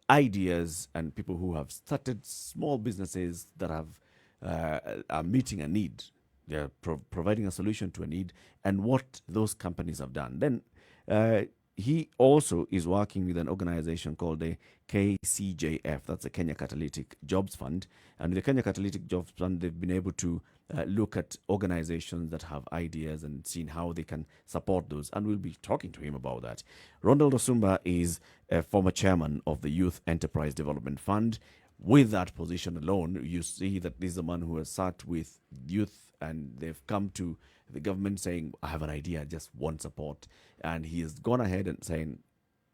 ideas and people who have started small businesses that are meeting a need. They're providing a solution to a need, and what those companies have done. Then he also is working with an organization called the KCJF, that's the Kenya Catalytic Jobs Fund. And the Kenya Catalytic Jobs Fund, they've been able to look at organizations that have ideas and seen how they can support those. And we'll be talking to him about that. Ronald Osumba is a former chairman of the Youth Enterprise Development Fund. With that position alone, you see that this is a man who has sat with youth, and they've come to the government saying, I have an idea, I just want support. And he has gone ahead and saying,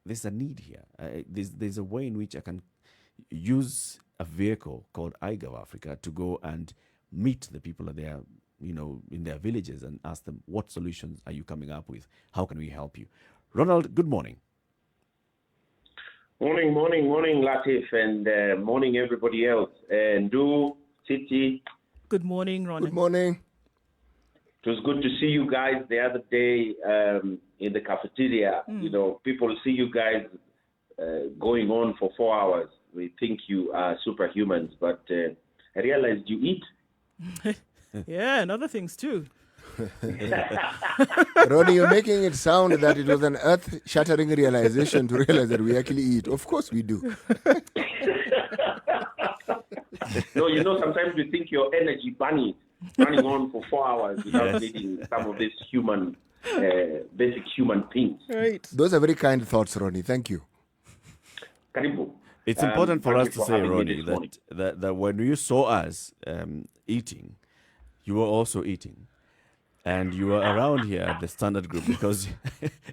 there's a need here. There's a way in which I can use a vehicle called iGov Africa to go and meet the people that they are in their villages and ask them, what solutions are you coming up with? How can we help you? Ronald, good morning. Morning, Latiff, and morning, everybody else. Nduh, City. Good morning, Ronald. Good morning. It was good to see you guys the other day in the cafeteria. People see you guys going on for 4 hours. We think you are superhumans, but I realized you eat. Yeah, and other things too. Ronnie, you're making it sound that it was an earth-shattering realization to realize that we actually eat. Of course we do. No, sometimes we think your energy bunny running on for 4 hours without needing some of these basic human things. Right. Those are very kind thoughts, Ronnie. Thank you. Karibu. It's important for us to say, having me Ronnie, this morning. that when you saw us eating, you were also eating. And you were around here at the Standard Group because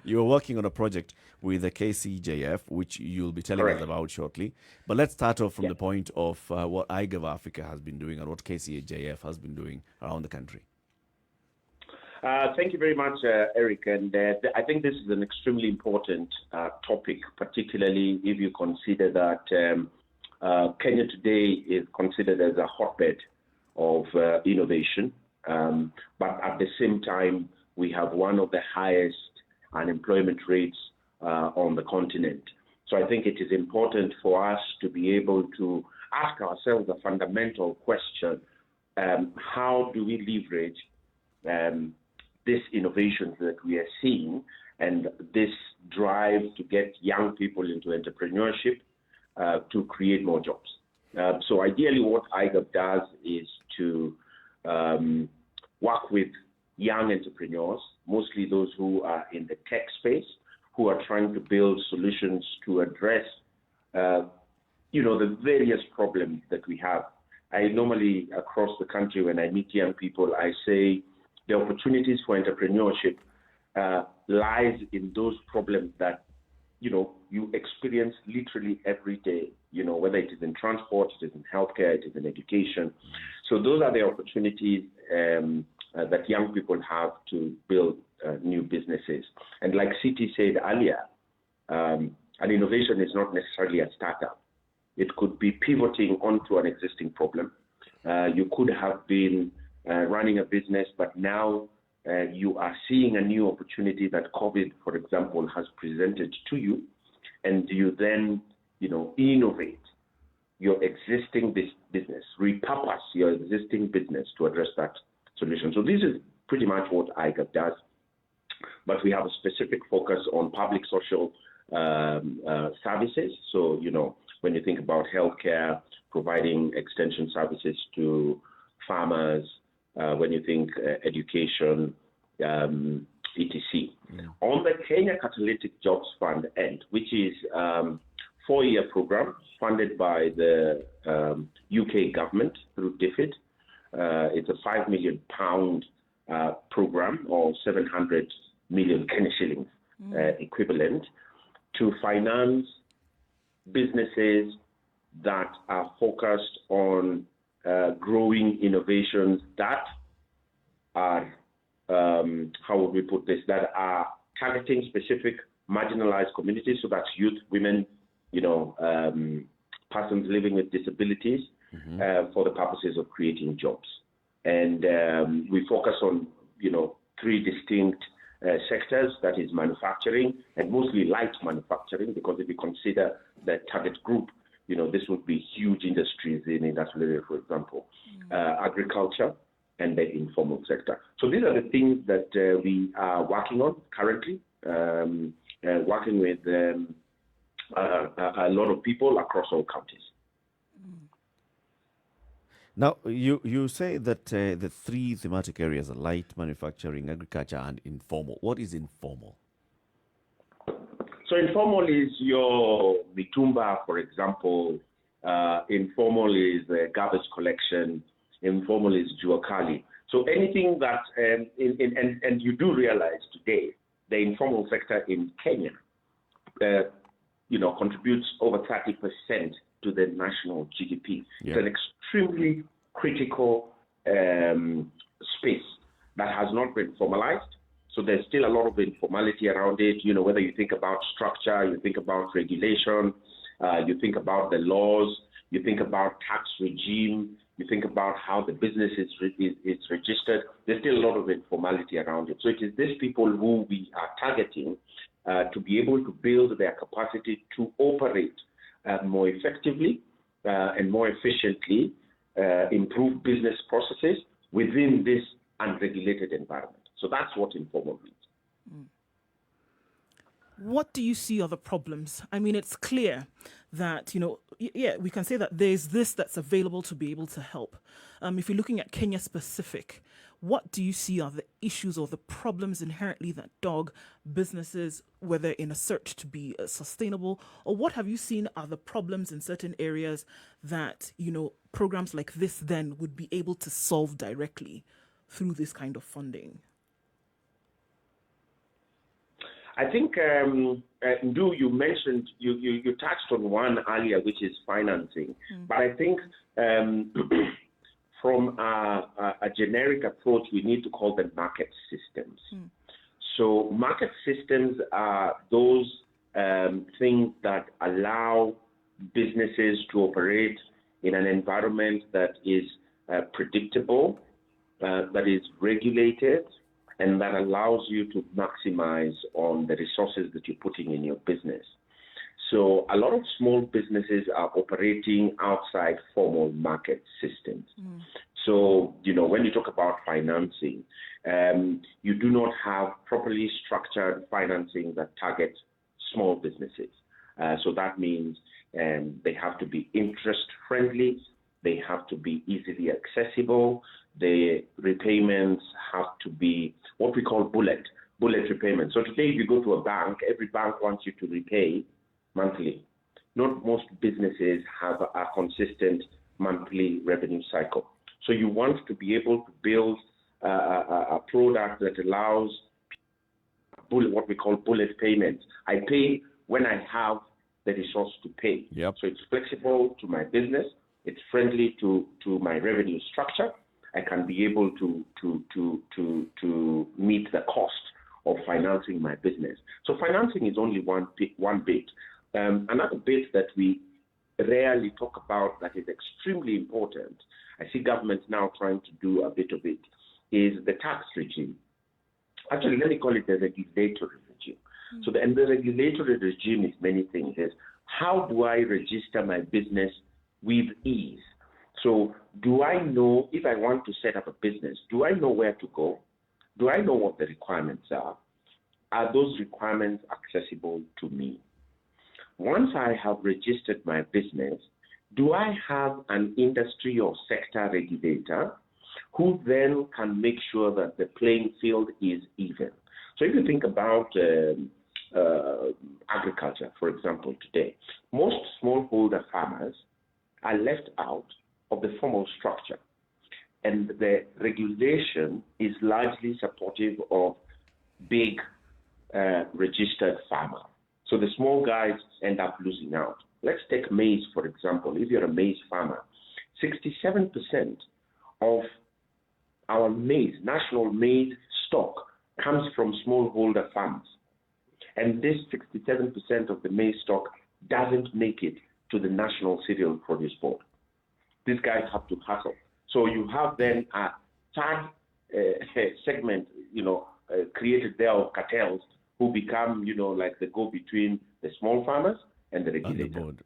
you were working on a project with the KCJF, which you'll be telling us about shortly. But let's start off from the point of what iGov Africa has been doing and what KCJF has been doing around the country. Thank you very much, Eric. And I think this is an extremely important topic, particularly if you consider that Kenya today is considered as a hotbed of innovation. But at the same time, we have one of the highest unemployment rates on the continent. So I think it is important for us to be able to ask ourselves a fundamental question. How do we leverage these innovations that we are seeing and this drive to get young people into entrepreneurship to create more jobs? So ideally what iGov does is to work with young entrepreneurs, mostly those who are in the tech space, who are trying to build solutions to address, the various problems that we have. I normally, across the country, when I meet young people, I say the opportunities for entrepreneurship lies in those problems that, you experience literally every day, whether it is in transport, it is in healthcare, it is in education. So those are the opportunities that young people have to build new businesses. And like Siti said earlier, an innovation is not necessarily a startup. It could be pivoting onto an existing problem. You could have been running a business, but now you are seeing a new opportunity that COVID, for example, has presented to you, and you then, innovate your existing business, repurpose your existing business to address that solution. So this is pretty much what iGov does, but we have a specific focus on public social services. So, when you think about healthcare, providing extension services to farmers, when you think education, etc. On the Kenya Catalytic Jobs Fund end, which is 4-year program funded by the UK government through DFID. It's a £5 million program, or 700 million Kenya shillings equivalent, to finance businesses that are focused on growing innovations that are, how would we put this, that are targeting specific marginalized communities, so that's youth, women, persons living with disabilities, for the purposes of creating jobs. And we focus on, 3 distinct sectors, that is manufacturing, and mostly light manufacturing, because if you consider the target group, this would be huge industries in industrial area, for example, agriculture, and the informal sector. So these are the things that we are working on currently, working with a lot of people across all counties. Now, you say that the 3 thematic areas are light manufacturing, agriculture, and informal. What is informal? So informal is your mitumba, for example. Informal is garbage collection. Informal is juakali. So anything that, and you do realize today, the informal sector in Kenya, contributes over 30% to the national GDP. Yeah. It's an extremely critical space that has not been formalized. So there's still a lot of informality around it. Whether you think about structure, you think about regulation, you think about the laws, you think about tax regime, you think about how the business is registered. There's still a lot of informality around it. So it is these people who we are targeting to be able to build their capacity to operate more effectively and more efficiently, improve business processes within this unregulated environment. So that's what informal means. What do you see are the problems? I mean, it's clear that, we can say that there's this that's available to be able to help. If you're looking at Kenya specific, what do you see are the issues or the problems inherently that dog businesses, whether in a search to be sustainable, or what have you seen are the problems in certain areas that, programs like this then would be able to solve directly through this kind of funding? I think, Nduh, you mentioned, you touched on one earlier, which is financing. But I think from a generic approach, we need to call them market systems. So market systems are those things that allow businesses to operate in an environment that is predictable, that is regulated, and that allows you to maximize on the resources that you're putting in your business. So a lot of small businesses are operating outside formal market systems. So, when you talk about financing, you do not have properly structured financing that targets small businesses. So that means they have to be interest friendly, they have to be easily accessible, the repayments have to be what we call bullet repayment. So today, if you go to a bank, every bank wants you to repay monthly. Not most businesses have a consistent monthly revenue cycle. So you want to be able to build a product that allows what we call bullet payments. I pay when I have the resource to pay. Yep. So it's flexible to my business. It's friendly to my revenue structure. I can be able to meet the cost of financing my business. So financing is only one bit. Another bit that we rarely talk about that is extremely important, I see governments now trying to do a bit of it, is the tax regime. Actually, let me call it the regulatory regime. So the regulatory regime is many things. Is how do I register my business with ease? So do I know, if I want to set up a business, do I know where to go? Do I know what the requirements are? Are those requirements accessible to me? Once I have registered my business, do I have an industry or sector regulator who then can make sure that the playing field is even? So if you think about agriculture, for example, today, most smallholder farmers are left out of the formal structure. And the regulation is largely supportive of big registered farmer. So the small guys end up losing out. Let's take maize, for example. If you're a maize farmer, 67% of our maize, national maize stock, comes from smallholder farmers. And this 67% of the maize stock doesn't make it to the National Cereal Produce Board. These guys have to hustle. So you have then a third segment, created there of cartels who become, like the go-between the small farmers and the regulator. And the board.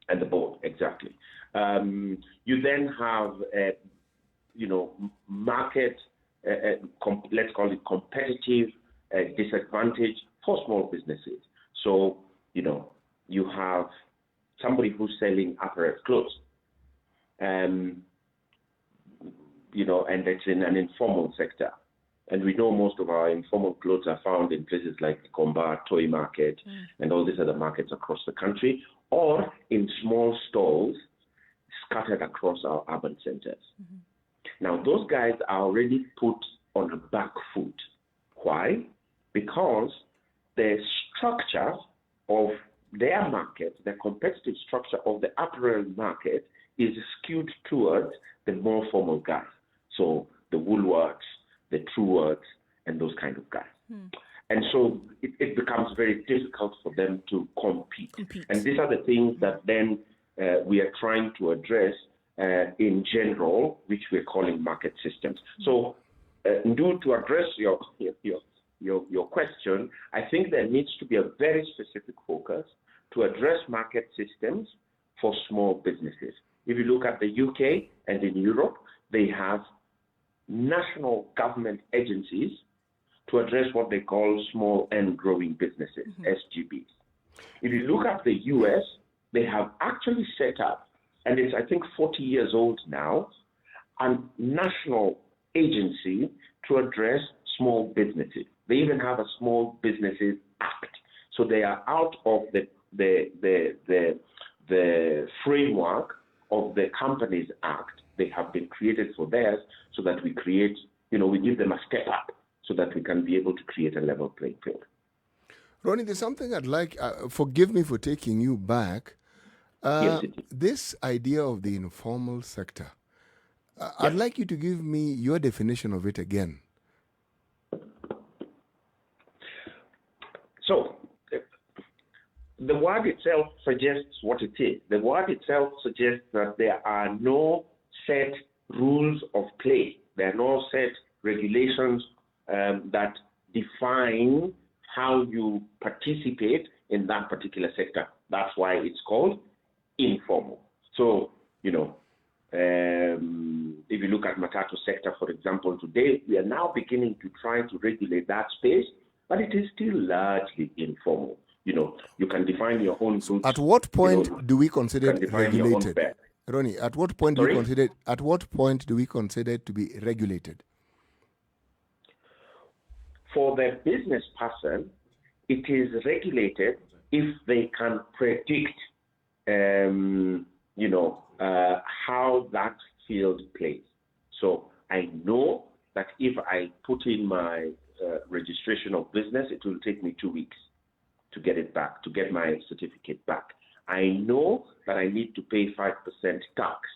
And the board, exactly. You then have, market, let's call it competitive disadvantage for small businesses. So, you have somebody who's selling apparel clothes. And it's in an informal sector. And we know most of our informal clothes are found in places like the Komba Toy Market and all these other markets across the country, or in small stalls scattered across our urban centers. Now, those guys are already put on a back foot. Why? Because the structure of their market, the competitive structure of the apparel market, is skewed towards the more formal guys. So the Woolworths, the Truworths, and those kind of guys. And so it becomes very difficult for them to compete. And these are the things that then we are trying to address in general, which we're calling market systems. So, Nduh, to address your question, I think there needs to be a very specific focus to address market systems for small businesses. If you look at the UK and in Europe, they have national government agencies to address what they call small and growing businesses, SGBs. If you look at the US, they have actually set up, and it's, I think, 40 years old now, a national agency to address small businesses. They even have a Small Businesses Act. So they are out of the framework of the Companies Act. They have been created for theirs so that we create, we give them a step up so that we can be able to create a level playing field. Ronnie, there's something I'd like, forgive me for taking you back. Yes, this idea of the informal sector, I'd like you to give me your definition of it again. So, the word itself suggests what it is. The word itself suggests that there are no set rules of play. There are no set regulations that define how you participate in that particular sector. That's why it's called informal. So, if you look at Matatu sector, for example, today, we are now beginning to try to regulate that space, but it is still largely informal. You can define your own routes. At what point do we consider it regulated? Ronnie, at what point do we consider it to be regulated? For the business person, it is regulated if they can predict, how that field plays. So I know that if I put in my registration of business, it will take me 2 weeks to get it back, to get my certificate back. I know that I need to pay 5% tax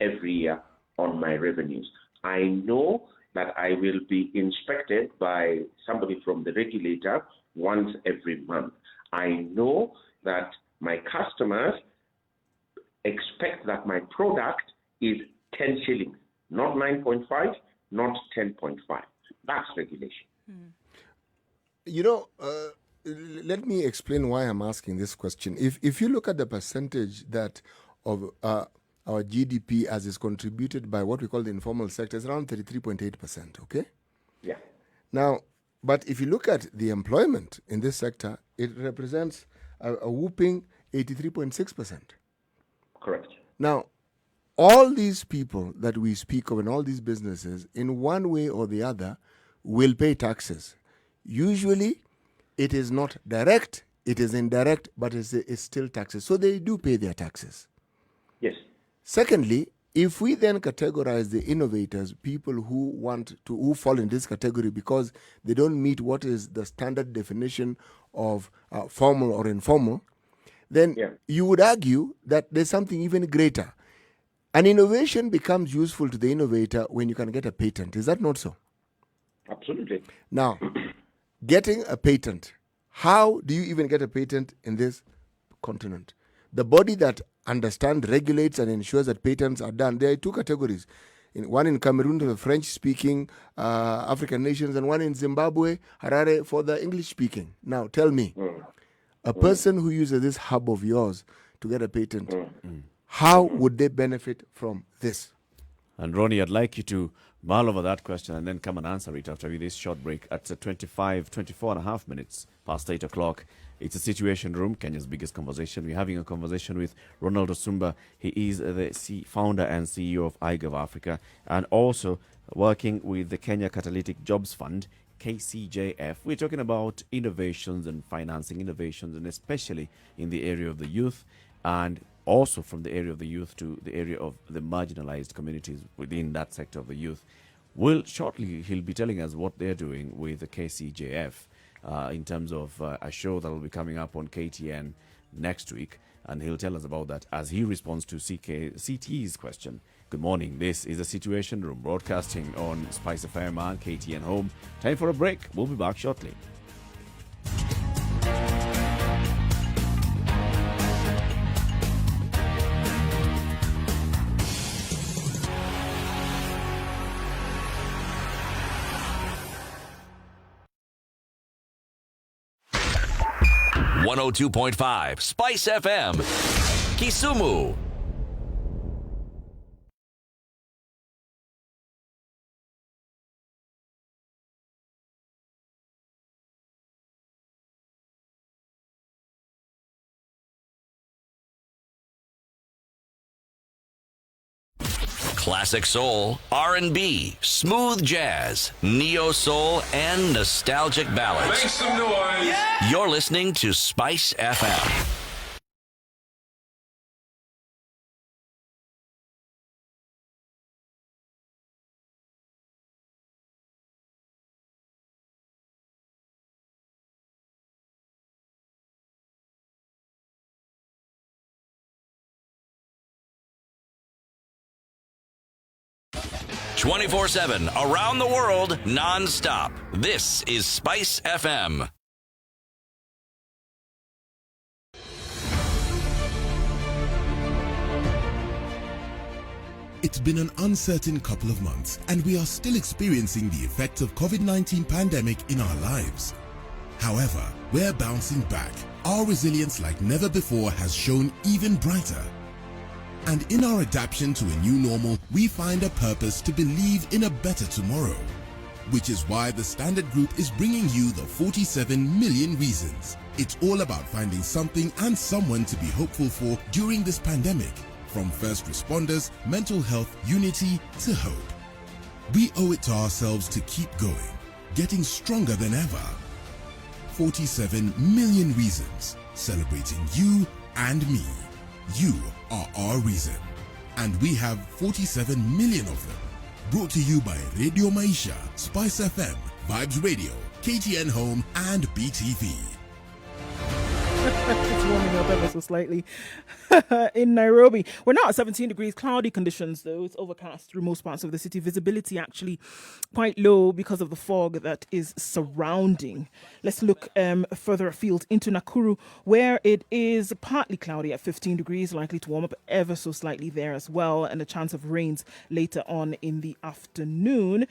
every year on my revenues. I know that I will be inspected by somebody from the regulator once every month. I know that my customers expect that my product is 10 shillings, not 9.5, not 10.5. That's regulation. Let me explain why I'm asking this question. If you look at the percentage that of our GDP as is contributed by what we call the informal sector, it's around 33.8%, okay? Yeah. Now, but if you look at the employment in this sector, it represents a whooping 83.6%. Correct. Now, all these people that we speak of and all these businesses, in one way or the other, will pay taxes. Usually, it is not direct, it is indirect, but it's still taxes. So they do pay their taxes. Yes. Secondly, if we then categorize the innovators, people who fall in this category because they don't meet what is the standard definition of formal or informal, then you would argue that there's something even greater. An innovation becomes useful to the innovator when you can get a patent. Is that not so? Absolutely. Now, getting a patent, how do you even get a patent in this continent? The body that understands, regulates, and ensures that patents are done, there are two categories. One in Cameroon for the French-speaking African nations, and one in Zimbabwe, Harare, for the English-speaking. Now, tell me, a person who uses this hub of yours to get a patent, how would they benefit from this? And Ronnie, I'd like you to mull over that question and then come and answer it after this short break. At 24 and a half minutes past 8 o'clock. It's a Situation Room, Kenya's biggest conversation. We're having a conversation with Ronald Osumba. He is the founder and CEO of iGov Africa, and also working with the Kenya Catalytic Jobs Fund, KCJF. We're talking about innovations and financing innovations, and especially in the area of the youth, and also from the area of the youth to the area of the marginalized communities within that sector of the youth. Shortly, he'll be telling us what they're doing with the KCJF in terms of a show that will be coming up on KTN next week, and he'll tell us about that as he responds to CT's question. Good morning. This is the Situation Room, broadcasting on Spice FM and KTN Home. Time for a break. We'll be back shortly. .5 Spice FM, Kisumu. Classic soul, R&B, smooth jazz, neo soul, and nostalgic ballads. Make some noise. Yeah. You're listening to Spice FM. .24/7 around the world, non-stop. This is Spice FM. It's been an uncertain couple of months, and we are still experiencing the effects of COVID-19 pandemic in our lives. However, we're bouncing back. Our resilience like never before has shown even brighter. And in our adaptation to a new normal, we find a purpose to believe in a better tomorrow. Which is why the Standard Group is bringing you the 47 million reasons. It's all about finding something and someone to be hopeful for during this pandemic. From first responders, mental health, unity to hope. We owe it to ourselves to keep going, getting stronger than ever. 47 million reasons, celebrating you and me. You are our reason. And we have 47 million of them. Brought to you by Radio Maisha, Spice FM, Vibes Radio, KTN Home, and BTV. It's warming up ever so slightly in Nairobi. We're now at 17 degrees, cloudy conditions though. It's overcast through most parts of the city. Visibility actually quite low because of the fog that is surrounding. Let's look further afield into Nakuru, where it is partly cloudy at 15 degrees, likely to warm up ever so slightly there as well, and a chance of rains later on in the afternoon.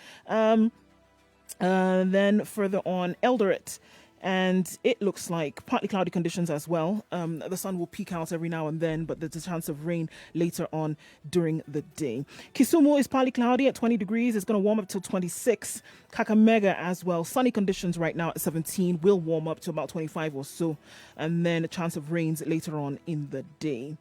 Then further on, Eldoret. And it looks like partly cloudy conditions as well. The sun will peek out every now and then, but there's a chance of rain later on during the day. Kisumu is partly cloudy at 20 degrees. It's going to warm up till 26. Kakamega as well. Sunny conditions right now at 17. Will warm up to about 25 or so. And then a chance of rains later on in the day.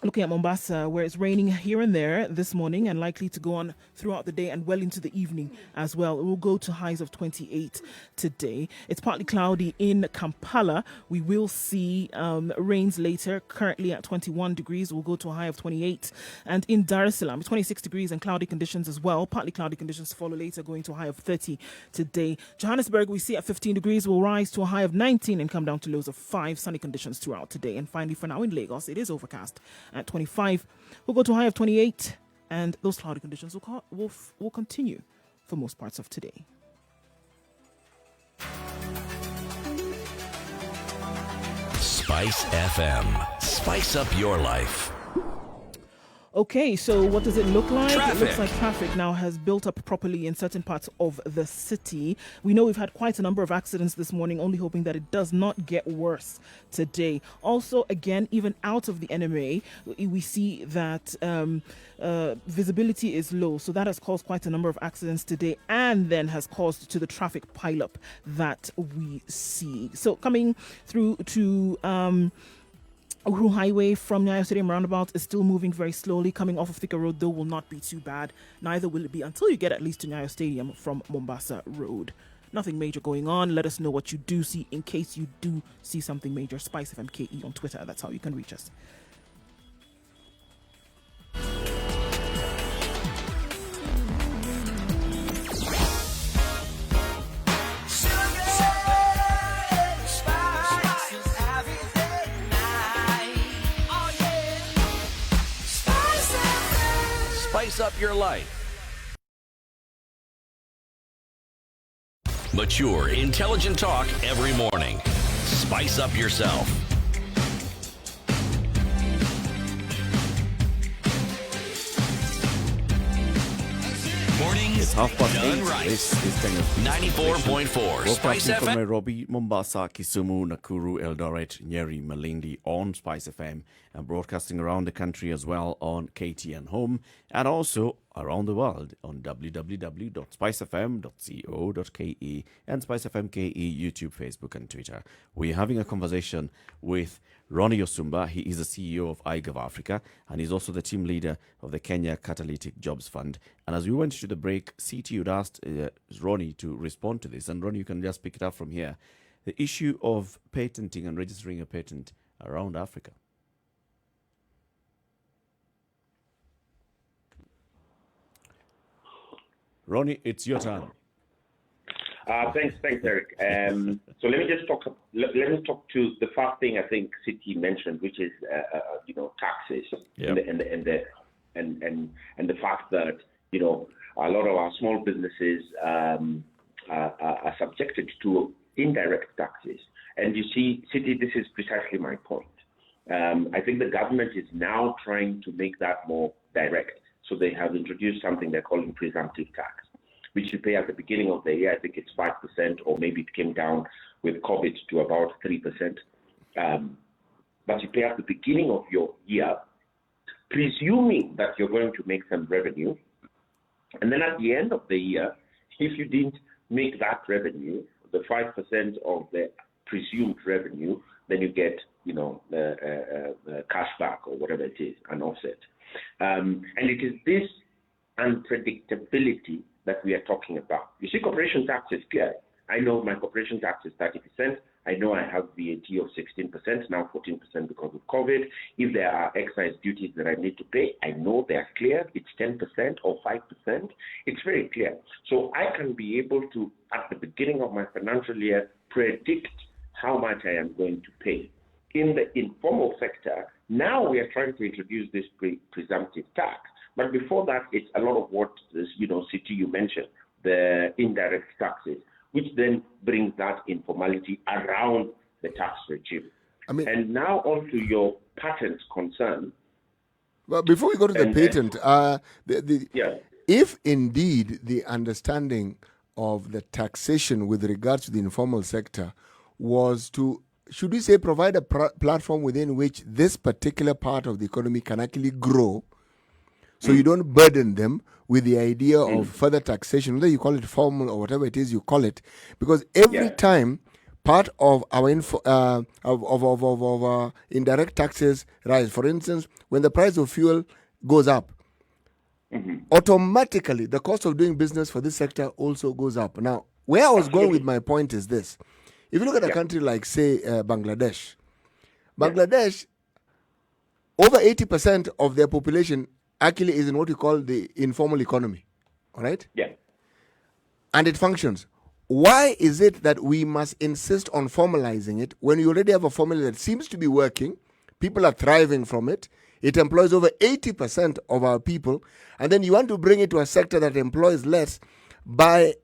Looking at Mombasa, where it's raining here and there this morning and likely to go on throughout the day and well into the evening as well. It will go to highs of 28 today. It's partly cloudy in Kampala. We will see rains later, currently at 21 degrees. We'll go to a high of 28. And in Dar es Salaam, 26 degrees and cloudy conditions as well. Partly cloudy conditions to follow later, going to a high of 30 today. Johannesburg, we see at 15 degrees, will rise to a high of 19 and come down to lows of 5. Sunny conditions throughout today. And finally, for now in Lagos, it is overcast at 25. We'll go to a high of 28, and those cloudy conditions will continue for most parts of today. Spice FM. Spice up your life. Okay, so what does it look like? Traffic. It looks like traffic now has built up properly in certain parts of the city. We know we've had quite a number of accidents this morning, only hoping that it does not get worse today. Also, again, even out of the NMA, we see that visibility is low. So that has caused quite a number of accidents today and then has caused to the traffic pileup that we see. So coming through to Uhuru Highway from Nyayo Stadium roundabout is still moving very slowly. Coming off of Thika Road, though, will not be too bad. Neither will it be until you get at least to Nyayo Stadium from Mombasa Road. Nothing major going on. Let us know what you do see in case you do see something major. Spice FMKE on Twitter. That's how you can reach us. Spice your life. Mature, intelligent talk every morning. Spice up yourself. Mornings It's 8:30. done right. This kind of 94.4 Spice broadcasting from FM. Nairobi, Mombasa, Kisumu, Nakuru, Eldoret, Nyeri, Malindi on Spice FM, and broadcasting around the country as well on KTN Home, and also around the world on www.spicefm.co.ke and Spice FM KE, YouTube, Facebook, and Twitter. We're having a conversation with Ronnie Osumba. He is the CEO of iGov Africa, and he's also the team leader of the Kenya Catalytic Jobs Fund. And as we went to the break, CT had asked Ronnie to respond to this. And Ronnie, you can just pick it up from here. The issue of patenting and registering a patent around Africa. Ronnie, it's your turn. Thanks, Eric. So let me just talk. Let me talk to the first thing I think City mentioned, which is taxes, Yep. and the fact that a lot of our small businesses are subjected to indirect taxes. And you see, City, this is precisely my point. I think the government is now trying to make that more direct. So they have introduced something they're calling presumptive tax, which you pay at the beginning of the year. I think it's 5%, or maybe it came down with COVID to about 3%. But you pay at the beginning of your year, presuming that you're going to make some revenue. And then at the end of the year, if you didn't make that revenue, the 5% of the presumed revenue, then you get, the cash back or whatever it is, an offset. And it is this unpredictability that we are talking about. You see, corporation tax is clear. I know my corporation tax is 30%. I know I have VAT of 16%, now 14% because of COVID. If there are excise duties that I need to pay, I know they're clear. It's 10% or 5%. It's very clear. So I can be able to, at the beginning of my financial year, predict how much I am going to pay. In the informal sector, now we are trying to introduce this presumptive tax. But before that, it's a lot of what, City, you mentioned, the indirect taxes, which then brings that informality around the tax regime. And now on to your patent concern. Well, before we go to the patent, if indeed the understanding of the taxation with regards to the informal sector was to, should we say, provide a platform within which this particular part of the economy can actually grow, so you don't burden them with the idea of further taxation, whether you call it formal or whatever it is you call it, because every time part of our indirect taxes rise, for instance, when the price of fuel goes up, automatically the cost of doing business for this sector also goes up. Now, where I was going with my point is this. If you look at a country like, say, Bangladesh, over 80% of their population actually is in what we call the informal economy, all right? Yeah. And it functions. Why is it that we must insist on formalizing it when you already have a formula that seems to be working, people are thriving from it, it employs over 80% of our people, and then you want to bring it to a sector that employs less by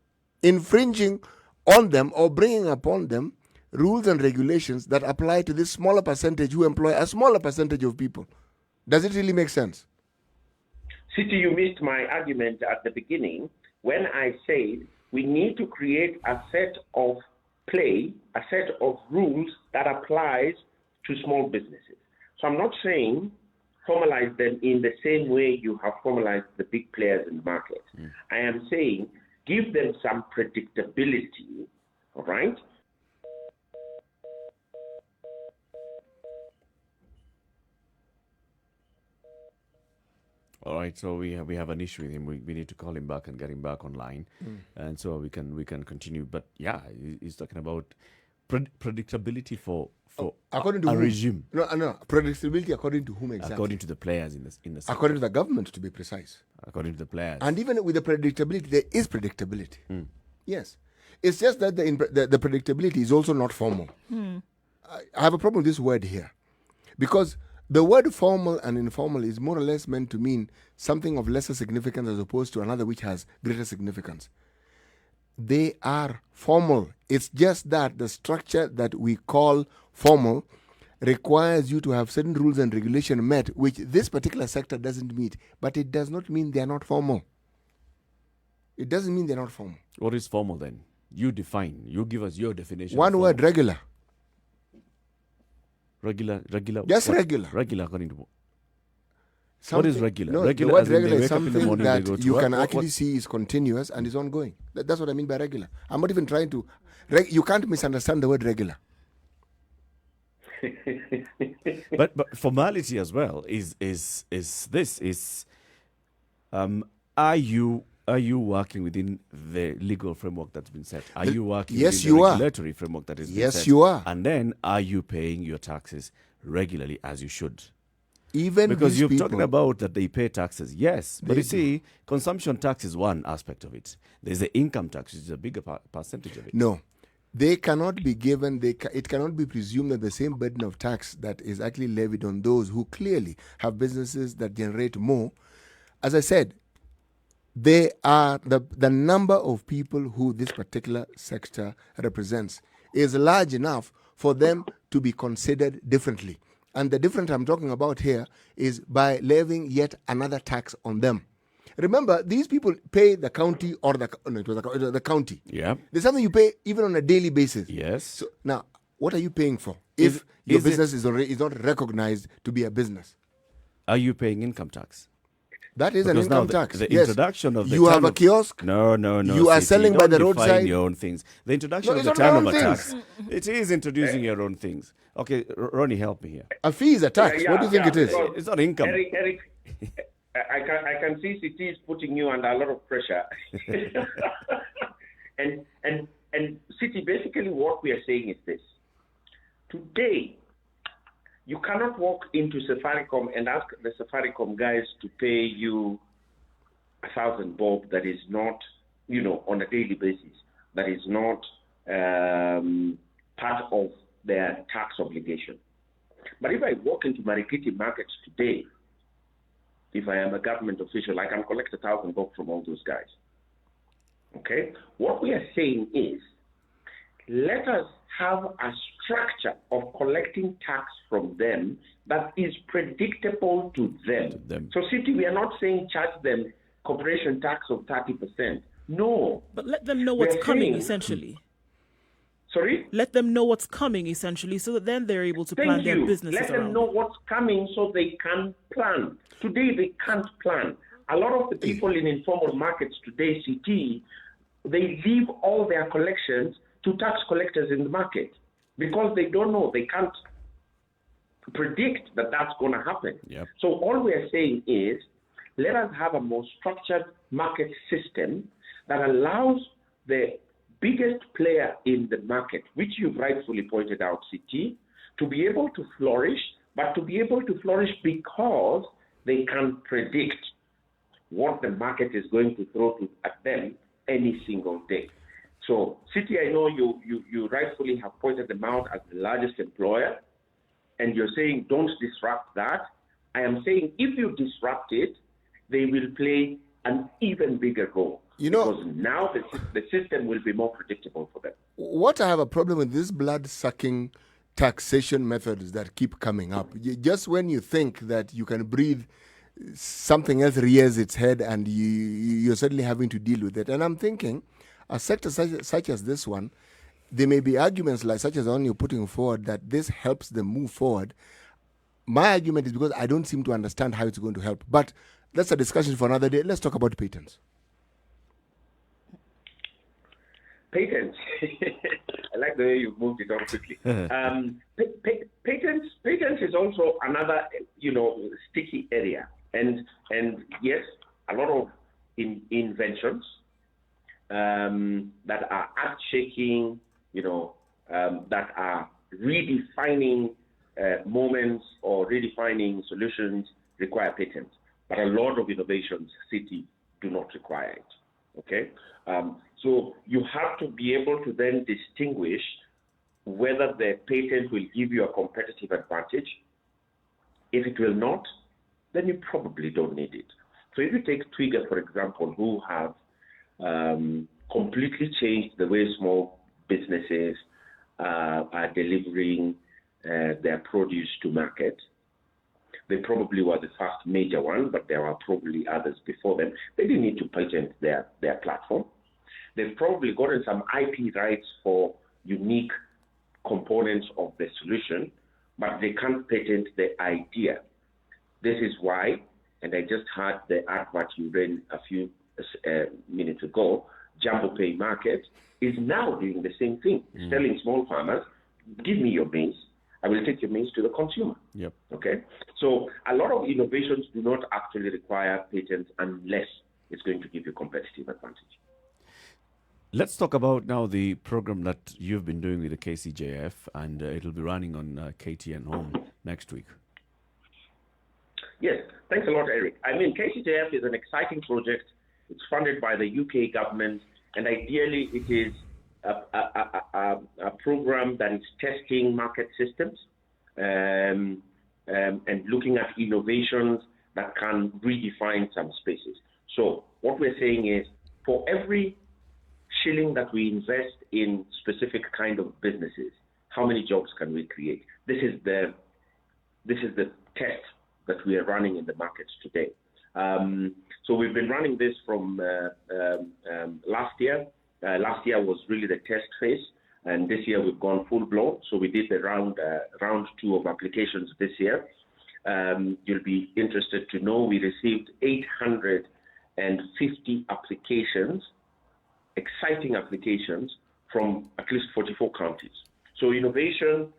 infringing on them or bringing upon them rules and regulations that apply to this smaller percentage who employ a smaller percentage of people? Does it really make sense? City, you missed my argument at the beginning when I said we need to create a set of a set of rules that applies to small businesses. So I'm not saying formalize them in the same way you have formalized the big players in the market. I am saying give them some predictability, all right? All right, so we have an issue with him. We need to call him back and get him back online, and so we can continue. But yeah, he's talking about predictability for according to a whom? regime. No, predictability according to whom exactly? According to the players in the sector. According to the government, to be precise. According to the players. And even with the predictability, there is predictability. Yes, it's just that the predictability is also not formal. I have a problem with this word here, because The word formal and informal is more or less meant to mean something of lesser significance as opposed to another which has greater significance. They are formal. It's just that the structure that we call formal requires you to have certain rules and regulation met, which this particular sector doesn't meet. But it does not mean they are not formal. It doesn't mean they're not formal. What is formal then? You define. You give us your definition. One word, regular. Regular. Just what? regular. Regular according to what? Something, What is regular? No, Regular the word as in they regular is wake up in the something morning, they go that to you work? can What- actually see is continuous and is ongoing. That's what I mean by regular. I'm not even trying to... you can't misunderstand the word regular. but formality as well is are you working within the legal framework that's been set? Are you working yes, within you the are. regulatory framework that is been Yes, set? you are. And then are you paying your taxes regularly as you should? Even because these you're people, talking about that they pay taxes, yes, but They you do. see, consumption tax is one aspect of it. There's the income tax, which is a bigger percentage of it. No. They cannot be given, it cannot be presumed that the same burden of tax that is actually levied on those who clearly have businesses that generate more. As I said, they are the number of people who this particular sector represents is large enough for them to be considered differently. And the difference I'm talking about here is by levying yet another tax on them. Remember, these people pay the county or the county. Yeah. There's something you pay even on a daily basis. Yes. So now, what are you paying for if your business is not recognized to be a business? Are you paying income tax? That is an Because now income tax. The Yes. introduction of the You have a turn- kiosk. No. You are City, selling by don't the define roadside. your own things. The introduction No, of it's the not my own turnover things. tax. It is introducing your own things. Okay, Ronnie, help me here. A fee is a tax. What do you think it is? because It's not income. Eric, I can see City is putting you under a lot of pressure. and City, basically what we are saying is this. Today, you cannot walk into Safaricom and ask the Safaricom guys to pay you 1,000 bob that is not, on a daily basis, that is not part of their tax obligation. But if I walk into Marikiti markets today, if I am a government official, I can collect 1,000 bob from all those guys. Okay? What we are saying is, let us have a structure of collecting tax from them that is predictable to them. So, City, we are not saying charge them corporation tax of 30%. No. But let them know what's We're coming, saying- essentially. Sorry? Let them know what's coming, essentially, so that then they're able to plan Thank their you. businesses Let them around. know what's coming so they can plan. Today, they can't plan. A lot of the people in informal markets today, CT, they leave all their collections to tax collectors in the market because they don't know. They can't predict that that's going to happen. Yep. So all we are saying is, let us have a more structured market system that allows the biggest player in the market, which you've rightfully pointed out, CT, to be able to flourish, but to be able to flourish because they can predict what the market is going to throw at them any single day. So, City, I know you rightfully have pointed them out as the largest employer, and you're saying don't disrupt that. I am saying if you disrupt it, they will play an even bigger role. Because now the system will be more predictable for them. What I have a problem with this blood-sucking taxation methods that keep coming up. Just when you think that you can breathe, something else rears its head and you're suddenly having to deal with it. And I'm thinking, a sector such as this one, there may be arguments such as the one you're putting forward that this helps them move forward. My argument is because I don't seem to understand how it's going to help. But that's a discussion for another day. Let's talk about patents. Patents. I like the way you moved it on quickly. Patents is also another, sticky area. And yes, a lot of inventions that are earth-shaking, that are redefining moments or redefining solutions require patents. But a lot of innovations, City, do not require it. Okay? So you have to be able to then distinguish whether the patent will give you a competitive advantage If it will not, then you probably don't need it. So if you take Twiga, for example, who have completely changed the way small businesses are delivering their produce to market. They probably were the first major one, but there were probably others before them. They didn't need to patent their platform. They've probably gotten some IP rights for unique components of the solution, but they can't patent the idea. This is why, and I just heard the advert you ran a few minutes ago, Jumbo Pay Market is now doing the same thing, telling small farmers, give me your maize, I will take your maize to the consumer. Yep. Okay? So a lot of innovations do not actually require patents unless it's going to give you competitive advantage. Let's talk about now the program that you've been doing with the KCJF, and it'll be running on KTN Home next week. Yes, thanks a lot, Eric. I mean, KCJF is an exciting project. It's funded by the UK government, and ideally it is a program that is testing market systems and looking at innovations that can redefine some spaces. So what we're saying is, for every shilling that we invest in specific kind of businesses, how many jobs can we create? This is the test that we are running in the markets today. So we've been running this from last year. Last year was really the test phase, and this year we've gone full blown. So we did the round 2 of applications this year. You'll be interested to know we received 850 applications, exciting applications from at least 44 counties. So innovation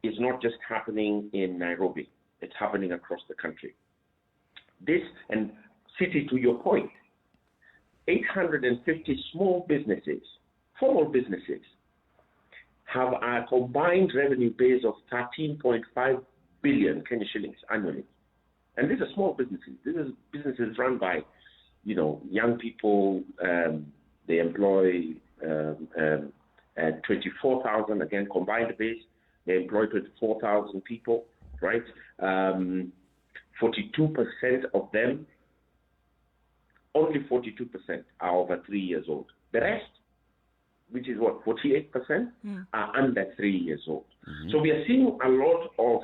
is not just happening in Nairobi, it's happening across the country. This, and City, to your point, 850 small businesses, formal businesses, have a combined revenue base of 13.5 billion Kenya shillings annually. And these are small businesses. These are businesses run by, young people. They employ 24,000, again, combined base. They employ 24,000 people, right? 42% of them, only 42% are over 3 years old. The rest, which is 48%, are under 3 years old. So we are seeing a lot of,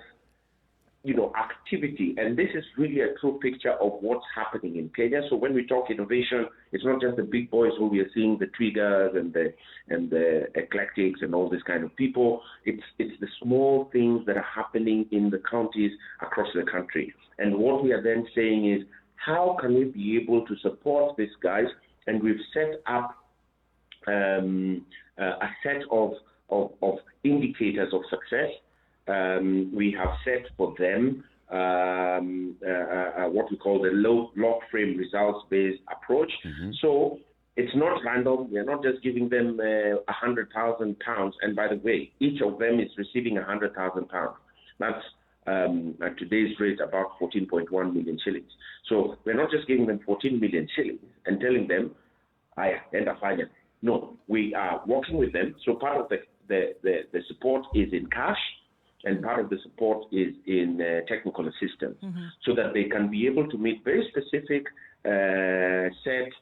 activity, and this is really a true picture of what's happening in Kenya. So when we talk innovation, it's not just the big boys who we are seeing, the Twigas and the eclectics and all this kind of people. It's the small things that are happening in the counties across the country. And what we are then saying is, how can we be able to support these guys? And we've set up a set of indicators of success. We have set for them what we call the log frame results-based approach. So it's not random. We are not just giving them 100,000 pounds. And by the way, each of them is receiving 100,000 pounds. That's at today's rate about 14.1 million shillings. So we're not just giving them 14 million shillings and telling them, end up fine. No, we are working with them. So part of the support is in cash, and part of the support is in technical assistance, so that they can be able to meet very specific set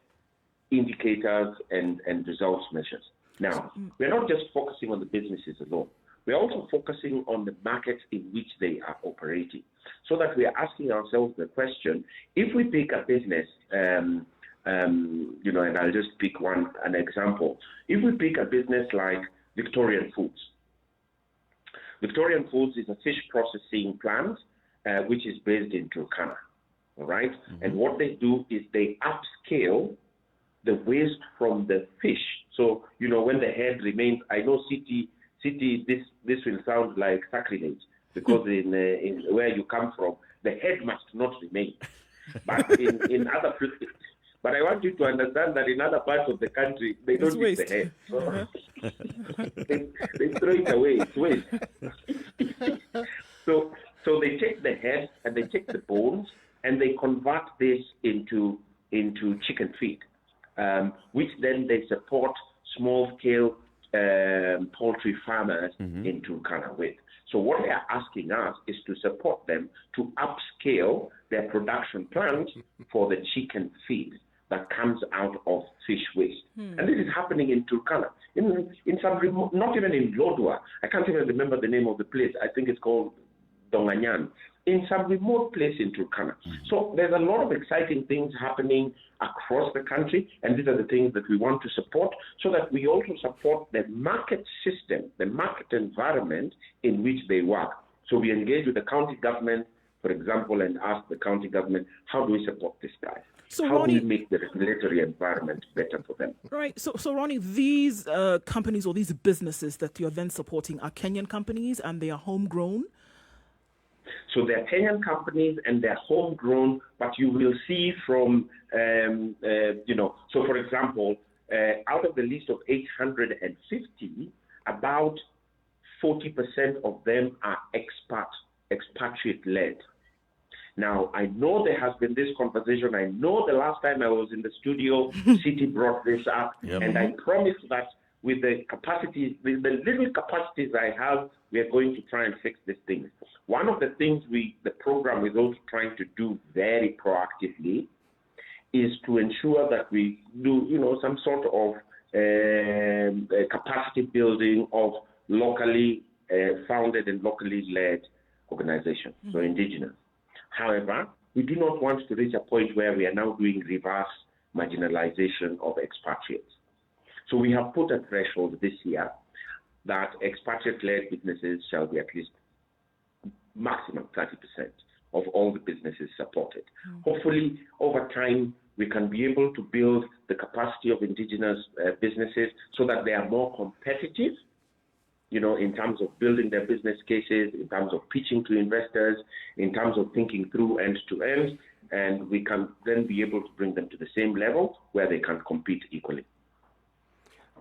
indicators and results measures. Now, we're not just focusing on the businesses alone. We're also focusing on the markets in which they are operating, so that we are asking ourselves the question, if we pick a business, and I'll just pick an example. If we pick a business like Victorian Foods. Victorian Foods is a fish processing plant, which is based in Turkana, all right? And what they do is they upscale the waste from the fish. So, when the head remains, I know City, this will sound like sacrilege, because in where you come from, the head must not remain. But in other places, but I want you to understand that in other parts of the country, they don't use the head. So they throw it away. It's waste. So they take the head and they take the bones and they convert this into chicken feed, which then they support small-scale poultry farmers in Turkana with. So what they are asking us is to support them to upscale their production plants for the chicken feed that comes out of fish waste. And this is happening in Turkana. In some remote, not even in Lodwar. I can't even remember the name of the place. I think it's called Donganyan. In some remote place in Turkana. So there's a lot of exciting things happening across the country, and these are the things that we want to support so that we also support the market system, the market environment in which they work. So we engage with the county government, for example, and ask the county government, how do we support these guys? So how Ronnie, do we make the regulatory environment better for them? Right. So Ronnie, these companies or these businesses that you're then supporting are Kenyan companies and they are homegrown? So they're Kenyan companies and they're homegrown, but you will see from, so for example, out of the list of 850, about 40% of them are expatriate-led. Now, I know there has been this conversation. I know the last time I was in the studio, City brought this up, and I promised that with the capacities, with the little capacities I have, we are going to try and fix these things. One of the things the program is also trying to do very proactively is to ensure that we do, some sort of capacity building of locally founded and locally led organizations, so indigenous. However, we do not want to reach a point where we are now doing reverse marginalization of expatriates. So we have put a threshold this year that expatriate-led businesses shall be at least maximum 30% of all the businesses supported. Hopefully, over time, we can be able to build the capacity of indigenous businesses so that they are more competitive, in terms of building their business cases, in terms of pitching to investors, in terms of thinking through end to end, and we can then be able to bring them to the same level where they can compete equally.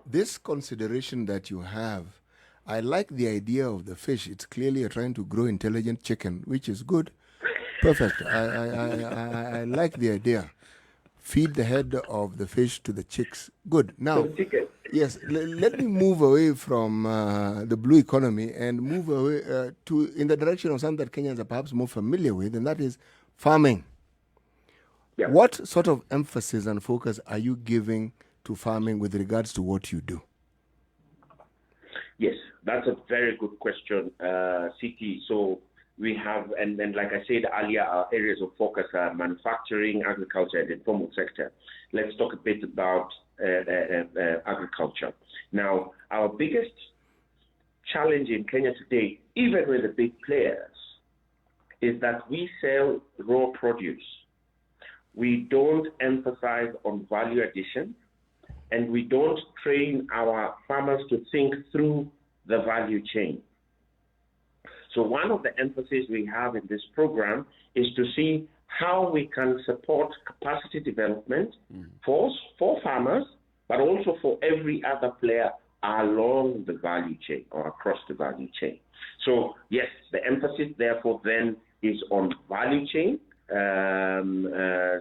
This consideration that you have, I like the idea of the fish. It's clearly you're trying to grow intelligent chicken, which is good. Perfect. I like the idea. Feed the head of the fish to the chicks. Good. Now, yes, let me move away from the blue economy and move away in the direction of something that Kenyans are perhaps more familiar with, and that is farming. Yeah. What sort of emphasis and focus are you giving to farming with regards to what you do? Yes, that's a very good question, CT. So we have, and like I said earlier, our areas of focus are manufacturing, agriculture, and the informal sector. Let's talk a bit about agriculture. Now, our biggest challenge in Kenya today, even with the big players, is that we sell raw produce. We don't emphasize on value addition, and we don't train our farmers to think through the value chain. So one of the emphasis we have in this program is to see how we can support capacity development for farmers, but also for every other player along the value chain or across the value chain. So yes, the emphasis therefore then is on value chain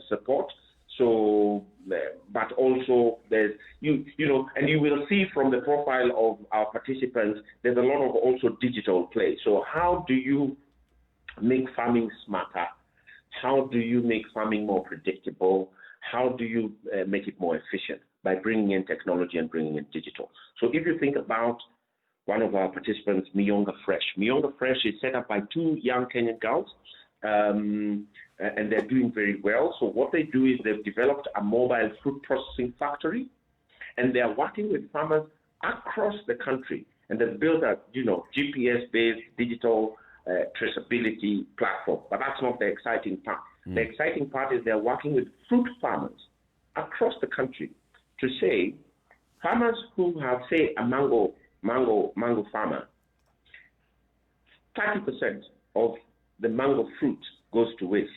support. So, but also there's, and you will see from the profile of our participants, there's a lot of also digital play. So how do you make farming smarter? How do you make farming more predictable? How do you make it more efficient? By bringing in technology and bringing in digital. So if you think about one of our participants, Miyonga Fresh. Miyonga Fresh is set up by two young Kenyan girls. And they're doing very well. So what they do is they've developed a mobile fruit processing factory, and they're working with farmers across the country. And they've built a, GPS-based digital traceability platform. But that's not the exciting part. The exciting part is they're working with fruit farmers across the country to say, farmers who have, say, a mango farmer, 30% of the mango fruit goes to waste.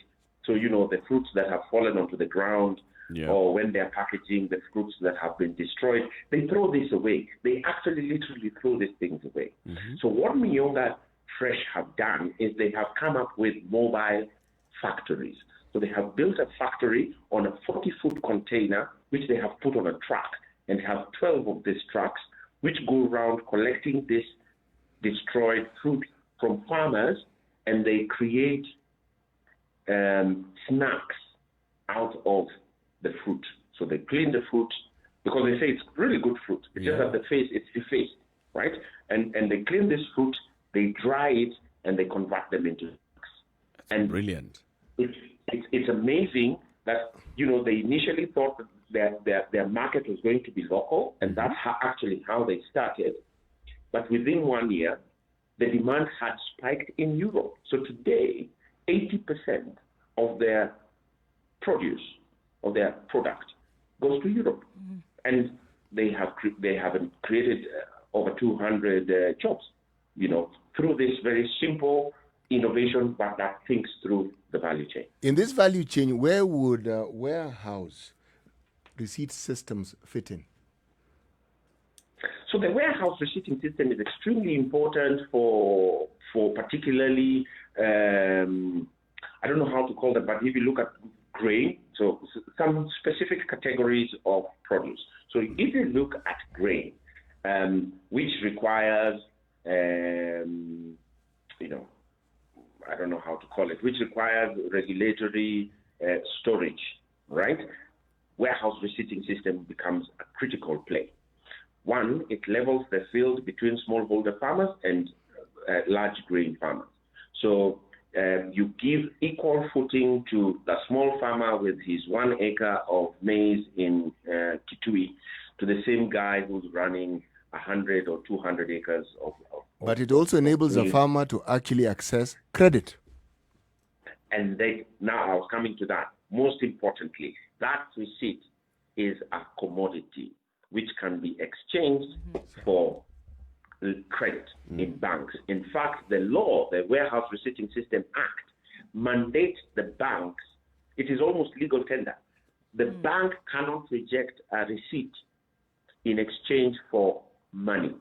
So, the fruits that have fallen onto the ground, or when they're packaging, the fruits that have been destroyed, they throw this away. They actually literally throw these things away. So what Miyonga Fresh have done is they have come up with mobile factories. So they have built a factory on a 40-foot container, which they have put on a truck, and have 12 of these trucks, which go around collecting this destroyed fruit from farmers, and they create snacks out of the fruit. So they clean the fruit because they say it's really good fruit. It's just that it's defaced, right? And they clean this fruit, they dry it, and they convert them into snacks. And brilliant. It's amazing that, they initially thought that their market was going to be local, and that's actually how they started. But within 1 year, the demand had spiked in Europe. So today, 80% of their produce, of their product, goes to Europe. And they have created over 200 jobs, through this very simple innovation, but that thinks through the value chain. In this value chain, where would warehouse receipt systems fit in? So the warehouse receipting system is extremely important for particularly, I don't know how to call them, but if you look at grain, so some specific categories of produce. So if you look at grain, which requires, I don't know how to call it, which requires regulatory storage, right? Warehouse receipting system becomes a critical play. One, it levels the field between smallholder farmers and large grain farmers. So you give equal footing to the small farmer with his 1 acre of maize in Kitui to the same guy who's running 100 or 200 acres of but it also enables the farmer to actually access credit. And now I was coming to that. Most importantly, that receipt is a commodity which can be exchanged for credit in banks. In fact, the law, the Warehouse Receipting System Act, mandates the banks, it is almost legal tender. The bank cannot reject a receipt in exchange for money.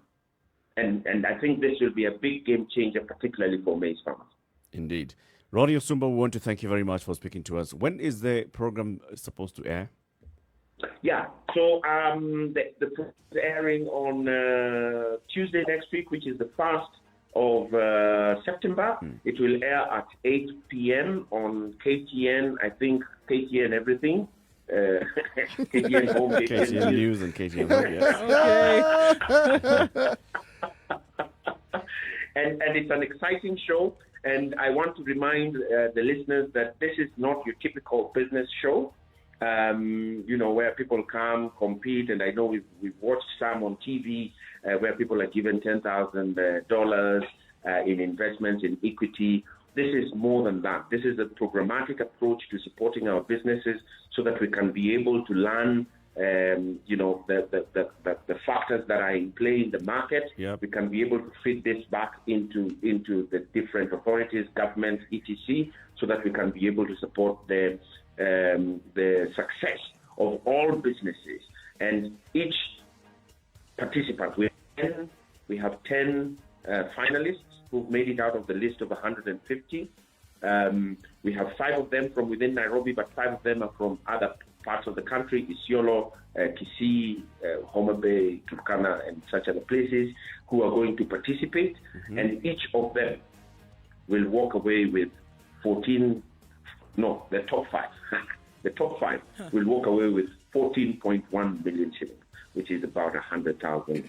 And I think this will be a big game changer, particularly for maize farmers. Indeed. Ronnie Osumba, we want to thank you very much for speaking to us. When is the program supposed to air? Yeah, so the program is airing on Tuesday next week, which is the 1st of September. It will air at 8 p.m. on KTN, I think KTN everything. KTN Home, KTN News and KTN Home, yes. And it's an exciting show. And I want to remind the listeners that this is not your typical business show, where people come, compete. And I know we've watched some on TV where people are given $10,000 in investments in equity. This is more than that. This is a programmatic approach to supporting our businesses so that we can be able to learn the factors that are in play in the market. Yep. We can be able to feed this back into the different authorities, governments, etc., so that we can be able to support the success of all businesses. And each participant, we have 10 finalists who've made it out of the list of 150. We have 5 of them from within Nairobi, but 5 of them are from other parts of the country, Isiolo, Kisii, Homa Bay, Turkana, and such other places, who are going to participate. And each of them will walk away with the top 5. The top 5 will walk away with 14.1 million shillings, which is about 100,000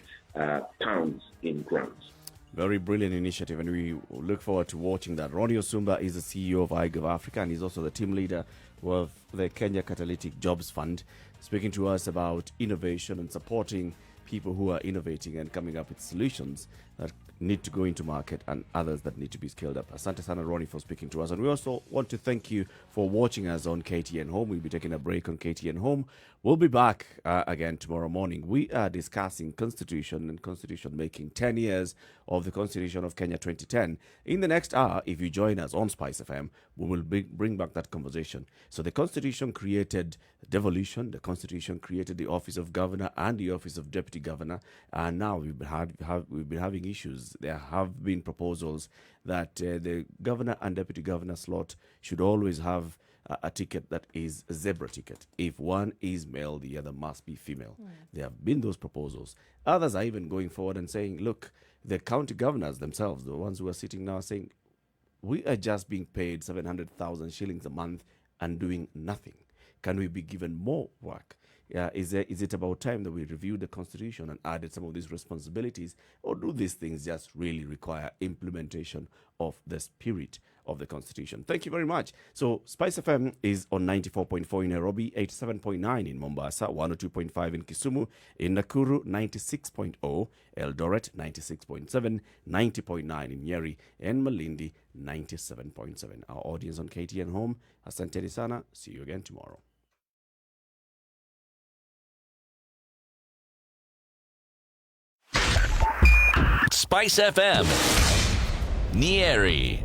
pounds in grants. Very brilliant initiative, and we look forward to watching that. Ronnie Osumba is the CEO of iGov Africa, and he's also the team leader of the Kenya Catalytic Jobs Fund, speaking to us about innovation and supporting people who are innovating and coming up with solutions that need to go into market and others that need to be scaled up. Asante sana, Ronnie, for speaking to us. And we also want to thank you for watching us on KTN Home. We'll be taking a break on KTN Home. We'll be back again tomorrow morning. We are discussing constitution and constitution making, 10 years of the Constitution of Kenya 2010. In the next hour, if you join us on Spice FM, we will bring back that conversation. So the Constitution created devolution. The Constitution created the office of governor and the office of deputy governor. And now we've been having issues. There have been proposals that the governor and deputy governor slot should always have a ticket that is a zebra ticket. If one is male, the other must be female. There have been those proposals. Others are even going forward and saying, look, the county governors themselves, the ones who are sitting now, are saying, we are just being paid 700,000 shillings a month and doing nothing. Can we be given more work? Is it about time that we review the constitution and added some of these responsibilities, or do these things just really require implementation of the spirit of the constitution? Thank you very much. So Spice FM is on 94.4 in Nairobi, 87.9 in Mombasa, 102.5 in Kisumu, in Nakuru 96.0, Eldoret 96.7, 90.9 in Nyeri, and Malindi 97.7. Our audience on KTN Home, asanteni sana. See you again tomorrow. Spice FM, Nyeri.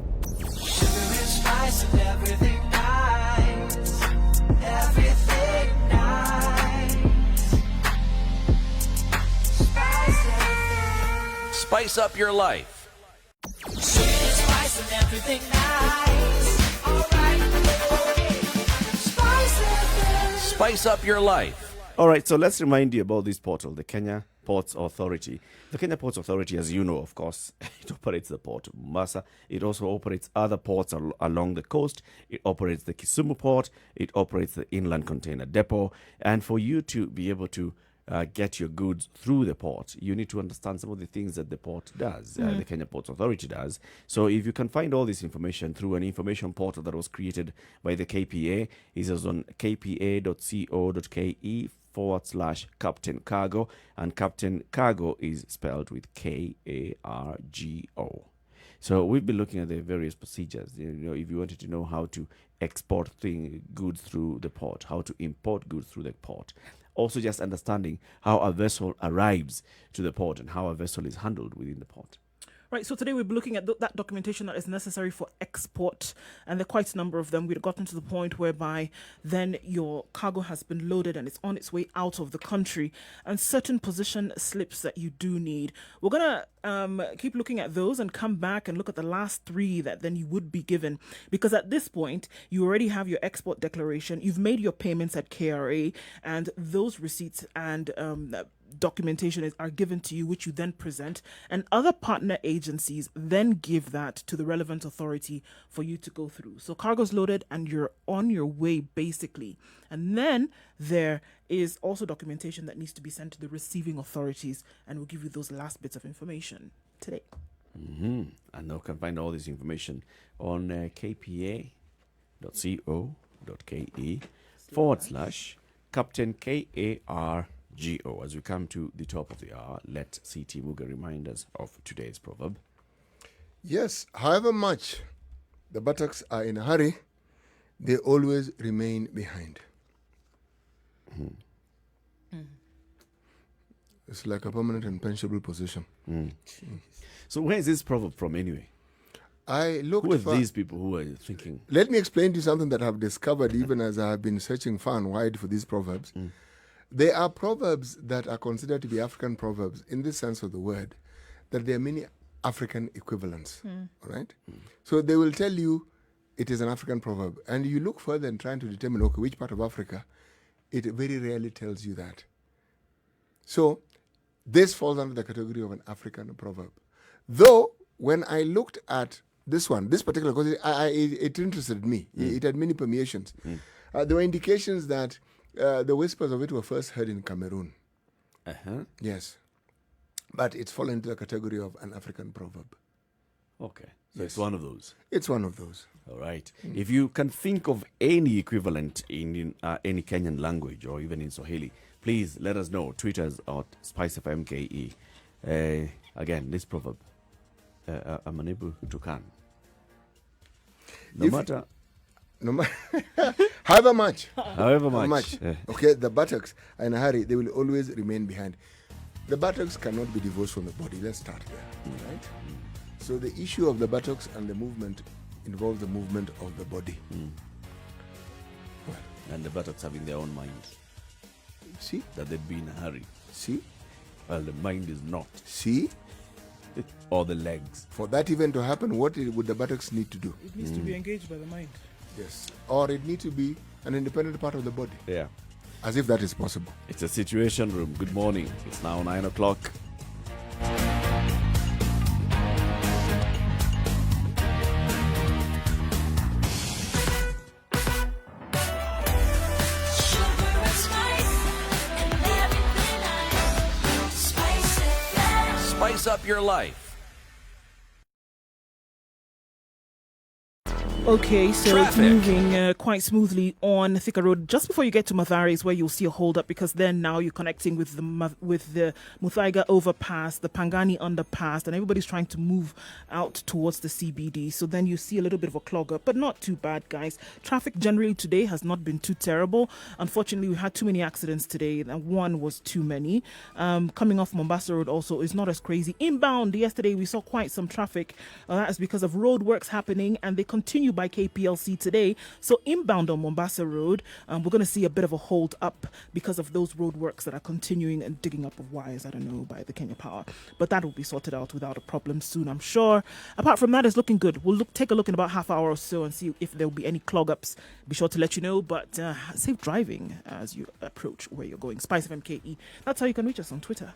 Spice and everything nice. Everything nice. Spice FM. Spice up your life. Spice and everything nice. Alright, okay. Spice FM. Spice up your life. All right, so let's remind you about this portal, the Kenya Ports Authority. The Kenya Ports Authority, as you know, of course, it operates the port of Mombasa. It also operates other ports along the coast. It operates the Kisumu port. It operates the inland container depot. And for you to be able to get your goods through the port, you need to understand some of the things that the port does, the Kenya Ports Authority does. So if you can find all this information through an information portal that was created by the KPA, it is on kpa.co.ke/Captain Cargo, and Captain Cargo is spelled with Kargo. So we've been looking at the various procedures. You know, if you wanted to know how to export goods through the port, how to import goods through the port, also just understanding how a vessel arrives to the port and how a vessel is handled within the port. Right, so today we'll be looking at that documentation that is necessary for export, and there are quite a number of them. We've gotten to the point whereby then your cargo has been loaded and it's on its way out of the country, and certain position slips that you do need. We're going to keep looking at those and come back and look at the last three that then you would be given, because at this point you already have your export declaration, you've made your payments at KRA, and those receipts and documentation are given to you, which you then present, and other partner agencies then give that to the relevant authority for you to go through. So cargo's loaded and you're on your way basically, and then there is also documentation that needs to be sent to the receiving authorities, and we'll give you those last bits of information today. And you can find all this information on kpa.co.ke/Captain KARGO. As we come to the top of the hour, let CT Muga remind us of today's proverb. Yes, however much the buttocks are in a hurry, they always remain behind. It's like a permanent and pensionable position. So where is this proverb from anyway? I looked Who are for these people who are thinking? Let me explain to you something that I've discovered even as I have been searching far and wide for these proverbs. They are proverbs that are considered to be African proverbs in the sense of the word, that there are many African equivalents. All right? So they will tell you it is an African proverb. And you look further and trying to determine, okay, which part of Africa, it very rarely tells you that. So this falls under the category of an African proverb. Though, when I looked at this particular, because it interested me. It had many permeations. There were indications that the whispers of it were first heard in Cameroon. Yes. But it's fallen into the category of an African proverb. Okay. So it's one of those. It's one of those. All right. If you can think of any equivalent in any Kenyan language or even in Swahili, please let us know. Tweet us at SpiceFMKE. Again, this proverb, I'm unable to can. However much. Okay, the buttocks are in a hurry, they will always remain behind. The buttocks cannot be divorced from the body. Let's start there, right? So the issue of the buttocks and the movement involves the movement of the body. And the buttocks having their own mind. See? That they'd be in a hurry. See? Well, the mind is not. See? Or the legs. For that even to happen, what would the buttocks need to do? It needs to be engaged by the mind. Yes. Or it needs to be an independent part of the body. Yeah. As if that is possible. It's a situation room. Good morning. It's now 9 o'clock. Sugar and spice and everything I spice it. Spice up your life. Okay, so it's Traffic. moving quite smoothly on Thika Road. Just before you get to Mathare is where you'll see a hold up, because then now you're connecting with the Muthaiga overpass, the Pangani underpass, and everybody's trying to move out towards the CBD. So then you see a little bit of a clog up, but not too bad, guys. Traffic generally today has not been too terrible. Unfortunately, we had too many accidents today, and one was too many. Coming off Mombasa Road also is not as crazy. Inbound, yesterday we saw quite some traffic. That is because of road works happening, and they continue by KPLC today. So inbound on Mombasa Road, we're going to see a bit of a hold up because of those road works that are continuing and digging up of wires, I don't know, by the Kenya Power. But that will be sorted out without a problem soon, I'm sure. Apart from that, it's looking good. We'll take a look in about half hour or so and see if there will be any clog ups. Be sure to let you know, but safe driving as you approach where you're going. Spice of MKE. That's how you can reach us on Twitter.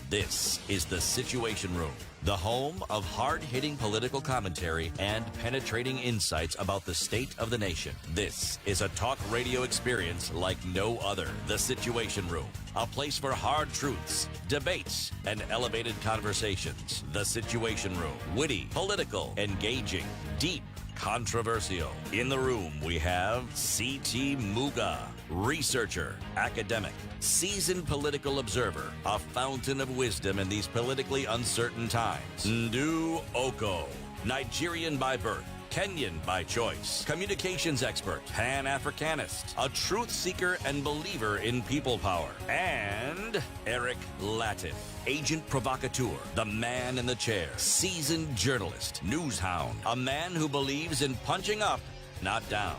This is the Situation Room, the home of hard-hitting political commentary and penetrating insights about the state of the nation. This is a talk radio experience like no other. The Situation Room, a place for hard truths, debates, and elevated conversations. The Situation Room, witty, political, engaging, deep, controversial. In the room, we have C.T. Muga, researcher, academic, seasoned political observer, a fountain of wisdom in these politically uncertain times. Nduh Okoh, Nigerian by birth, Kenyan by choice, communications expert, Pan-Africanist, a truth seeker and believer in people power, and Eric Latiff, agent provocateur, the man in the chair, seasoned journalist, news hound, a man who believes in punching up, not down.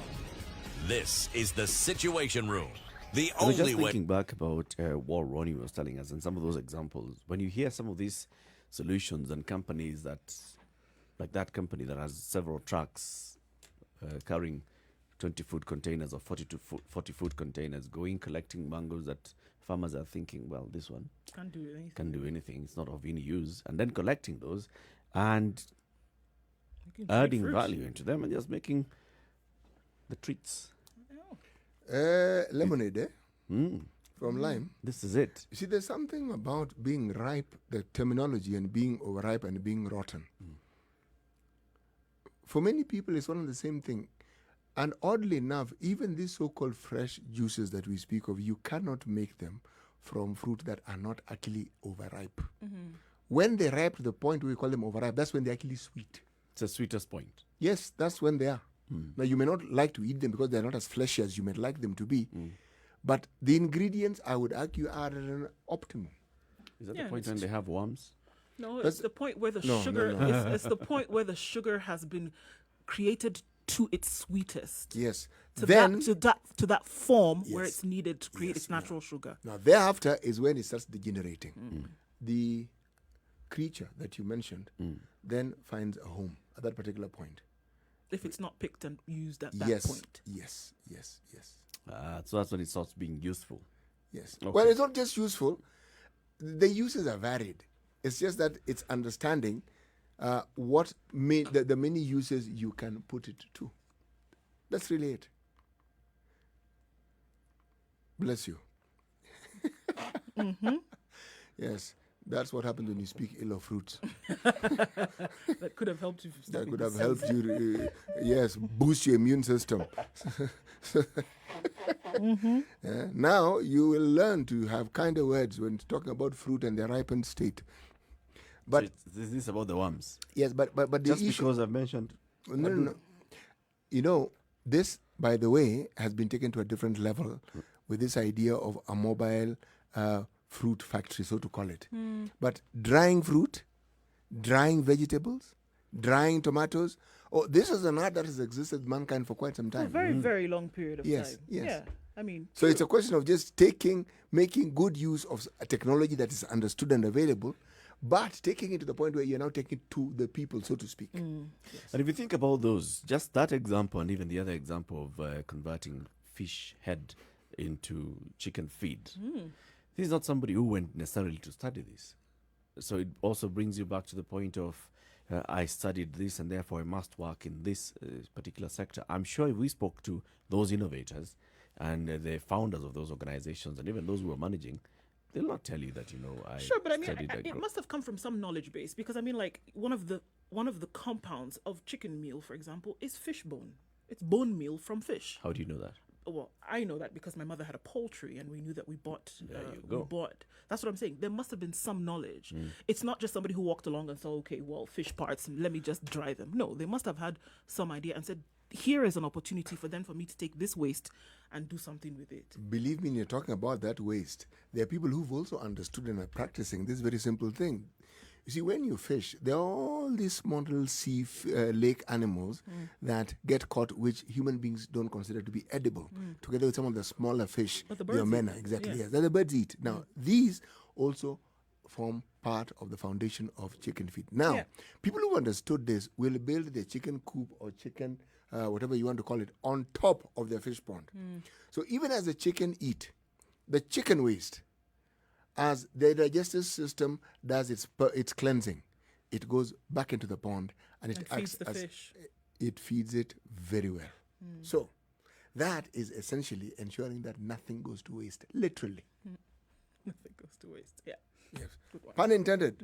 This is the Situation Room. The I was just only way. thinking back about what Ronnie was telling us and some of those examples. When you hear some of these solutions and companies that, like that company that has several trucks carrying 20-foot containers or 40-foot containers, going collecting mangoes that farmers are thinking, well, this one Can't do anything. can do anything. It's not of any use. And then collecting those and adding fruit. value into them and just making the treats. Lemonade, from lime. This is it. You see, there's something about being ripe, the terminology, and being overripe and being rotten. For many people, it's one and the same thing. And oddly enough, even these so-called fresh juices that we speak of, you cannot make them from fruit that are not actually overripe. When they ripe to the point where we call them overripe, that's when they're actually sweet. It's the sweetest point. Yes, that's when they are. Now, you may not like to eat them because they're not as fleshy as you might like them to be. But the ingredients, I would argue, are at an optimum. Is that the point when they have worms? No, it's the point where the No, sugar. no, no. It's the point where the sugar has been created to its sweetest. Yes. To Then to that form where Yes. it's needed to create Yes, its natural sugar. now thereafter is when it starts degenerating. The creature that you mentioned then finds a home at that particular point. If it's not picked and used at that Yes, point. yes. So that's when it starts being useful. Yes. Okay. Well, it's not just useful. The uses are varied. It's just that it's understanding what the many uses you can put it to. That's really it. Bless you. Yes. That's what happens when you speak ill of fruits. That could have helped you. That could have helped you, yes, boost your immune system. Now you will learn to have kinder words when talking about fruit and their ripened state. But So is this about the worms? yes, but the Just issue, because I've mentioned. no. You know, this, by the way, has been taken to a different level with this idea of a mobile fruit factory, so to call it. But drying fruit, drying vegetables, drying tomatoes. Oh, this is an art that has existed mankind for quite some For a time. very, very long period of Yes, time. yes. Yeah. I mean, So it's a question of just making good use of a technology that is understood and available, but taking it to the point where you're now taking it to the people, so to speak. And if you think about those, just that example and even the other example of converting fish head into chicken feed, this is not somebody who went necessarily to study this. So it also brings you back to the point of, I studied this and therefore I must work in this particular sector. I'm sure if we spoke to those innovators and the founders of those organizations and even those who are managing, they'll not tell you that, I sure, but I mean, studied it must have come from some knowledge base, because I mean, like one of the compounds of chicken meal, for example, is fish bone. It's bone meal from fish. How do you know that? Well, I know that because my mother had a poultry, and we knew that we bought. There you go. That's what I'm saying. There must have been some knowledge. It's not just somebody who walked along and thought, okay, well, fish parts, let me just dry them. No, they must have had some idea and said, here is an opportunity for me to take this waste and do something with it. Believe me, you're talking about that waste. There are people who've also understood and are practicing this very simple thing. You see, when you fish, there are all these small little lake animals that get caught, which human beings don't consider to be edible, together with some of the smaller fish. But the the birds omena, eat. exactly, Yes. yes, that the birds eat. Now, these also form part of the foundation of chicken feed. Now, people who understood this will build their chicken coop or chicken, whatever you want to call it, on top of their fish pond. So even as the chicken eat, the chicken waste, as the digestive system does its cleansing, it goes back into the pond and it acts feeds the as fish. it feeds it very well. So that is essentially ensuring that nothing goes to waste, literally. Nothing goes to waste. Yeah. Yes. Good one. Pun intended.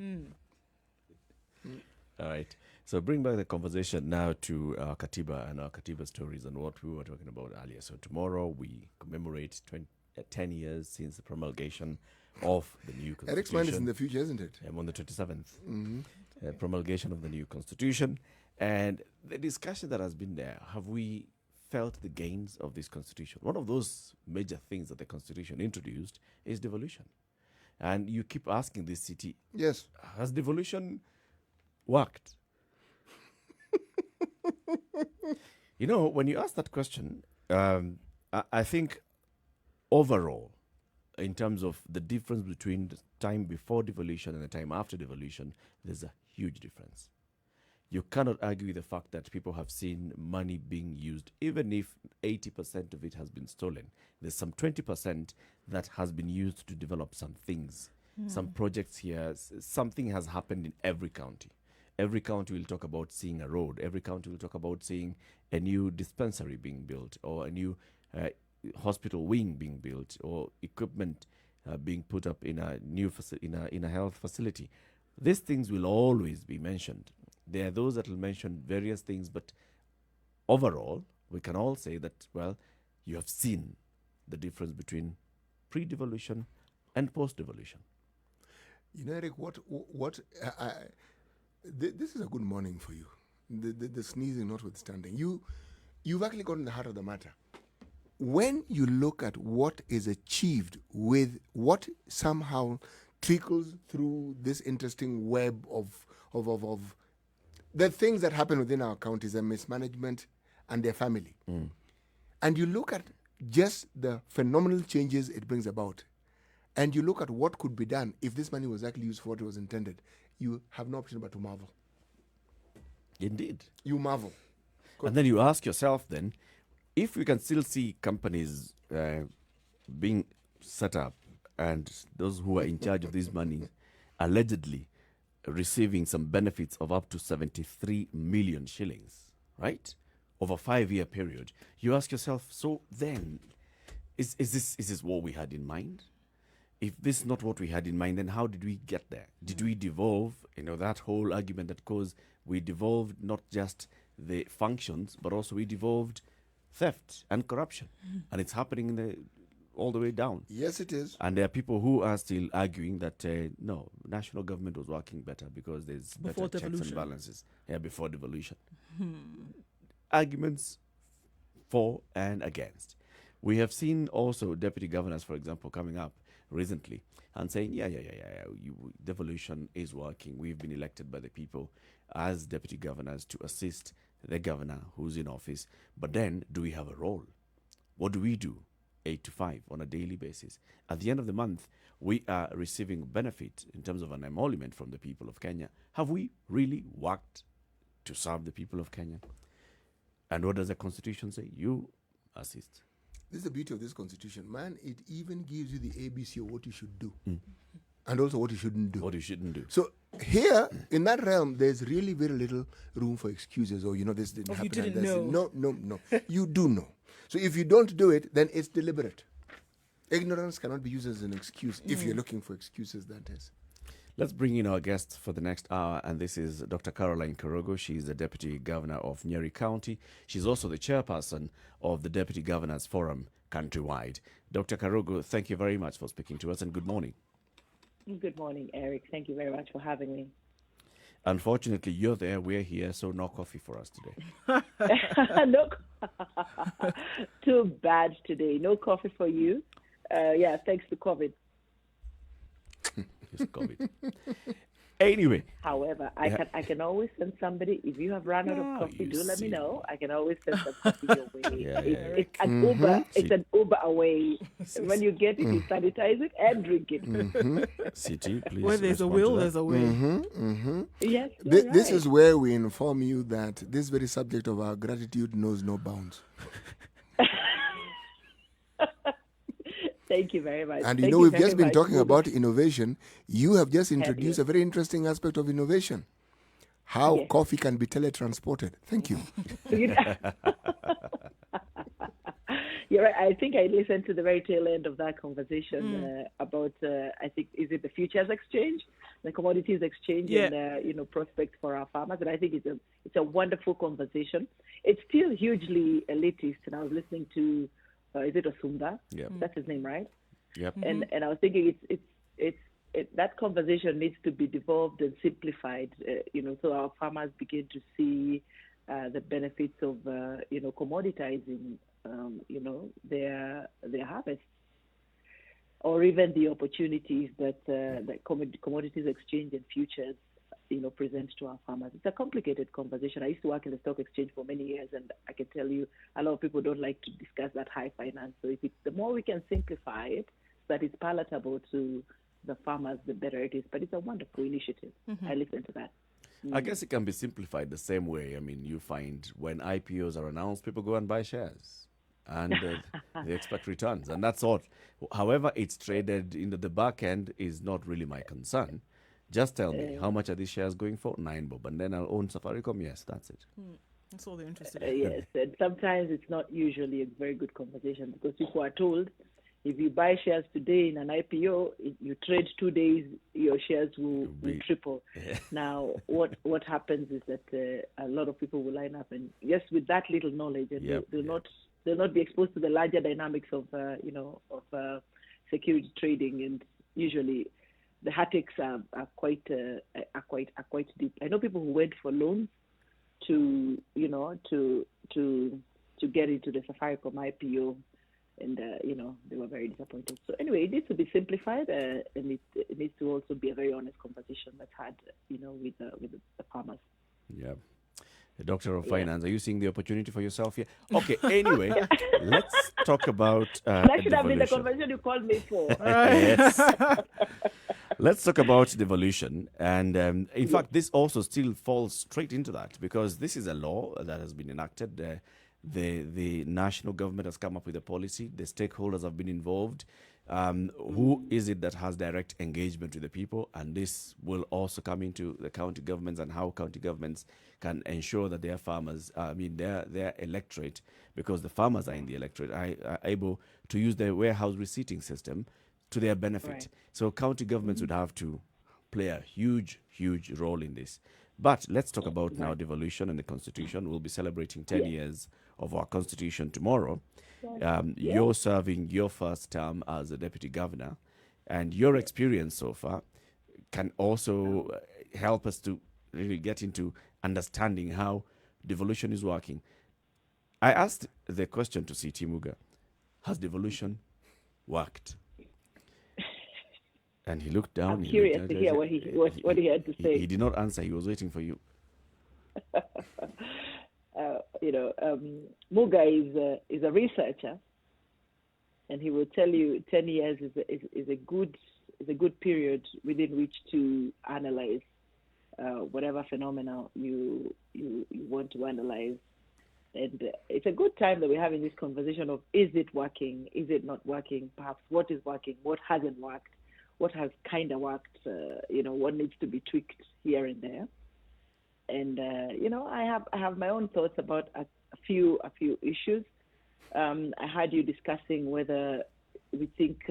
All right. So bring back the conversation now to our Katiba and our Katiba stories and what we were talking about earlier. So tomorrow we commemorate 10 years since the promulgation of the new constitution. Eric's mind is in the future, isn't it? On the 27th. Promulgation of the new constitution. And the discussion that has been there, have we felt the gains of this constitution? One of those major things that the constitution introduced is devolution. And you keep asking this city, yes, has devolution worked? When you ask that question, I think overall, in terms of the difference between the time before devolution and the time after devolution, there's a huge difference. You cannot argue with the fact that people have seen money being used, even if 80% of it has been stolen. There's some 20% that has been used to develop some things, some projects here. Something has happened in every county. Every county will talk about seeing a road. Every county will talk about seeing a new dispensary being built, or a new hospital wing being built, or equipment being put up in a new in a health facility. These things will always be mentioned. There are those that will mention various things, but overall, we can all say that, well, you have seen the difference between pre-devolution and post-devolution. Eric, this is a good morning for you. The sneezing notwithstanding, you've actually gotten the heart of the matter. When you look at what is achieved with what somehow trickles through this interesting web of the things that happen within our counties and mismanagement and their family, and you look at just the phenomenal changes it brings about, and you look at what could be done if this money was actually used for what it was intended, you have no option but to marvel. Indeed. You marvel. And then you ask yourself then, if we can still see companies being set up and those who are in charge of these money allegedly receiving some benefits of up to 73 million shillings, right? Over a 5-year period, you ask yourself, so then, is this what we had in mind? If this is not what we had in mind, then how did we get there? Did we devolve, that whole argument that goes, we devolved not just the functions, but also we devolved theft and corruption. And it's happening all the way down. Yes, it is. And there are people who are still arguing that, no, national government was working better because there's Before better checks devolution. and balances. Yeah, before devolution. Arguments for and against. We have seen also deputy governors, for example, coming up recently and saying, devolution is working. We've been elected by the people as deputy governors to assist the governor who's in office. But then, do we have a role? What do we do? 8 to 5 on a daily basis. At the end of the month, we are receiving benefit in terms of an emolument from the people of Kenya. Have we really worked to serve the people of Kenya? And what does the Constitution say? You assist. This is the beauty of this Constitution. Man, it even gives you the ABC of what you should do. And also what you shouldn't do. What you shouldn't do. So here, in that realm, there's really very little room for excuses. Or, this didn't happen. You didn't and that's know. No. You do know. So if you don't do it, then it's deliberate. Ignorance cannot be used as an excuse if you're looking for excuses, that is. Let's bring in our guest for the next hour, and this is Dr. Caroline Korogo. She's the Deputy Governor of Njeri County. She's also the chairperson of the Deputy Governors Forum countrywide. Dr. Korogo, thank you very much for speaking to us, and good morning. Good morning, Eric. Thank you very much for having me. Unfortunately, you're there, we're here, so no coffee for us today. No, too bad today. No coffee for you. Thanks to COVID. It's COVID. Anyway. However, I can always send somebody. If you have run out of coffee, do let me know. I can always send some coffee your way. It's an Uber. It's an Uber away. When you get it, you sanitize it and drink it. City, please. Where there's a will, there's a way. Yes. This is where we inform you that this very subject of our gratitude knows no bounds. Thank you very much. And we've just been talking about innovation. You have just introduced a very interesting aspect of innovation. How coffee can be teletransported. Thank you. You're right. I think I listened to the very tail end of that conversation about, I think, is it the futures exchange, the commodities exchange, and prospects for our farmers. And I think it's a wonderful conversation. It's still hugely elitist. And I was listening to, is it Osumba? Yeah, that's his name, right? Yep. And I was thinking that conversation needs to be devolved and simplified, so our farmers begin to see the benefits of commoditizing their harvest, or even the opportunities that commodities exchange and futures present to our farmers. It's a complicated conversation. I used to work in the stock exchange for many years, and I can tell you a lot of people don't like to discuss that high finance. So the more we can simplify it, that it's palatable to the farmers, the better it is. But it's a wonderful initiative. I listen to that. I guess it can be simplified the same way. I mean, you find when IPOs are announced, people go and buy shares. And they expect returns. And that's all. However it's traded into the back end is not really my concern. Just tell me, how much are these shares going for? 9 bob. And then I'll own Safaricom? Yes, that's it. That's all they're interested in. Yes, and sometimes it's not usually a very good conversation because people are told if you buy shares today in an IPO, you trade 2 days, your shares will triple. Now, what happens is that a lot of people will line up and just with that little knowledge, and they'll not be exposed to the larger dynamics of security trading, and usually the heartaches are quite deep. I know people who went for loans to get into the Safaricom IPO, and they were very disappointed. So anyway, it needs to be simplified, and it needs to also be a very honest conversation that's had, with the farmers. Yeah. The Doctor of Finance, are you seeing the opportunity for yourself here? Okay, anyway, let's talk about that should have been the conversation you called me for. Yes. Let's talk about devolution. And in fact, this also still falls straight into that because this is a law that has been enacted. The national government has come up with a policy. The stakeholders have been involved. Who is it that has direct engagement with the people? And this will also come into the county governments and how county governments can ensure that their farmers, their electorate, because the farmers are in the electorate, are able to use the warehouse receipting system to their benefit. Right. So county governments would have to play a huge, huge role in this. But let's talk about now devolution and the Constitution. We'll be celebrating 10 years of our Constitution tomorrow. You're serving your first term as a deputy governor, and your experience so far can also help us to really get into understanding how devolution is working. I asked the question to C.T. Muga, has devolution worked? And he looked down. I'm curious to hear what he had to say. He did not answer. He was waiting for you. Muga is a researcher, and he will tell you 10 years is a good period within which to analyze whatever phenomena you want to analyze. And it's a good time that we're having this conversation of, is it working? Is it not working? Perhaps what is working? What hasn't worked? What has kind of worked? What needs to be tweaked here and there? And I have my own thoughts about a few issues. I heard you discussing whether we think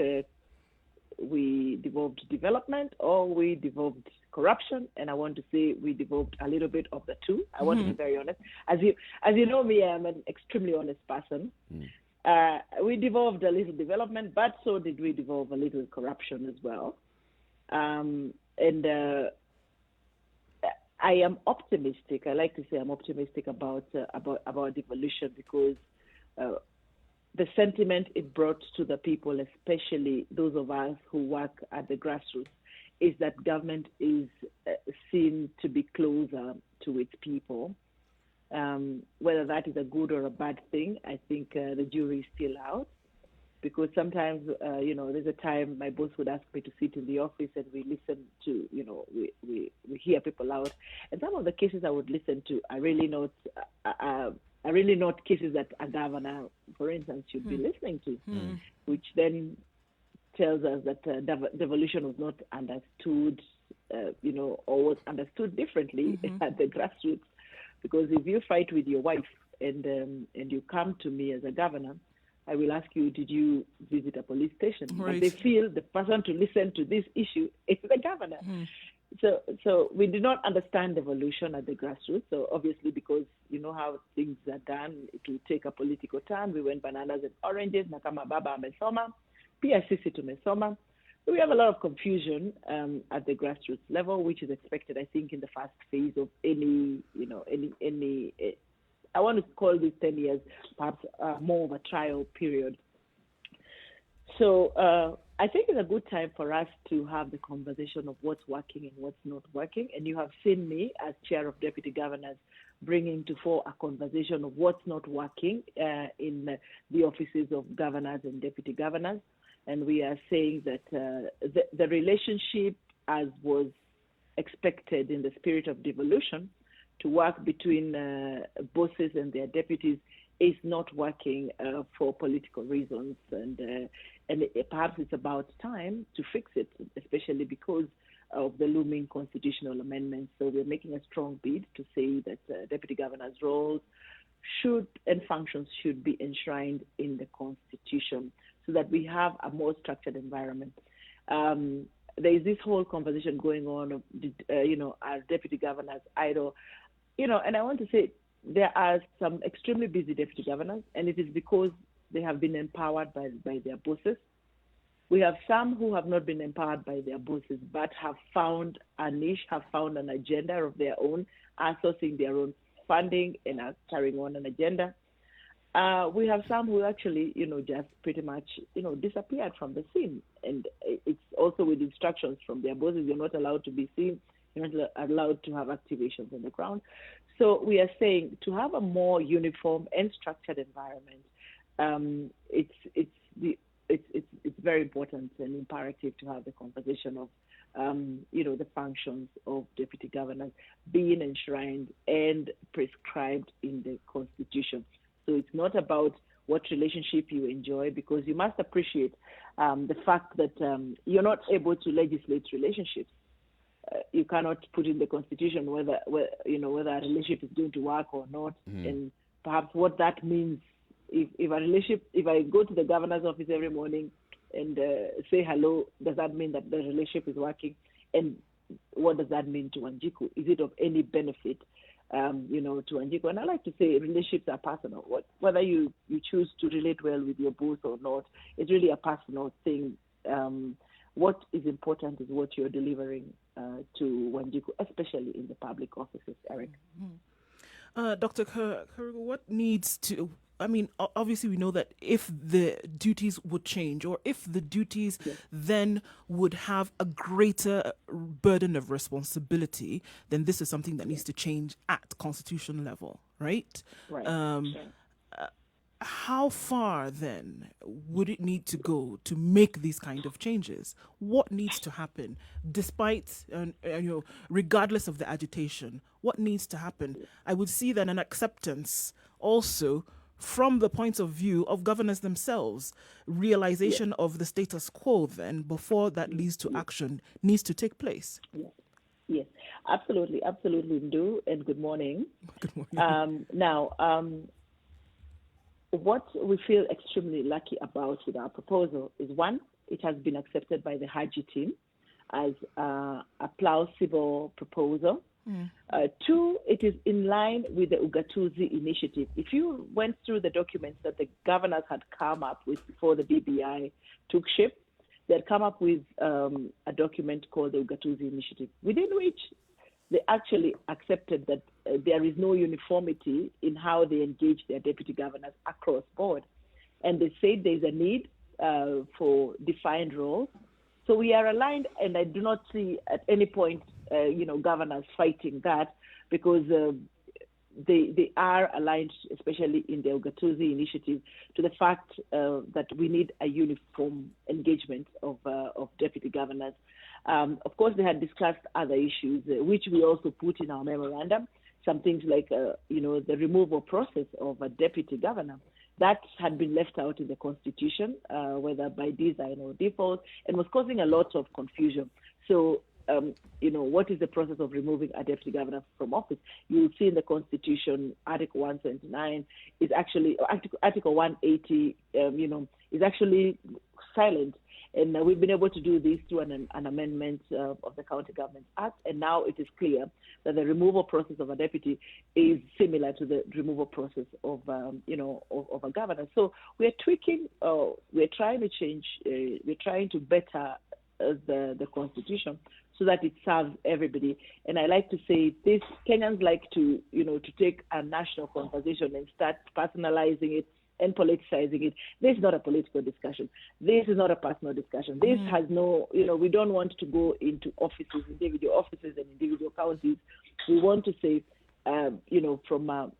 we devolved development or we devolved corruption, and I want to say we devolved a little bit of the two. I want to be very honest. As you know me, I'm an extremely honest person. We devolved a little development, but so did we devolve a little corruption as well. And I am optimistic. I like to say I'm optimistic about devolution because the sentiment it brought to the people, especially those of us who work at the grassroots, is that government is seen to be closer to its people. Whether that is a good or a bad thing, I think the jury is still out. Because sometimes, there's a time my boss would ask me to sit in the office and we listen to, we hear people out. And some of the cases I would listen to are really not cases that a governor, for instance, should be listening to, which then tells us that devolution was not understood, or was understood differently at the grassroots. Because if you fight with your wife and you come to me as a governor, I will ask you, did you visit a police station? Right. But they feel the person to listen to this issue is the governor. So we do not understand devolution at the grassroots. So obviously, because you know how things are done, it will take a political turn. We went bananas and oranges, nakama baba amesoma, pia sisi tumesoma. So we have a lot of confusion at the grassroots level, which is expected, I think, in the first phase of any I want to call this 10 years perhaps more of a trial period. So I think it's a good time for us to have the conversation of what's working and what's not working. And you have seen me as chair of deputy governors bringing to fore a conversation of what's not working in the offices of governors and deputy governors. And we are saying that the relationship, as was expected in the spirit of devolution, to work between bosses and their deputies is not working for political reasons. And perhaps it's about time to fix it, especially because of the looming constitutional amendments. So we're making a strong bid to say that deputy governors' roles should and functions should be enshrined in the Constitution so that we have a more structured environment. There is this whole conversation going on of, are deputy governors idle? And I want to say there are some extremely busy deputy governors, and it is because they have been empowered by their bosses. We have some who have not been empowered by their bosses, but have found a niche, have found an agenda of their own, are sourcing their own funding and are carrying on an agenda. We have some who actually, just pretty much, disappeared from the scene. And it's also with instructions from their bosses. You're not allowed to be seen. You're not allowed to have activations on the ground. So we are saying to have a more uniform and structured environment, it's very important and imperative to have the conversation of, the functions of deputy governors being enshrined and prescribed in the Constitution. So it's not about what relationship you enjoy, because you must appreciate the fact that you're not able to legislate relationships. You cannot put in the Constitution whether a relationship is going to work or not, and perhaps what that means. If I go to the governor's office every morning and say hello, does that mean that the relationship is working? And what does that mean to Wanjiku? Is it of any benefit, to Wanjiku? And I like to say relationships are personal. Whether you choose to relate well with your boss or not, it's really a personal thing. What is important is what you're delivering to Wanjiku, especially in the public offices, Eric. Dr. Karugu, what needs to... obviously we know that if the duties would change, or if the duties then would have a greater burden of responsibility, then this is something that needs to change at constitutional level, right? Right. how far then would it need to go to make these kind of changes? What needs to happen, despite, regardless of the agitation? What needs to happen? I would see then an acceptance also from the point of view of governors themselves, realization of the status quo then before that leads to action needs to take place. Yes, absolutely, Nduh, and good morning. Good morning. What we feel extremely lucky about with our proposal is, one, it has been accepted by the Haji team as a plausible proposal. Two, it is in line with the Ugatuzi initiative. If you went through the documents that the governors had come up with before the BBI took shape, they had come up with a document called the Ugatuzi initiative, within which they actually accepted that there is no uniformity in how they engage their deputy governors across board. And they said there's a need for defined roles. So we are aligned, and I do not see at any point, governors fighting that, because they are aligned, especially in the Ugatuzi initiative, to the fact that we need a uniform engagement of deputy governors. Of course, they had discussed other issues, which we also put in our memorandum, some things like, the removal process of a deputy governor. That had been left out in the Constitution, whether by design or default, and was causing a lot of confusion. So, what is the process of removing a deputy governor from office? You will see in the Constitution, Article 179 is actually, Article 180, is actually silent. And we've been able to do this through an amendment of the County Government Act, and now it is clear that the removal process of a deputy is similar to the removal process of a governor. So we're tweaking, we're trying to change, we're trying to better the Constitution so that it serves everybody. And I like to say this: Kenyans like to take a national conversation and start personalizing it and politicizing it. This is not a political discussion. This is not a personal discussion. This has no, we don't want to go into offices, individual offices and individual counties. We want to say, from a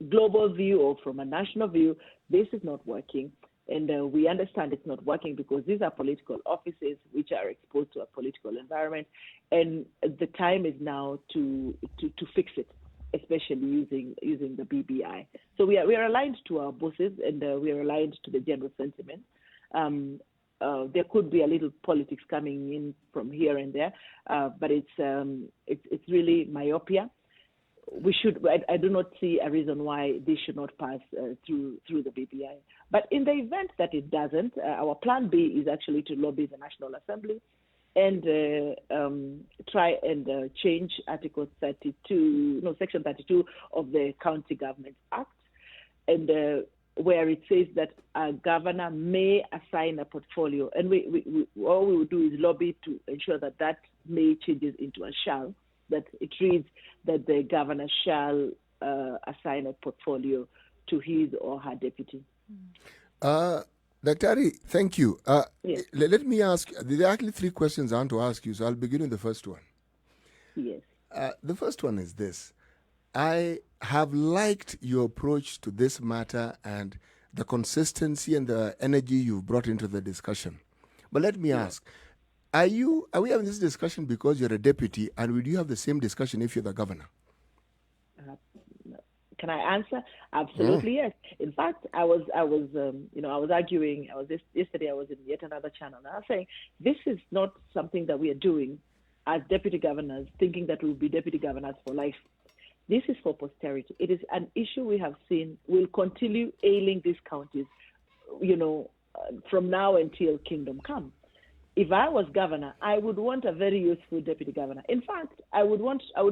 global view or from a national view, this is not working. And we understand it's not working because these are political offices which are exposed to a political environment. And the time is now to fix it, especially using the BBI. So we are aligned to our bosses, and we are aligned to the general sentiment. There could be a little politics coming in from here and there, but it's really myopia. I do not see a reason why this should not pass through the BBI. But in the event that it doesn't, our plan B is actually to lobby the National Assembly and try and change Article 32, Section 32 of the County Government Act, and where it says that a governor may assign a portfolio. And we all we will do is lobby to ensure that may changes into a shall, that it reads that the governor shall assign a portfolio to his or her deputy. Dr. Ari, thank you. Yes. Let me ask, there are actually three questions I want to ask you, so I'll begin with the first one. Yes. The first one is this. I have liked your approach to this matter and the consistency and the energy you've brought into the discussion. But let me ask, are we having this discussion because you're a deputy, and would you have the same discussion if you're the governor? Can I answer? Absolutely, yes. In fact, I was arguing. Yesterday. I was in yet another channel, and I was saying this is not something that we are doing as deputy governors, thinking that we'll be deputy governors for life. This is for posterity. It is an issue we have seen will continue ailing these counties, from now until kingdom come. If I was governor, I would want a very useful deputy governor. In fact, I would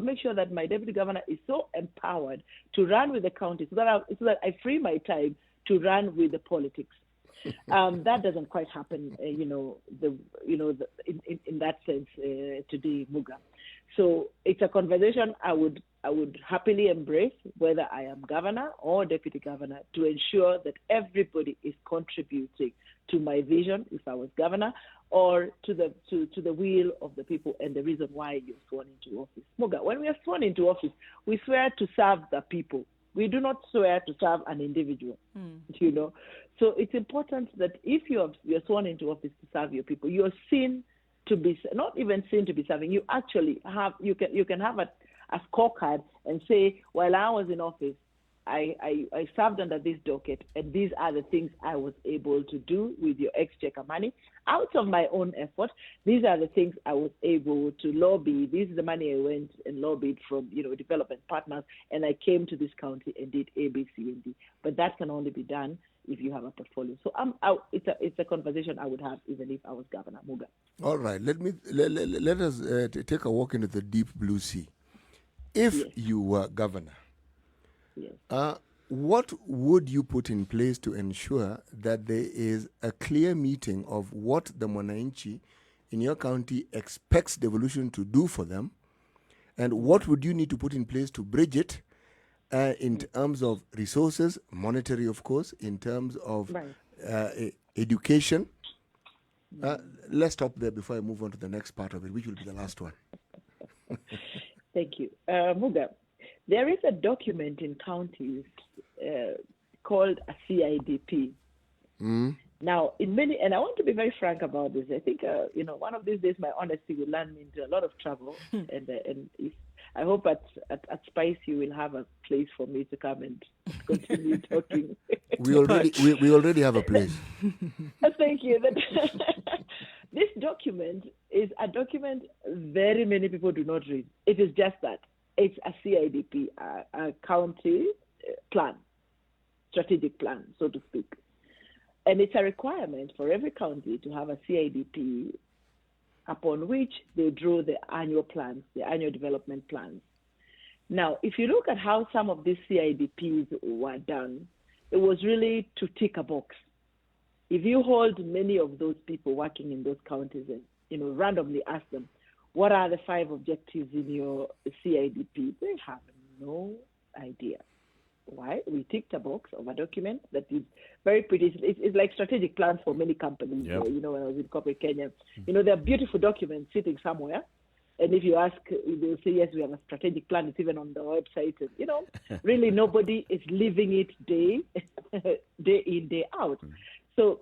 make sure that my deputy governor is so empowered to run with the county so that I free my time to run with the politics. That doesn't quite happen, in that sense today, Muga. So it's a conversation I would happily embrace, whether I am governor or deputy governor, to ensure that everybody is contributing to my vision if I was governor, or to the will of the people and the reason why you're sworn into office. Muga, when we are sworn into office, we swear to serve the people. We do not swear to serve an individual, So it's important that if you're sworn into office to serve your people, you're seen to be, not even seen to be serving, you actually have, you can have a scorecard and say, while I was in office, I served under this docket, and these are the things I was able to do with your exchequer money out of my own effort. These are the things I was able to lobby. This is the money I went and lobbied from, development partners, and I came to this county and did A, B, C, and D. But that can only be done if you have a portfolio. So it's a conversation I would have even if I was Governor Muga. All right, let us take a walk into the deep blue sea. If you were governor, what would you put in place to ensure that there is a clear meeting of what the Mwananchi in your county expects devolution to do for them, and what would you need to put in place to bridge it in terms of resources, monetary, of course, in terms of education? Let's stop there before I move on to the next part of it, which will be the last one. Thank you. Muga, there is a document in counties called a CIDP. Now, in many, and I want to be very frank about this. I think, one of these days, my honesty will land me into a lot of trouble. and if, I hope at Spice you will have a place for me to come and continue talking. We already have a place. Thank you. This document is a document very many people do not read. It is just that. It's a CIDP, a county plan, strategic plan, so to speak. And it's a requirement for every county to have a CIDP upon which they draw the annual plans, the annual development plans. Now, if you look at how some of these CIDPs were done, it was really to tick a box. If you hold many of those people working in those counties and randomly ask them, what are the 5 objectives in your CIDP? They have no idea. Why? We ticked a box of a document that is very pretty. It's like strategic plans for many companies. Yep. When I was in corporate Kenya, there are beautiful documents sitting somewhere. And if you ask, they'll say, yes, we have a strategic plan. It's even on the website. And, really nobody is living it day in, day out. So,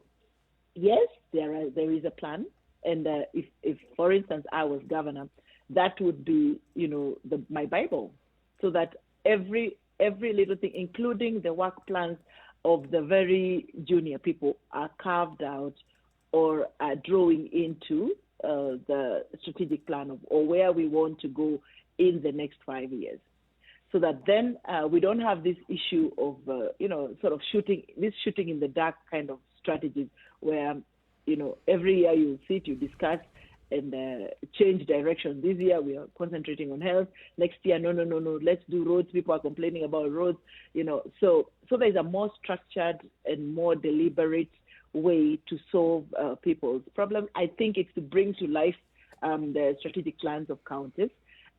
yes, there is a plan. And if, for instance, I was governor, that would be, my Bible, so that every little thing, including the work plans of the very junior people, are carved out or are drawing into the strategic plan or where we want to go in the next 5 years. So that then we don't have this issue of, sort of shooting in the dark kind of strategies where, every year you sit, you discuss and change direction. This year we are concentrating on health. Next year, no, let's do roads. People are complaining about roads, So there's a more structured and more deliberate way to solve people's problems. I think it's to bring to life the strategic plans of counties.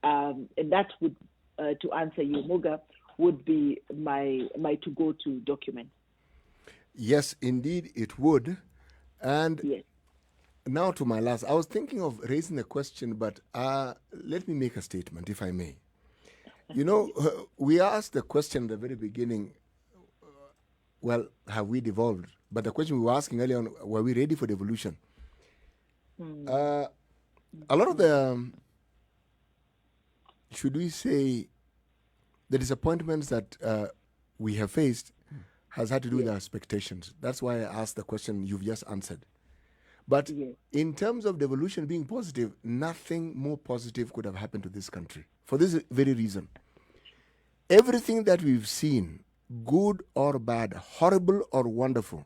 And that would, to answer you, Muga, would be my to-go-to document. Yes, indeed it would. And yes. Now to my last, I was thinking of raising a question, but let me make a statement, if I may. We asked the question at the very beginning, have we devolved? But the question we were asking earlier on, were we ready for devolution? A lot of the, should we say, the disappointments that we have faced has had to do with our expectations. That's why I asked the question you've just answered. But in terms of devolution being positive, nothing more positive could have happened to this country. For this very reason. Everything that we've seen, good or bad, horrible or wonderful,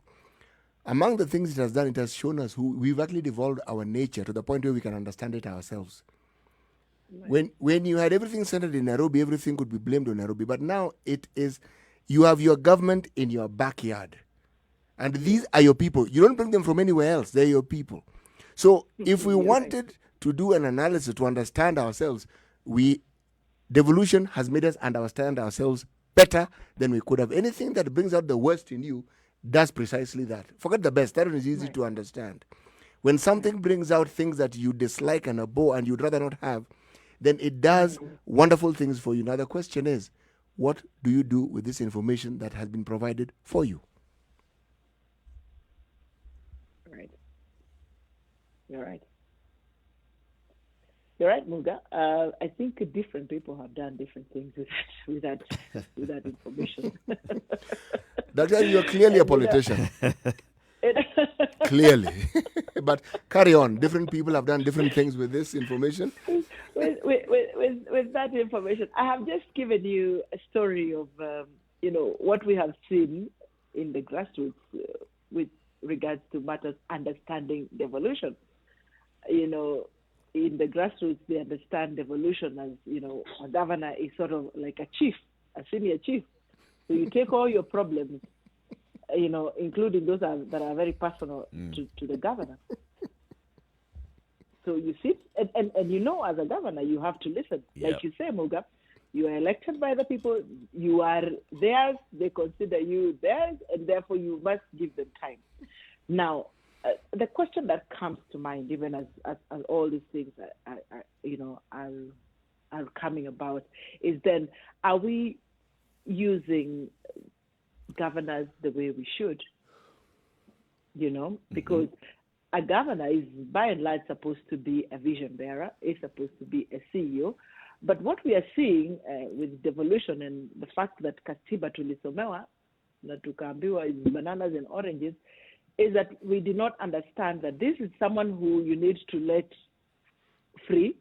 among the things it has done, it has shown us who we've actually devolved our nature to the point where we can understand it ourselves. Right. When you had everything centered in Nairobi, everything could be blamed on Nairobi. But now it is, you have your government in your backyard. And these are your people. You don't bring them from anywhere else. They're your people. So if we wanted to do an analysis to understand ourselves, devolution has made us understand ourselves better than we could have. Anything that brings out the worst in you does precisely that. Forget the best. That one is easy to understand. When something brings out things that you dislike and abhor and you'd rather not have, then it does wonderful things for you. Now the question is, what do you do with this information that has been provided for you? Right. You're right. You're right, Muga. I think different people have done different things with that information. Doctor, you're clearly a politician. Clearly. But carry on. Different people have done different things with this information. With that information, I have just given you a story of what we have seen in the grassroots with regards to matters understanding devolution. In the grassroots, they understand devolution as a governor is sort of like a chief, a senior chief. So you take all your problems, including those that are very personal to the governor. So you sit, and as a governor, you have to listen. Yep. Like you say, Muga, you are elected by the people, you are theirs, they consider you theirs, and therefore you must give them time. Now, the question that comes to mind, even as all these things are coming about, is then, are we using governors the way we should? Because a governor is by and large supposed to be a vision bearer, is supposed to be a CEO. But what we are seeing with devolution and the fact that katiba tulisomewa na tukaambiwa is bananas and oranges, is that we do not understand that this is someone who you need to let free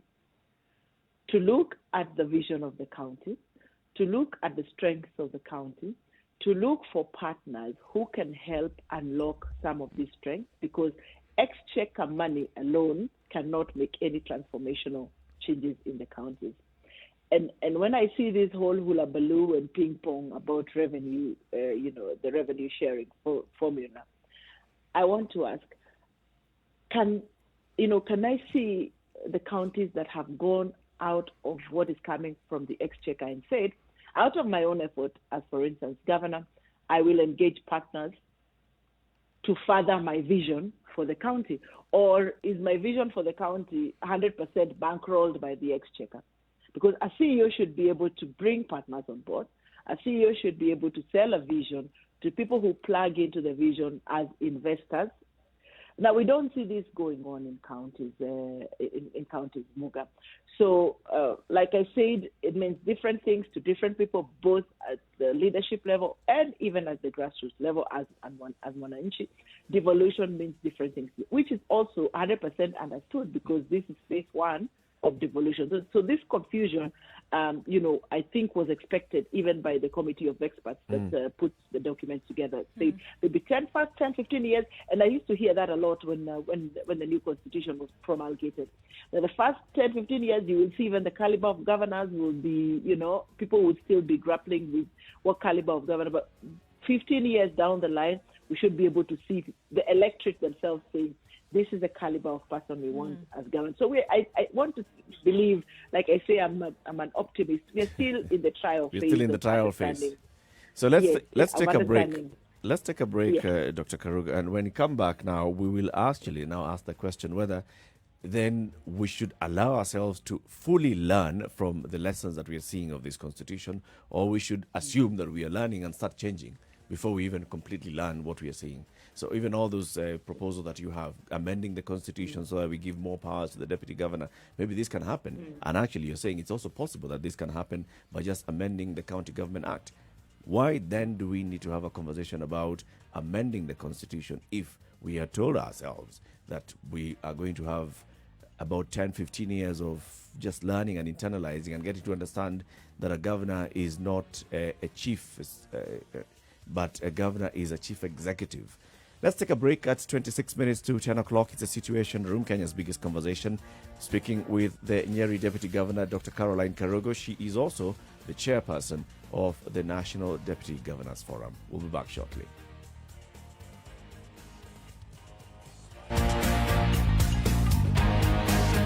to look at the vision of the county, to look at the strengths of the county, to look for partners who can help unlock some of these strengths, because exchequer money alone cannot make any transformational changes in the counties. And when I see this whole hula baloo and ping pong about revenue, the revenue sharing formula, I want to ask, can I see the counties that have gone out of what is coming from the exchequer and said, out of my own effort, as for instance, Governor, I will engage partners to further my vision for the county? Or is my vision for the county 100% bankrolled by the exchequer? Because a CEO should be able to bring partners on board. A CEO should be able to sell a vision to people who plug into the vision as investors. Now, we don't see this going on in counties, Muga. So, like I said, it means different things to different people, both at the leadership level and even at the grassroots level as Mwananchi. Devolution means different things, which is also 100% understood because this is phase one of devolution. So this confusion, I think was expected even by the committee of experts that puts the documents together. Say maybe 10, 15 years, and I used to hear that a lot when the new constitution was promulgated. Now, the first 10, 15 years, you will see even the caliber of governors will be, people would still be grappling with what caliber of governor. But 15 years down the line, we should be able to see the electorate themselves saying, this is the caliber of person we want as government. So I want to believe, like I say, I'm an optimist. We're still in the trial phase. We're still in the trial phase. So let's take a break. Let's take a break, Dr. Karuga. And when you come back now, we will actually now ask the question whether then we should allow ourselves to fully learn from the lessons that we are seeing of this constitution, or we should assume that we are learning and start changing before we even completely learn what we are seeing. So even all those proposals that you have, amending the constitution so that we give more powers to the deputy governor, maybe this can happen. And actually you're saying it's also possible that this can happen by just amending the County Government Act. Why then do we need to have a conversation about amending the constitution if we are told ourselves that we are going to have about 10, 15 years of just learning and internalizing and getting to understand that a governor is not a chief, but a governor is a chief executive? Let's take a break at 26 minutes to 10 o'clock. It's a Situation Room, Kenya's biggest conversation. Speaking with the Njeri Deputy Governor, Dr. Caroline Karogo. She is also the chairperson of the National Deputy Governors Forum. We'll be back shortly.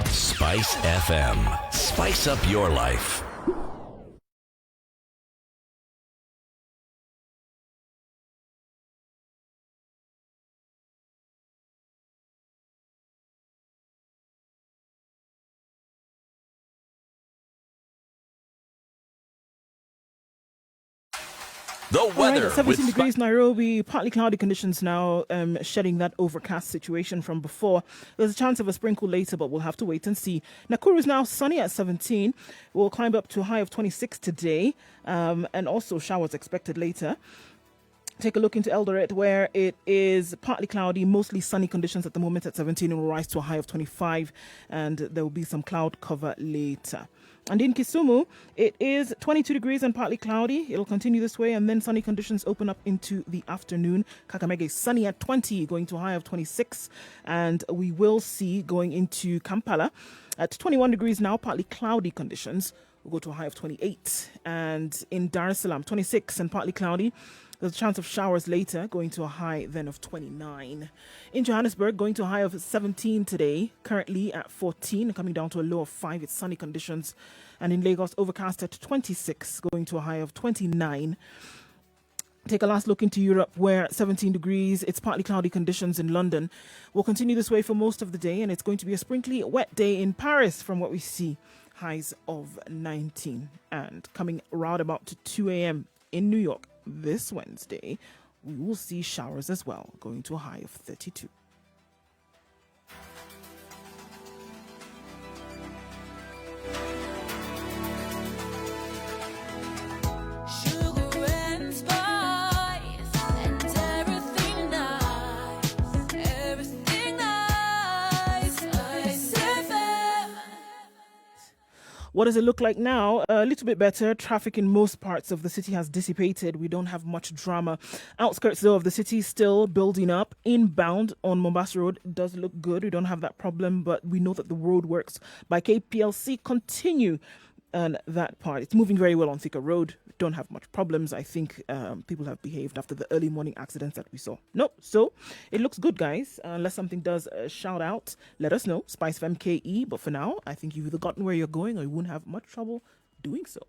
Spice FM. Spice up your life. The All right, weather at 17 with degrees Nairobi, partly cloudy conditions now, shedding that overcast situation from before. There's a chance of a sprinkle later, but we'll have to wait and see. Nakuru is now sunny at 17. We'll climb up to a high of 26 today, and also showers expected later. Take a look into Eldoret, where it is partly cloudy, mostly sunny conditions at the moment at 17, and will rise to a high of 25, and there will be some cloud cover later. And in Kisumu, it is 22 degrees and partly cloudy. It'll continue this way, and then sunny conditions open up into the afternoon. Kakamega is sunny at 20, going to a high of 26. And we will see going into Kampala at 21 degrees now, partly cloudy conditions. We'll go to a high of 28. And in Dar es Salaam, 26 and partly cloudy. There's a chance of showers later, going to a high then of 29. In Johannesburg, going to a high of 17 today, currently at 14, coming down to a low of 5. It's sunny conditions. And in Lagos, overcast at 26, going to a high of 29. Take a last look into Europe, where 17 degrees, it's partly cloudy conditions in London. We'll continue this way for most of the day, and it's going to be a sprinkly, wet day in Paris from what we see. Highs of 19. And coming around about to 2 a.m. in New York this Wednesday, we will see showers as well, going to a high of 32. What does it look like now? A little bit better. Traffic in most parts of the city has dissipated. We don't have much drama. Outskirts, though, of the city still building up. Inbound on Mombasa Road does look good. We don't have that problem, but we know that the road works by KPLC continue and that part. It's moving very well on Thika Road. Don't have much problems. I think people have behaved after the early morning accidents that we saw. Nope. So it looks good, guys. Unless something does shout out, let us know. Spice FM KE. But for now, I think you've either gotten where you're going or you won't have much trouble doing so.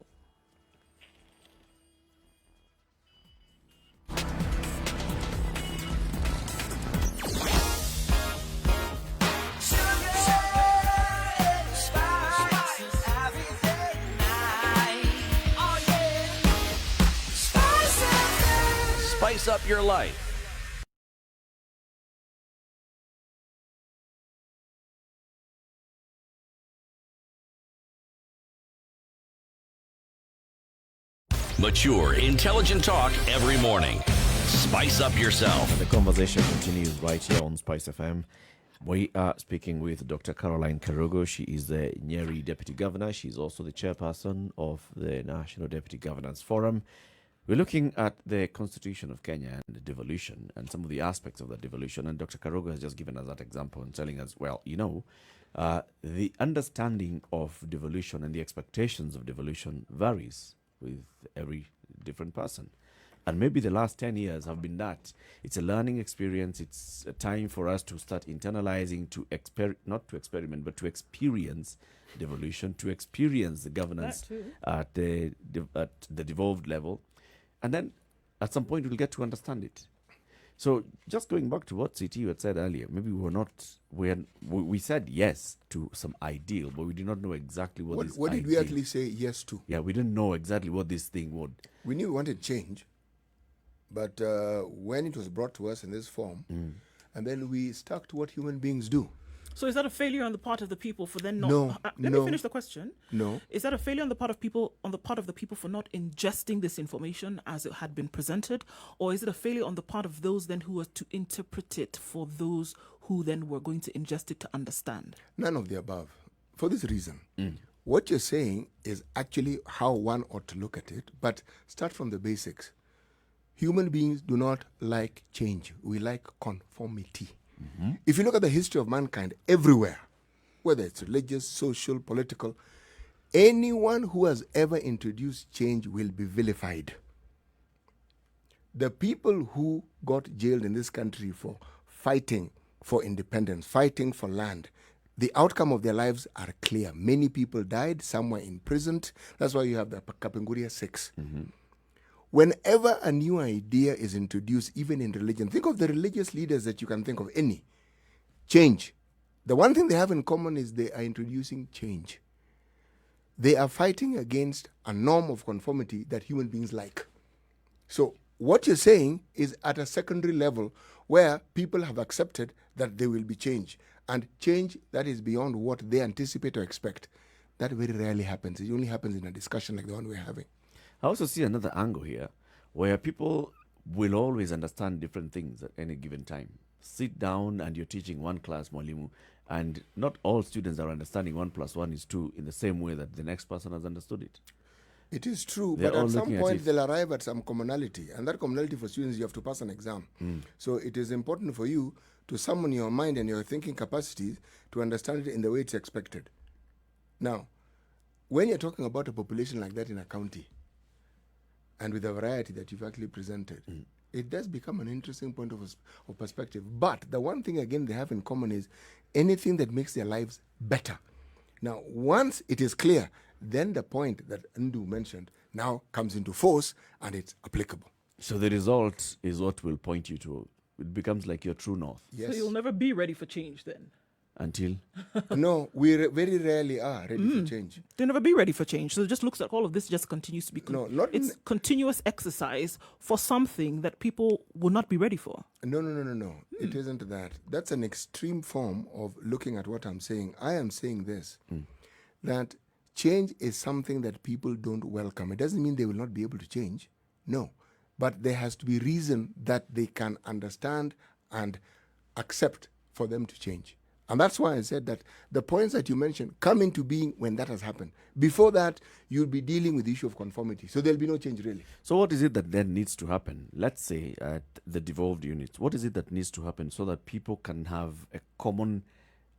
Spice up your life. Mature, intelligent talk every morning. Spice up yourself. The conversation continues right here on Spice FM. We are speaking with Dr. Caroline Karugo. She is the Njeri Deputy Governor. She's also the chairperson of the National Deputy Governors Forum. We're looking at the Constitution of Kenya and the devolution and some of the aspects of that devolution. And Dr. Karugo has just given us that example and telling us, well, the understanding of devolution and the expectations of devolution varies with every different person. And maybe the last 10 years have been that. It's a learning experience. It's a time for us to start internalizing, not to experiment, but to experience devolution, to experience the governance at the devolved level. And then at some point we'll get to understand it. So just going back to what CT had said earlier, maybe we said yes to some ideal, but we did not know exactly what did we actually say yes to? Yeah, we didn't know exactly what this thing would. We knew we wanted change, but when it was brought to us in this form, and then we stuck to what human beings do. So is that a failure on the part of the people for then not? No. Let me finish the question. No. Is that a failure on the part of the people for not ingesting this information as it had been presented, or is it a failure on the part of those then who were to interpret it for those who then were going to ingest it to understand? None of the above. For this reason, what you're saying is actually how one ought to look at it, but start from the basics. Human beings do not like change. We like conformity. If you look at the history of mankind everywhere, whether it's religious, social, political, anyone who has ever introduced change will be vilified. The people who got jailed in this country for fighting for independence, fighting for land, the outcome of their lives are clear. Many people died, some were imprisoned. That's why you have the Kapenguria 6. Whenever a new idea is introduced, even in religion, think of the religious leaders that you can think of, any. Change. The one thing they have in common is they are introducing change. They are fighting against a norm of conformity that human beings like. So what you're saying is at a secondary level where people have accepted that there will be change, and change that is beyond what they anticipate or expect. That very rarely happens. It only happens in a discussion like the one we're having. I also see another angle here where people will always understand different things at any given time. Sit down and you're teaching one class, Mwalimu, and not all students are understanding 1 + 1 is 2 in the same way that the next person has understood it. It is true, They're but all at some looking at point it. they'll arrive at some commonality, and that commonality for students, you have to pass an exam. So it is important for you to summon your mind and your thinking capacities to understand it in the way it's expected. Now, when you're talking about a population like that in a county, and with the variety that you've actually presented, it does become an interesting point of perspective. But the one thing, again, they have in common is anything that makes their lives better. Now, once it is clear, then the point that Nduh mentioned now comes into force and it's applicable. So the result is what will point you to. It becomes like your true north. Yes. So you'll never be ready for change then? Until? No, we very rarely are ready for change. They'll never be ready for change. So it just looks like all of this just continues to be... it's in- continuous exercise for something that people will not be ready for. No. It isn't that. That's an extreme form of looking at what I'm saying. I am saying this, that change is something that people don't welcome. It doesn't mean they will not be able to change. No. But there has to be reason that they can understand and accept for them to change. And that's why I said that the points that you mentioned come into being when that has happened. Before that, you'll be dealing with the issue of conformity. So there'll be no change really. So what is it that then needs to happen? Let's say at the devolved units, what is it that needs to happen so that people can have a common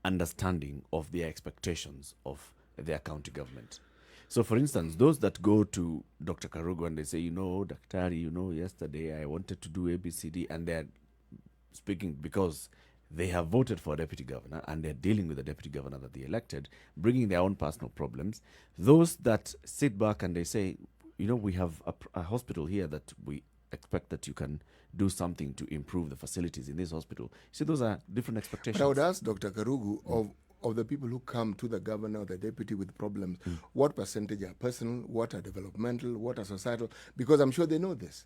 understanding of their expectations of their county government? So for instance, those that go to Dr. Karugu and they say, Daktari, yesterday I wanted to do ABCD, and they're speaking because they have voted for a deputy governor and they're dealing with the deputy governor that they elected, bringing their own personal problems. Those that sit back and they say, we have a hospital here that we expect that you can do something to improve the facilities in this hospital. See, those are different expectations. But I would ask Dr. Karugu of the people who come to the governor or the deputy with problems, what percentage are personal, what are developmental, what are societal? Because I'm sure they know this.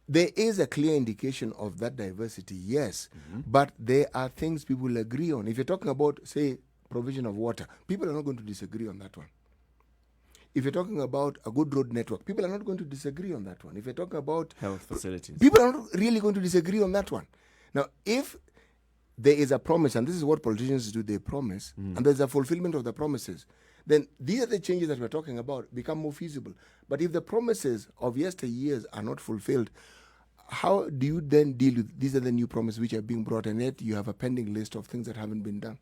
There is a clear indication of that diversity, yes, but there are things people will agree on. If you're talking about, say, provision of water, people are not going to disagree on that one. If you're talking about a good road network, people are not going to disagree on that one. If you're talking about health facilities, people are not really going to disagree on that one. Now, if there is a promise, and this is what politicians do, they promise, and there's a fulfillment of the promises, then these are the changes that we're talking about become more feasible. But if the promises of yesteryears are not fulfilled, how do you then deal with these are the new promises which are being brought, and yet you have a pending list of things that haven't been done?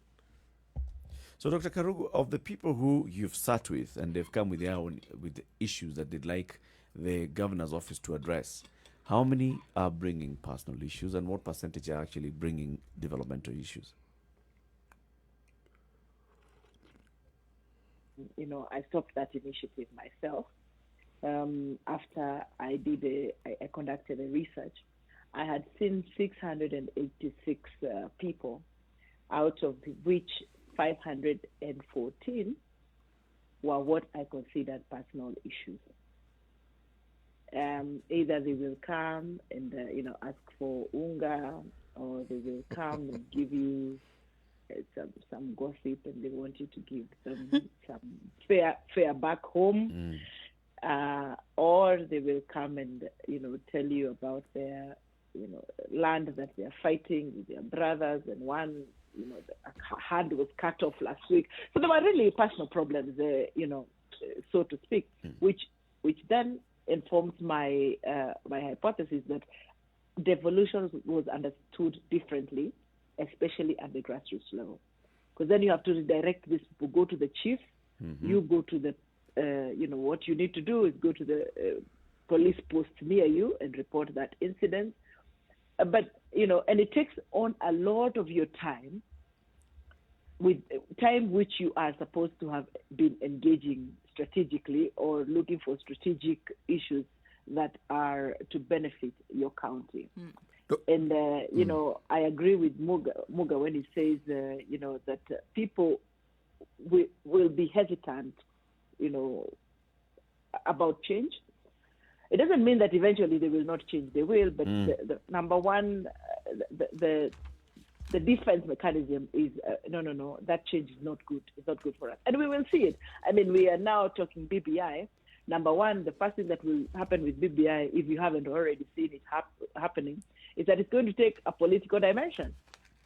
So, Dr. Karugu, of the people who you've sat with and they've come with their own with issues that they'd like the governor's office to address, how many are bringing personal issues, and what percentage are actually bringing developmental issues? I stopped that initiative myself. After I conducted a research, I had seen 686 people, out of which 514 were what I considered personal issues. Either they will come and ask for unga, or they will come and give you some gossip, and they want you to give them some fare back home. Or they will come and tell you about their land that they are fighting with their brothers, and one a hand was cut off last week. So there were really personal problems, so to speak, which then informs my my hypothesis that devolution was understood differently, especially at the grassroots level, because then you have to redirect these people, go to the chief, you go to the what you need to do is go to the police post near you and report that incident. But, and it takes on a lot of your time, with time which you are supposed to have been engaging strategically or looking for strategic issues that are to benefit your county. And, I agree with Muga when he says, that people will be hesitant, about change. It doesn't mean that eventually they will not change. They will, but the number one, the defense mechanism is no. That change is not good. It's not good for us, and we will see it. I mean, we are now talking BBI. Number one, the first thing that will happen with BBI, if you haven't already seen it happening, is that it's going to take a political dimension.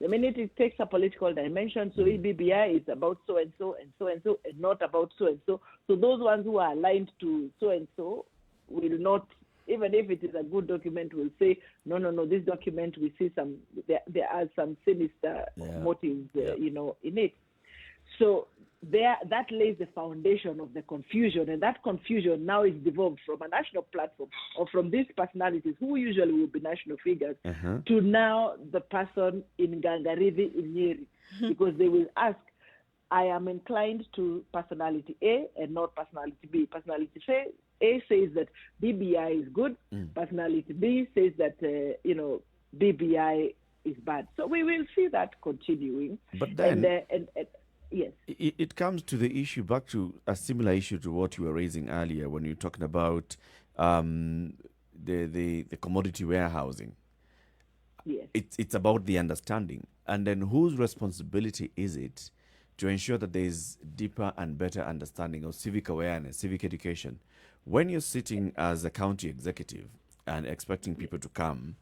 The minute it takes a political dimension, so BBI is about so and so and so and so, and not about so and so. So those ones who are aligned to so and so will not, even if it is a good document, will say, no, this document, we see there are some sinister motives, in it. So that lays the foundation of the confusion, and that confusion now is devolved from a national platform or from these personalities who usually will be national figures to now the person in Gangarivi in Njeri, because they will ask, I am inclined to personality A and not personality B. Personality A says that BBI is good. Personality B says that BBI is bad. So we will see that continuing. But then, yes, it comes to the issue, back to a similar issue to what you were raising earlier when you were talking about the commodity warehousing. Yes, it's about the understanding, and then whose responsibility is it to ensure that there is deeper and better understanding of civic awareness, civic education? When you're sitting as a county executive and expecting people to come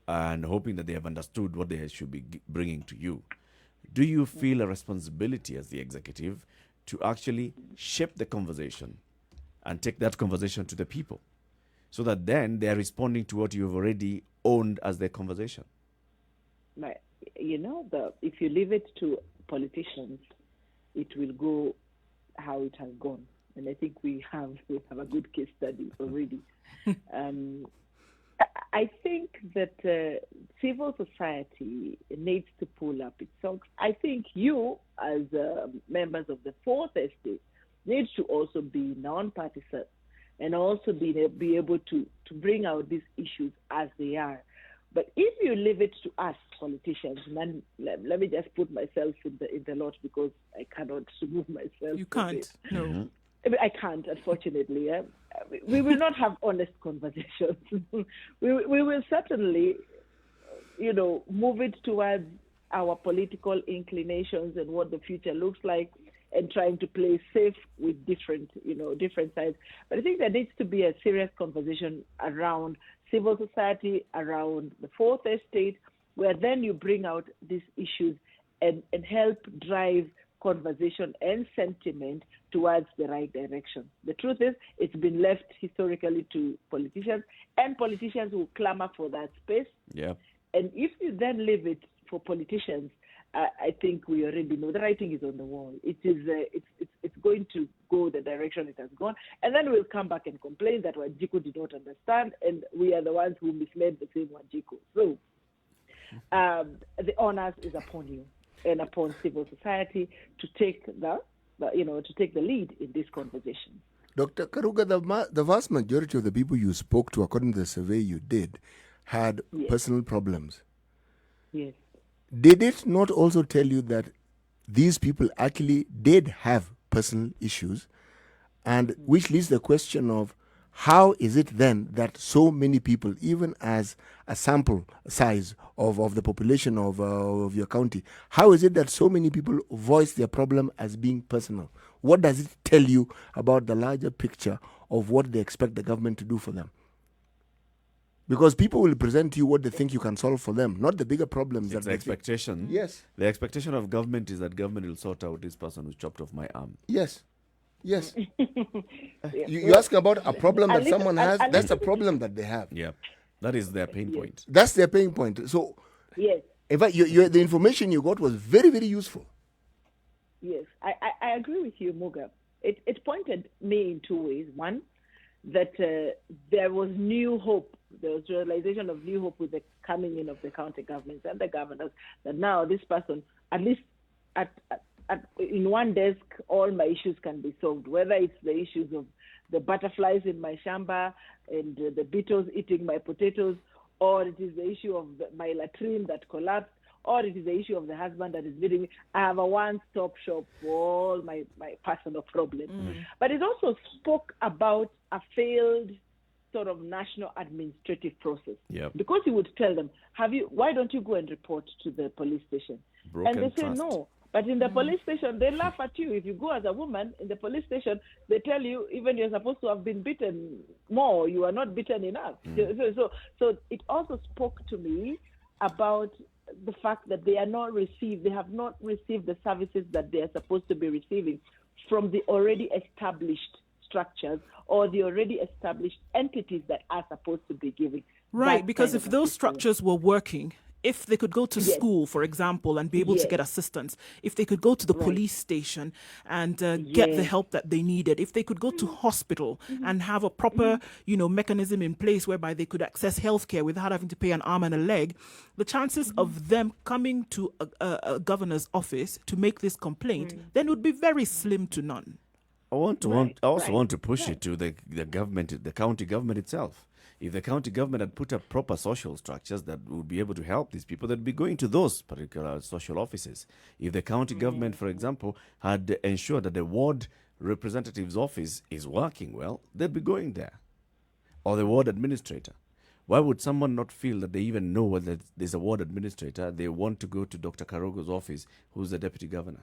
and hoping that they have understood what they should be bringing to you, do you feel a responsibility as the executive to actually shape the conversation and take that conversation to the people so that then they're responding to what you've already owned as their conversation? If you leave it to politicians, it will go how it has gone. And I think we have a good case study already. I think that civil society needs to pull up its socks. I think you, as members of the Fourth Estate, need to also be non-partisan and also be able to bring out these issues as they are. But if you leave it to us politicians, and let me just put myself in the lot, because I cannot remove myself. You can't. No. I can't, unfortunately. We will not have honest conversations. we will certainly, move it towards our political inclinations and what the future looks like, and trying to play safe with different sides. But I think there needs to be a serious conversation around civil society, around the Fourth Estate, where then you bring out these issues and help drive conversation and sentiment towards the right direction. The truth is, it's been left historically to politicians, and politicians will clamor for that space. Yeah. And if you then leave it for politicians, I think we already know the writing is on the wall. It is it's going to go the direction it has gone, and then we'll come back and complain that Wajiko did not understand, and we are the ones who misled the same Wajiko. So the onus is upon you and upon civil society to take the lead in this conversation. Dr. Karuga, the vast majority of the people you spoke to, according to the survey you did, had personal problems. Yes. Did it not also tell you that these people actually did have personal issues? And which leads the question of, how is it then that so many people, even as a sample size of the population of your county, how is it that so many people voice their problem as being personal? What does it tell you about the larger picture of what they expect the government to do for them? Because people will present to you what they think you can solve for them, not the bigger problems. It's the expectation. Yes. The expectation of government is that government will sort out this person who chopped off my arm. Yes. Yes. You ask about a problem that someone has, that's a problem that they have. Yeah. That is their pain point. That's their pain point. So, yes. In fact, the information you got was very, very useful. Yes. I agree with you, Muga. It pointed me in two ways. One, that there was new hope. There was realization of new hope with the coming in of the county governments and the governors, that now this person, at least in one desk, all my issues can be solved, whether it's the issues of the butterflies in my shamba and the beetles eating my potatoes, or it is the issue of my latrine that collapsed, or it is the issue of the husband that is beating me. I have a one-stop shop for all my personal problems. But it also spoke about a failed sort of national administrative process. Yep. Because you would tell them, why don't you go and report to the police station? Broken and they say trust. no. But in the police station, they laugh at you. If you go as a woman in the police station, they tell you even you're supposed to have been beaten more, you are not beaten enough. So it also spoke to me about the fact that they have not received the services that they are supposed to be receiving from the already established structures or the already established entities that are supposed to be giving. Right, because if those structures were working, if they could go to school, for example, and be able to get assistance, if they could go to the police station and get the help that they needed, if they could go to hospital and have a proper, mechanism in place whereby they could access healthcare without having to pay an arm and a leg, the chances of them coming to a governor's office to make this complaint then would be very slim to none. I also want to push it to the government, the county government itself. If the county government had put up proper social structures that would be able to help these people, they'd be going to those particular social offices. If the county government, for example, had ensured that the ward representative's office is working well, they'd be going there. Or the ward administrator. Why would someone not feel that they even know whether there's a ward administrator, they want to go to Dr. Karogo's office, who's the deputy governor?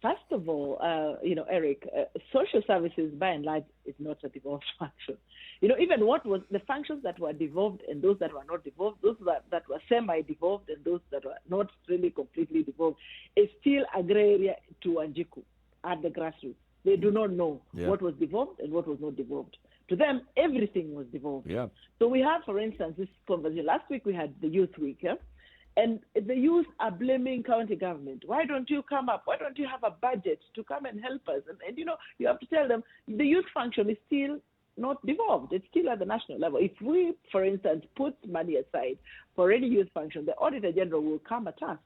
First of all, Eric, social services by and large is not a devolved function. Even what was the functions that were devolved and those that were not devolved, those that were semi-devolved and those that were not really completely devolved, is still a gray area to Wanjiku at the grassroots. They do not know what was devolved and what was not devolved. To them, everything was devolved. Yeah. So we had, for instance, this conversation. Last week we had the Youth Week, and the youth are blaming county government. Why don't you come up? Why don't you have a budget to come and help us? And you have to tell them the youth function is still not devolved. It's still at the national level. If we, for instance, put money aside for any youth function, the Auditor General will come at us,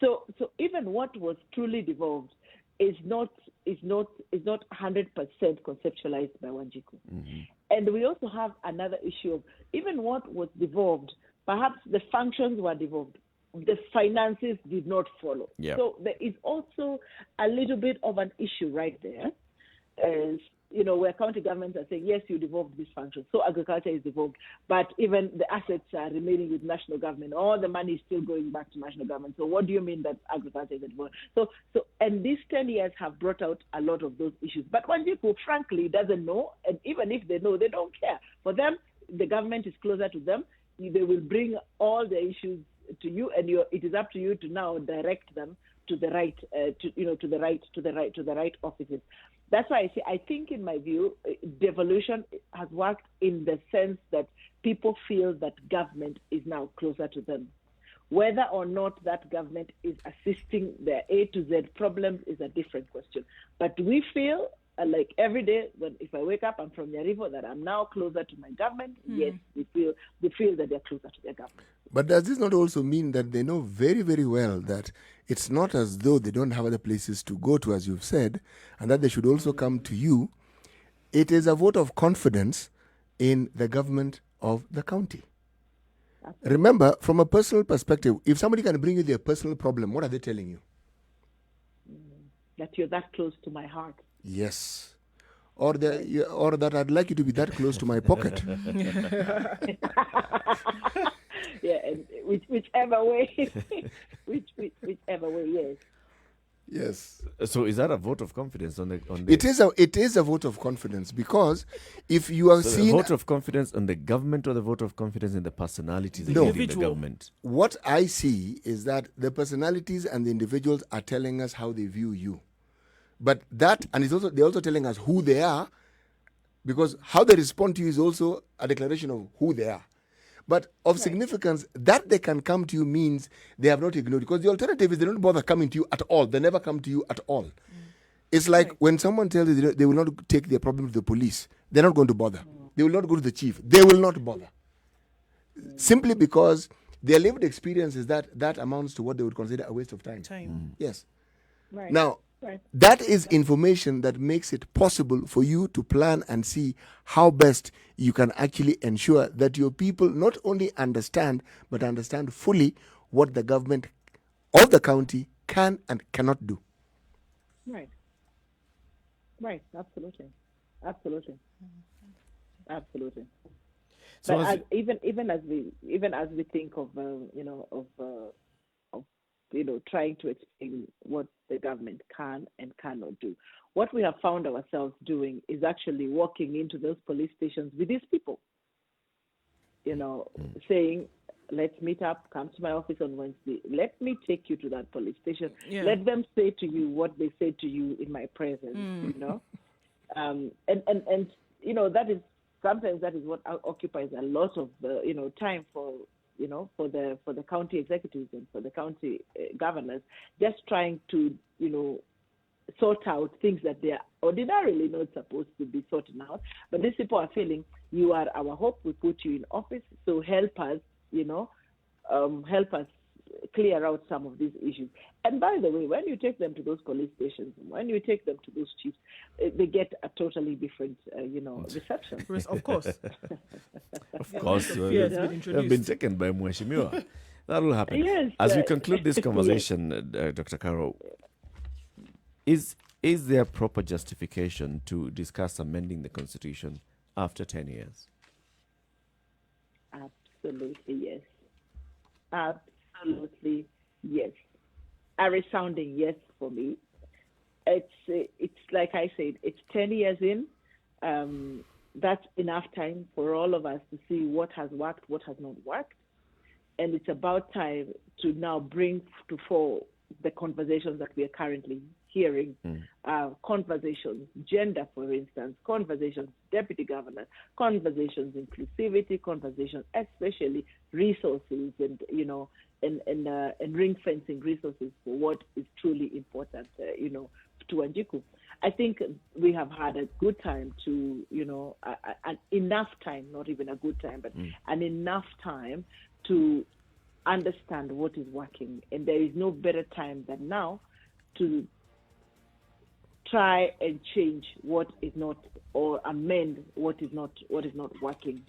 So even what was truly devolved is not 100% conceptualized by Wanjiku. And we also have another issue of even what was devolved, perhaps the functions were devolved, the finances did not follow. Yep. So there is also a little bit of an issue right there, as where county governments are saying, yes, you devolved this function, so agriculture is devolved, but even the assets are remaining with national government. All the money is still going back to national government. So what do you mean that agriculture is devolved? And these 10 years have brought out a lot of those issues. But Wanjiku, frankly, doesn't know, and even if they know, they don't care. For them, the government is closer to them. They will bring all the issues to you, and it is up to you to now direct them to the right, to the right offices. That's why I think, in my view, devolution has worked in the sense that people feel that government is now closer to them. Whether or not that government is assisting their A to Z problems is a different question. But we feel like every day, if I wake up, I'm from Nyarivo, that I'm now closer to my government. Yes, they feel that they're closer to their government. But does this not also mean that they know very, very well that it's not as though they don't have other places to go to, as you've said, and that they should also come to you? It is a vote of confidence in the government of the county. Absolutely. Remember, from a personal perspective, if somebody can bring you their personal problem, what are they telling you? That you're that close to my heart. Yes. Or that I'd like you to be that close to my pocket. Yeah, and whichever way, whichever way, yes. Yes. So is that a vote of confidence on the? It is a vote of confidence, because if you are seeing a vote of confidence on the government or the vote of confidence in the personalities leading the government. What I see is that the personalities and the individuals are telling us how they view you. But that, and they're also telling us who they are, because how they respond to you is also a declaration of who they are. But of significance, that they can come to you means they have not ignored, because the alternative is they don't bother coming to you at all. They never come to you at all. It's like when someone tells you they will not take their problem to the police, they're not going to bother. They will not go to the chief. They will not bother. Simply because their lived experience is that amounts to what they would consider a waste of time. Yes. Right. Now, that is information that makes it possible for you to plan and see how best you can actually ensure that your people not only understand, but understand fully what the government of the county can and cannot do. Right. Right. Absolutely. Absolutely. absolutely. So But as even as we think of trying to explain what the government can and cannot do, what we have found ourselves doing is actually walking into those police stations with these people. Saying, let's meet up, come to my office on Wednesday. Let me take you to that police station. Yeah. Let them say to you what they say to you in my presence, and that is sometimes that is what occupies a lot of time for the county executives and for the county governors, just trying to sort out things that they are ordinarily not supposed to be sorting out. But these people are feeling, you are our hope, we put you in office, so help us, help us clear out some of these issues. And by the way, when you take them to those police stations, when you take them to those chiefs, they get a totally different, reception. Of course. Of course, they've been taken by Mweshimiwa. That will happen. Yes, As we conclude this conversation, Dr. Carol, is there proper justification to discuss amending the Constitution after 10 years? Absolutely, yes. Absolutely, yes. A resounding yes for me. It's like I said, it's 10 years in. That's enough time for all of us to see what has worked, what has not worked. And it's about time to now bring to fore the conversations that we are currently hearing, conversations, gender, for instance, conversations, deputy governor, conversations, inclusivity, conversations, especially resources and ring fencing resources for what is truly important, to Wanjiku. I think we have had a good time to, an enough time, not even a good time, but an enough time to understand what is working. And there is no better time than now to try and change what is not, or amend what is not working.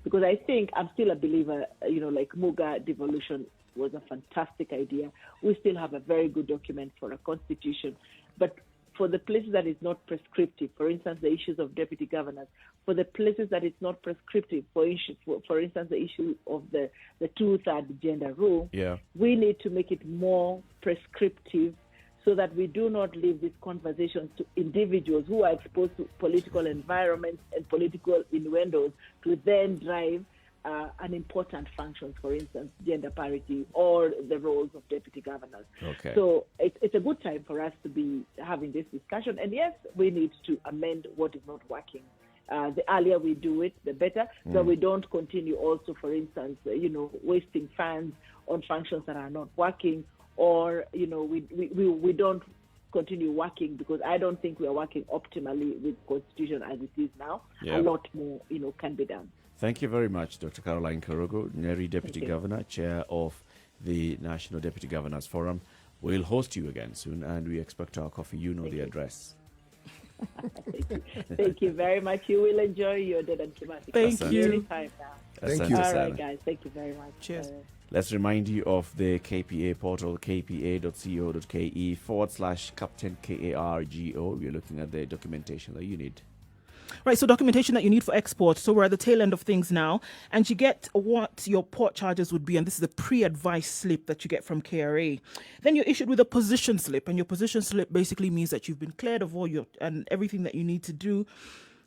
Because I think I'm still a believer, like Muga devolution was a fantastic idea. We still have a very good document for a constitution, but for the places that is not prescriptive, for instance, the issues of deputy governors, for the places that it's not prescriptive, for instance, the issue of the 2/3 gender rule, we need to make it more prescriptive so that we do not leave these conversations to individuals who are exposed to political environments and political innuendos to then drive an important function, for instance, gender parity or the roles of deputy governors. Okay. So it's a good time for us to be having this discussion. And yes, we need to amend what is not working. The earlier we do it, the better, so we don't continue also, for instance, wasting funds on functions that are not working, or, we don't continue working, because I don't think we are working optimally with the Constitution as it is now. Yeah. A lot more, can be done. Thank you very much, Dr. Caroline Karogo, Njeri Deputy Governor, Chair of the National Deputy Governors Forum. We'll host you again soon, and we expect our coffee. The address. Thank you very much. You will enjoy your Dead and Kimathi. Thank you. Anytime now. Thank you. All right, guys. Thank you very much. Cheers. Let's remind you of the KPA portal, kpa.co.ke/Captain KARGO. We're looking at the documentation that you need. Right, so documentation that you need for export. So we're at the tail end of things now. And you get what your port charges would be. And this is a pre-advice slip that you get from KRA. Then you're issued with a position slip. And your position slip basically means that you've been cleared of all your and everything that you need to do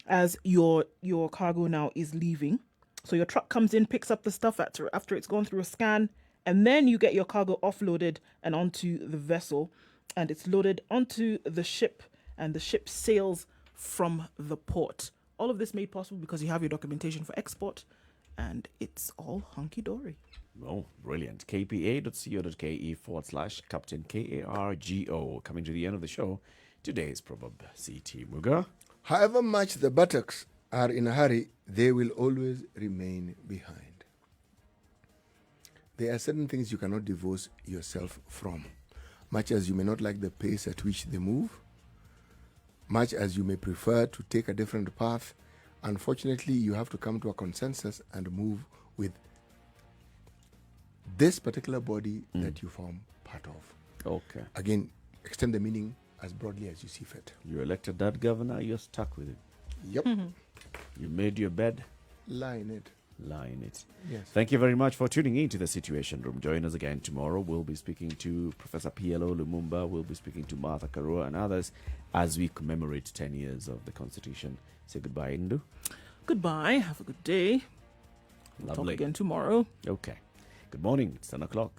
as your cargo now is leaving. So your truck comes in, picks up the stuff after it's gone through a scan. And then you get your cargo offloaded and onto the vessel. And it's loaded onto the ship. And the ship sails from the port. All of this made possible because you have your documentation for export, and it's all hunky-dory. Oh, brilliant. kpa.co.ke/Captain KARGO. Coming to the end of the show, today's proverb. CT Muga. However much the buttocks are in a hurry, they will always remain behind. There are certain things you cannot divorce yourself from. Much as you may not like the pace at which they move, much as you may prefer to take a different path, unfortunately, you have to come to a consensus and move with this particular body that you form part of. Okay. Again, extend the meaning as broadly as you see fit. You elected that governor, you're stuck with it. Yep. You made your bed, Lie in it. lie in it. Yes. Thank you very much for tuning in to the Situation Room. Join us again tomorrow. We'll be speaking to Professor PLO Lumumba. We'll be speaking to Martha Karua and others as we commemorate 10 years of the Constitution. Say goodbye, Nduh. Goodbye. Have a good day. We'll talk again tomorrow. Okay. Good morning. It's 10 o'clock.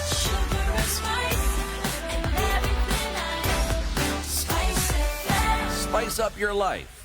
Sugar and spice and everything I spice it. Spice up your life